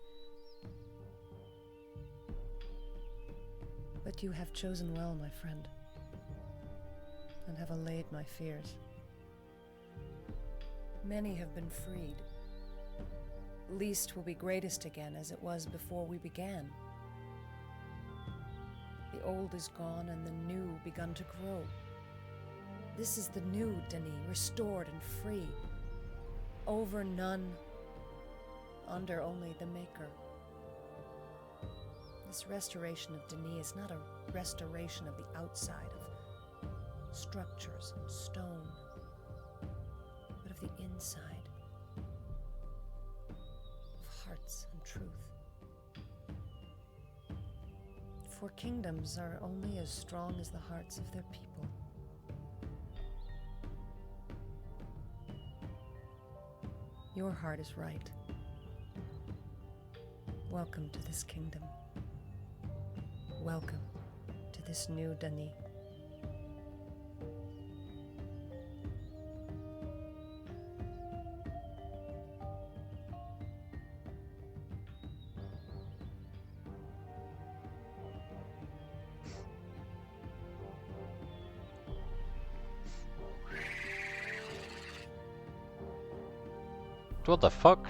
But you have chosen well, my friend, and have allayed my fears. Many have been freed. Least will be greatest again, as it was before we began. The old is gone, and the new begun to grow. This is the new Denis, restored and free. Over none, under only the Maker. This restoration of Denis is not a restoration of the outside, of structures and stone, but of the inside, of hearts and truth. For kingdoms are only as strong as the hearts of their people. Your heart is right. Welcome to this kingdom. Welcome to this new Denis. What the fuck?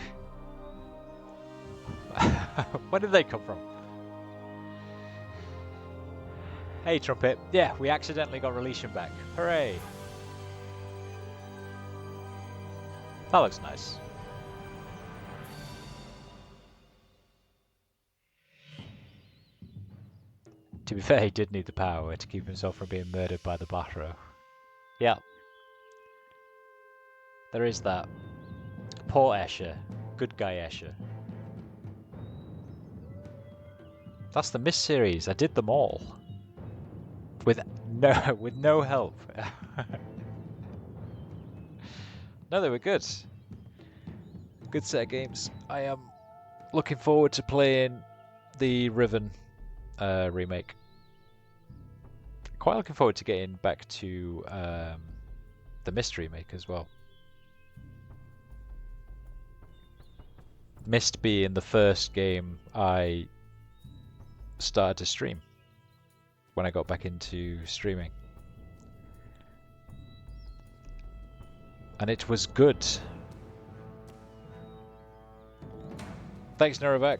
Where did they come from? Hey, Trumpet. Yeah, we accidentally got Relation back. Hooray! That looks nice. To be fair, he did need the power to keep himself from being murdered by the Bahro. Yeah. There is that. Poor Escher. Good guy Escher. That's the MYST series. I did them all. With no help. No, they were good. Good set of games. I am looking forward to playing the Riven remake. Quite looking forward to getting back to the MYST remake as well. MYST being the first game I started to stream when I got back into streaming. And it was good. Thanks, Neurovac.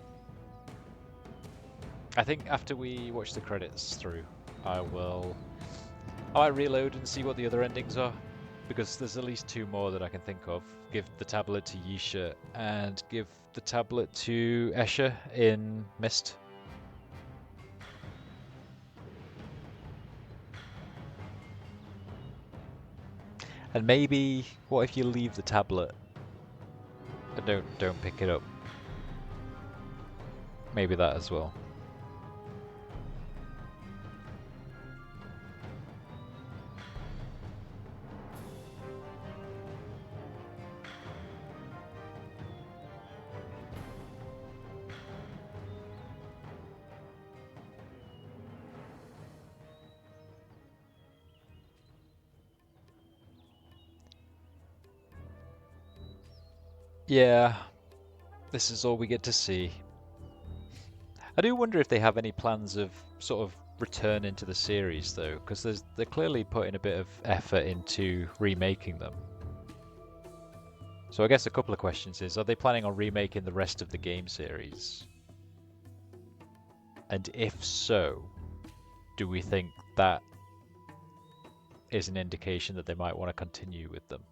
I think after we watch the credits through, I might reload and see what the other endings are, because there's at least two more that I can think of. Give the tablet to Yisha and give the tablet to Escher in MYST. And maybe, what if you leave the tablet and don't pick it up? Maybe that as well. Yeah, this is all we get to see. I do wonder if they have any plans of sort of returning to the series though, because they're clearly putting a bit of effort into remaking them. So I guess a couple of questions is, are they planning on remaking the rest of the game series? And if so, do we think that is an indication that they might want to continue with them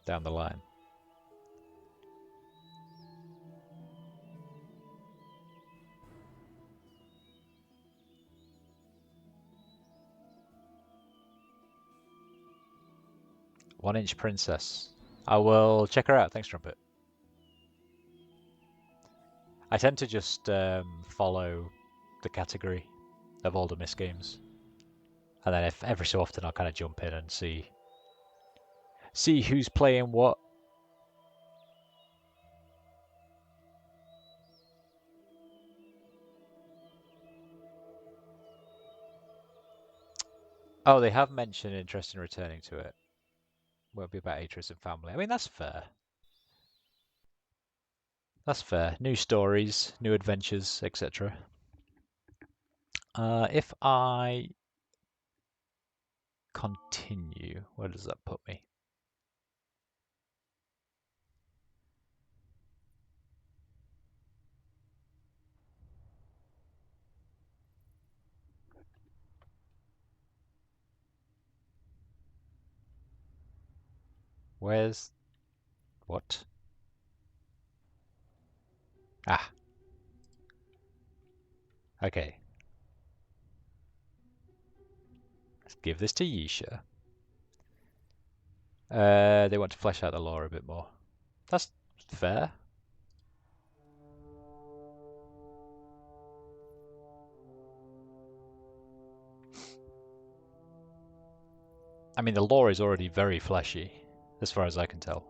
down the line? One Inch Princess. I will check her out. Thanks, Trumpet. I tend to just follow the category of all the MYST games, and then if every so often I'll kind of jump in and see who's playing what. Oh, they have mentioned interest in returning to it. Won't be about Atreus and family. I mean, that's fair. That's fair. New stories, new adventures, etc. If I continue, where does that put me? Where's... what? Ah, okay. Let's give this to Yisha. They want to flesh out the lore a bit more. That's fair. I mean, the lore is already very fleshy, as far as I can tell.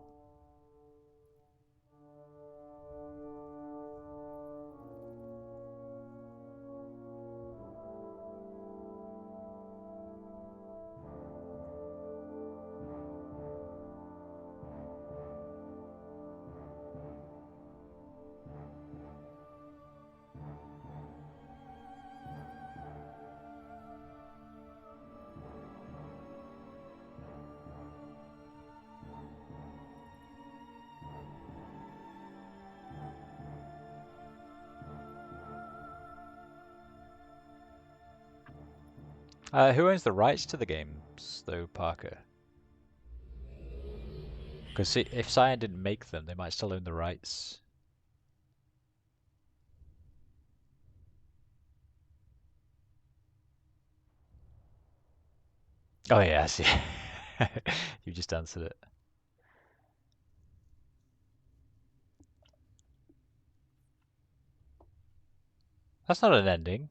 Who owns the rights to the games, though, Parker? Because if Cyan didn't make them, they might still own the rights. Oh yeah, I see. You just answered it. That's not an ending.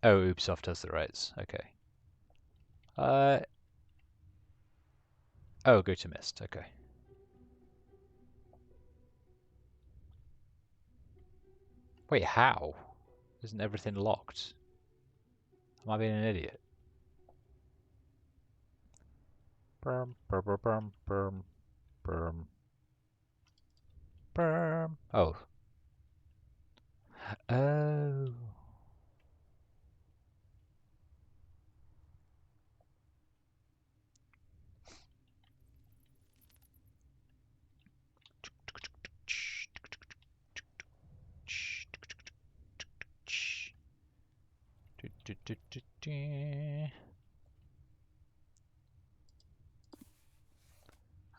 Oh, Ubisoft has the rights. Okay. Oh, go to MYST. Okay. Wait, how? Isn't everything locked? Am I being an idiot? Burm, burm, burm, burm, burm, burm. Oh. Oh.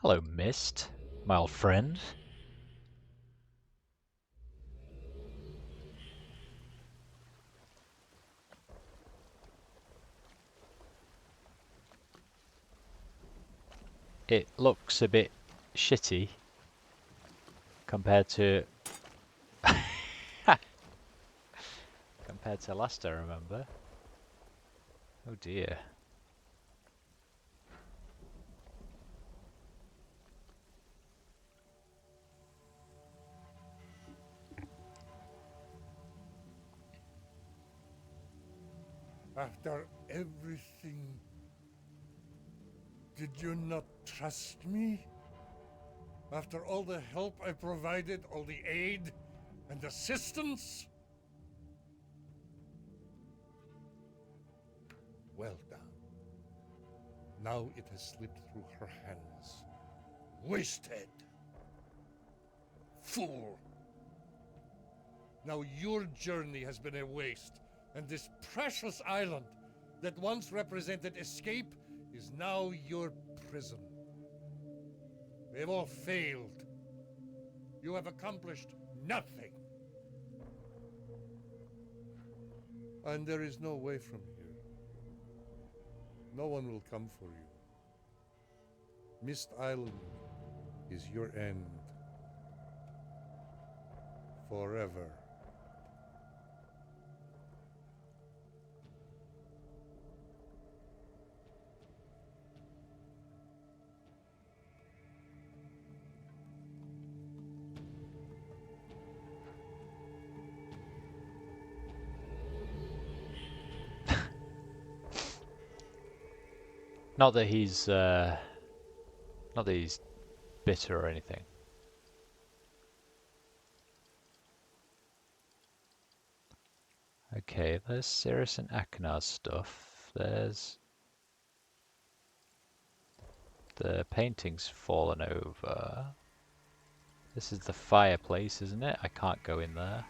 Hello, MYST, my old friend. It looks a bit shitty compared to last I remember. Oh dear. After everything, did you not trust me? After all the help I provided, all the aid and assistance? Well done. Now it has slipped through her hands. Wasted. Fool. Now your journey has been a waste, and this precious island that once represented escape is now your prison. They have all failed. You have accomplished nothing. And there is no way from here. No one will come for you. MYST Island is your end. Forever. Not that he's bitter or anything. Okay, there's Cirrus and Achenar stuff. There's the painting's fallen over. This is the fireplace, isn't it? I can't go in there.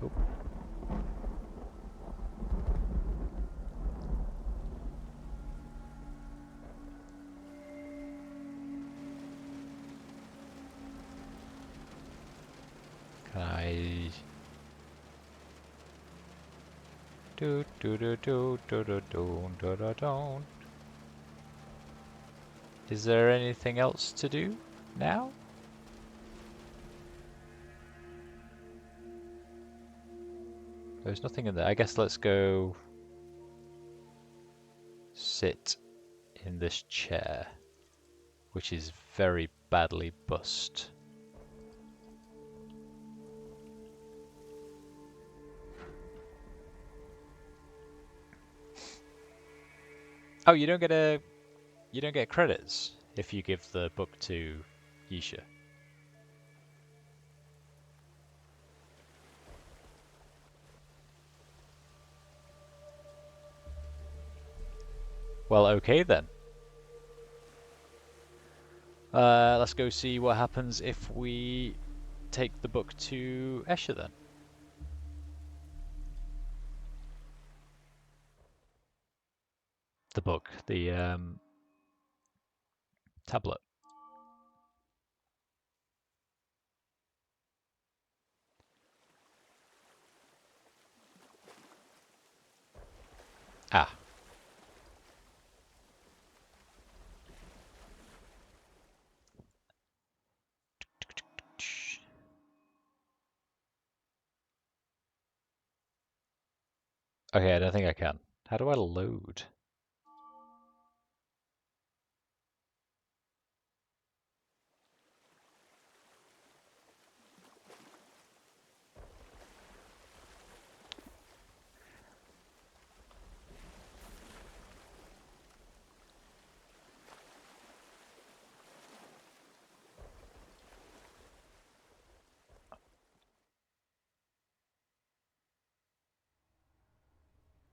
Oop. Can I... Do do do do do do do do do do. Is there anything else to do now? There's nothing in there. I guess let's go sit in this chair, which is very badly bust. Oh, you don't get credits if you give the book to Yisha. Well, okay then. Let's go see what happens if we take the book to Escher then. The book, the tablet. Ah. Okay, I don't think I can. How do I load?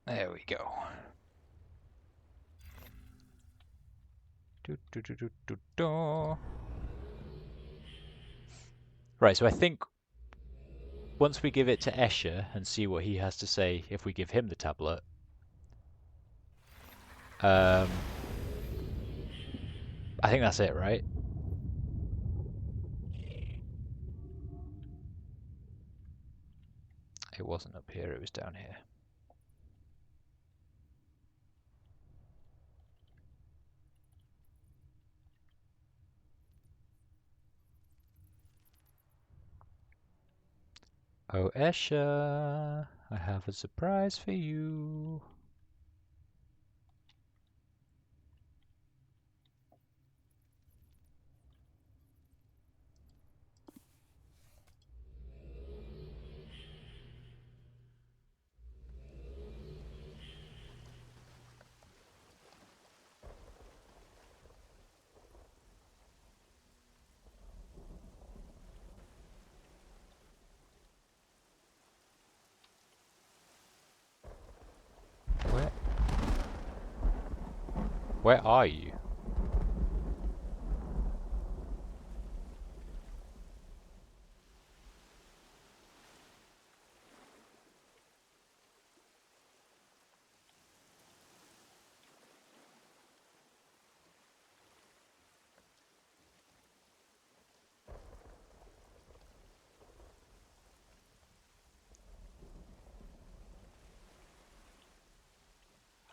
There we go. Do, do, do, do, do, do. Right, so I think once we give it to Escher and see what he has to say if we give him the tablet, I think that's it, right? It wasn't up here, it was down here. Oh, Escher, I have a surprise for you. Where? Where are you?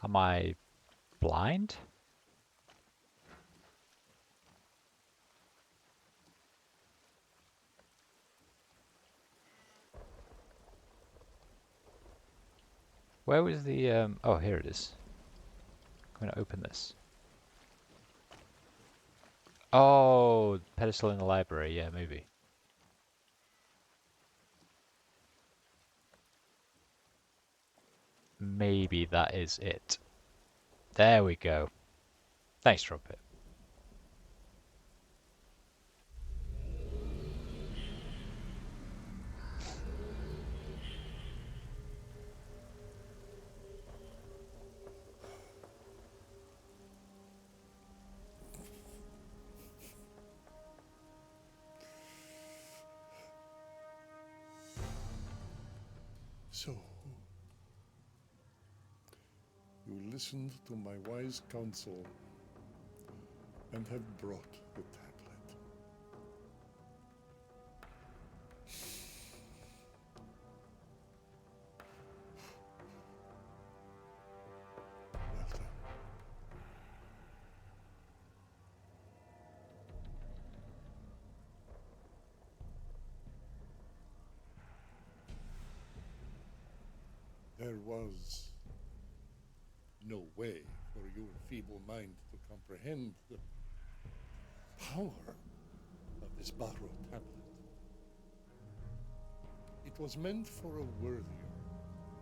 Am I blind? Where was the, oh, here it is. I'm gonna open this. Oh, pedestal in the library, yeah, maybe. maybe that is it. There we go. Thanks, Trumpet. So, you listened to my wise counsel and have brought the tablet. Well done. There was no way for your feeble mind to comprehend the power of this Bahro tablet. It was meant for a worthier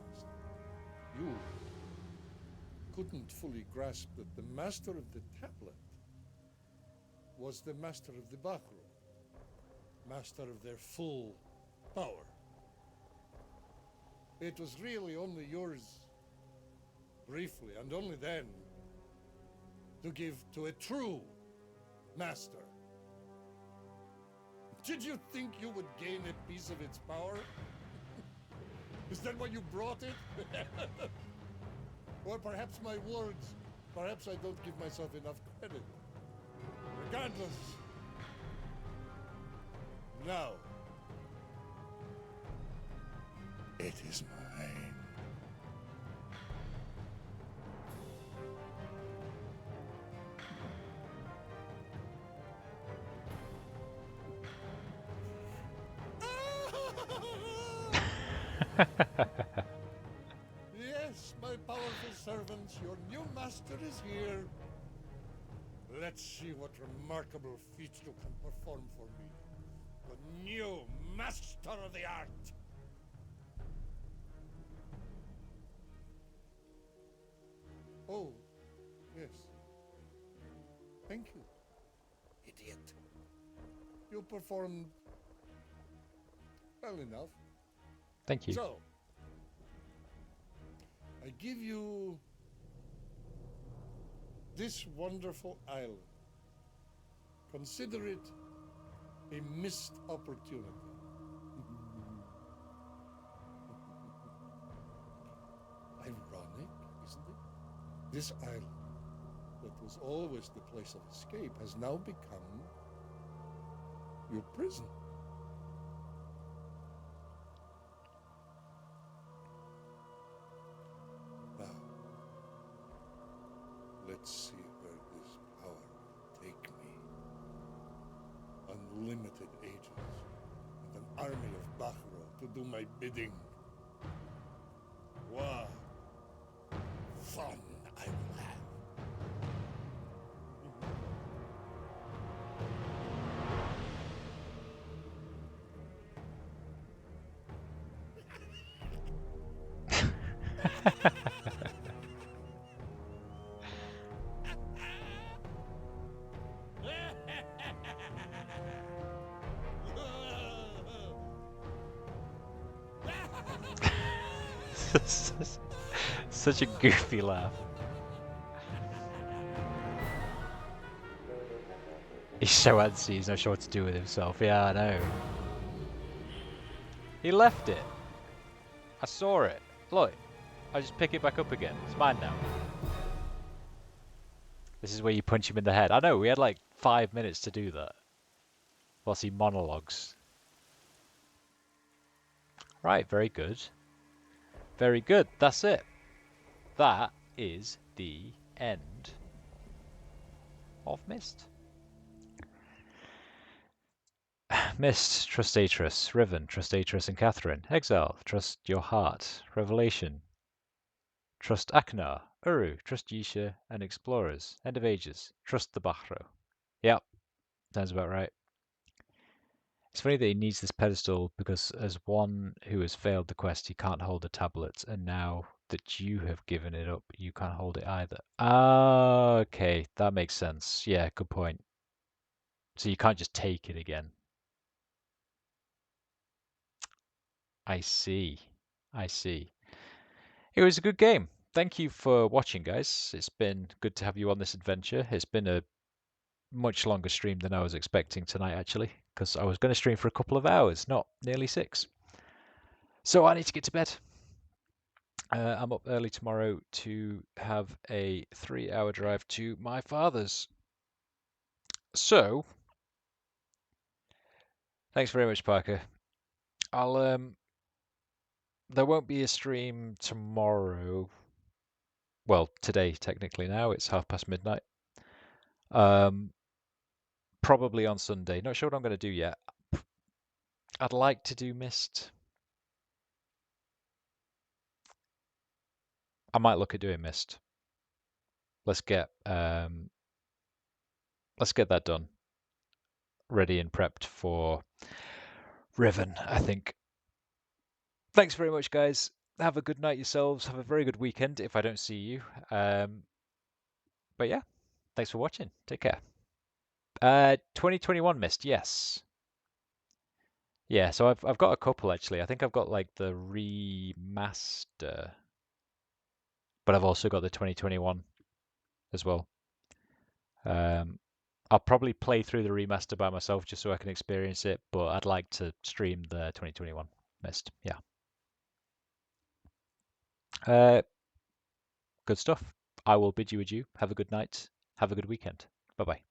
master. You couldn't fully grasp that the master of the tablet was the master of the Bahro, master of their full power. It was really only yours, briefly, and only then, to give to a true master. Did you think you would gain a piece of its power? Is that why you brought it? Or perhaps my words, perhaps I don't give myself enough credit. Regardless, now, it is mine. Yes, my powerful servants, your new master is here. Let's see what remarkable feats you can perform for me. The new master of the art. Oh, yes. Thank you, idiot. You performed well enough. Thank you. So, I give you this wonderful island. Consider it a missed opportunity. Ironic, isn't it? This island, that was always the place of escape, has now become your prison. Now, let's see where this power will take me. Unlimited agents and an army of Bahro to do my bidding. What fun I will have. Such a goofy laugh. He's so antsy, he's not sure what to do with himself. Yeah, I know. He left it. I saw it. Look, I just pick it back up again. It's mine now. This is where you punch him in the head. I know, we had like 5 minutes to do that. Whilst he monologues. Right, very good. Very good, that's it. That is the end of MYST. MYST, trust Atris. Riven, trust Atris and Catherine. Exile, trust your heart. Revelation, trust Aknar. Uru, trust Yisha and Explorers. End of Ages, trust the Bahro. Yep, sounds about right. It's funny that he needs this pedestal because as one who has failed the quest, he can't hold the tablet, and now that you have given it up. You can't hold it either. Ah, okay, that makes sense. Yeah, good point. So you can't just take it again. I see. I see. It was a good game. Thank you for watching, guys. It's been good to have you on this adventure. It's been a much longer stream than I was expecting tonight, actually, because I was going to stream for a couple of hours, not nearly 6. So I need to get to bed. I'm up early tomorrow to have a 3-hour drive to my father's. So, thanks very much, Parker. There won't be a stream tomorrow. Well, today technically now it's midnight. Probably on Sunday. Not sure what I'm going to do yet. I'd like to do MYST. I might look at doing MYST. Let's get that done. Ready and prepped for Riven, I think. Thanks very much, guys. Have a good night yourselves. Have a very good weekend if I don't see you. But yeah, thanks for watching. Take care. 2021 MYST, yes. Yeah, so I've got a couple actually. I think I've got like the remaster, but I've also got the 2021 as well. I'll probably play through the remaster by myself just so I can experience it, but I'd like to stream the 2021 MYST. Yeah. Good stuff. I will bid you adieu. Have a good night. Have a good weekend. Bye bye.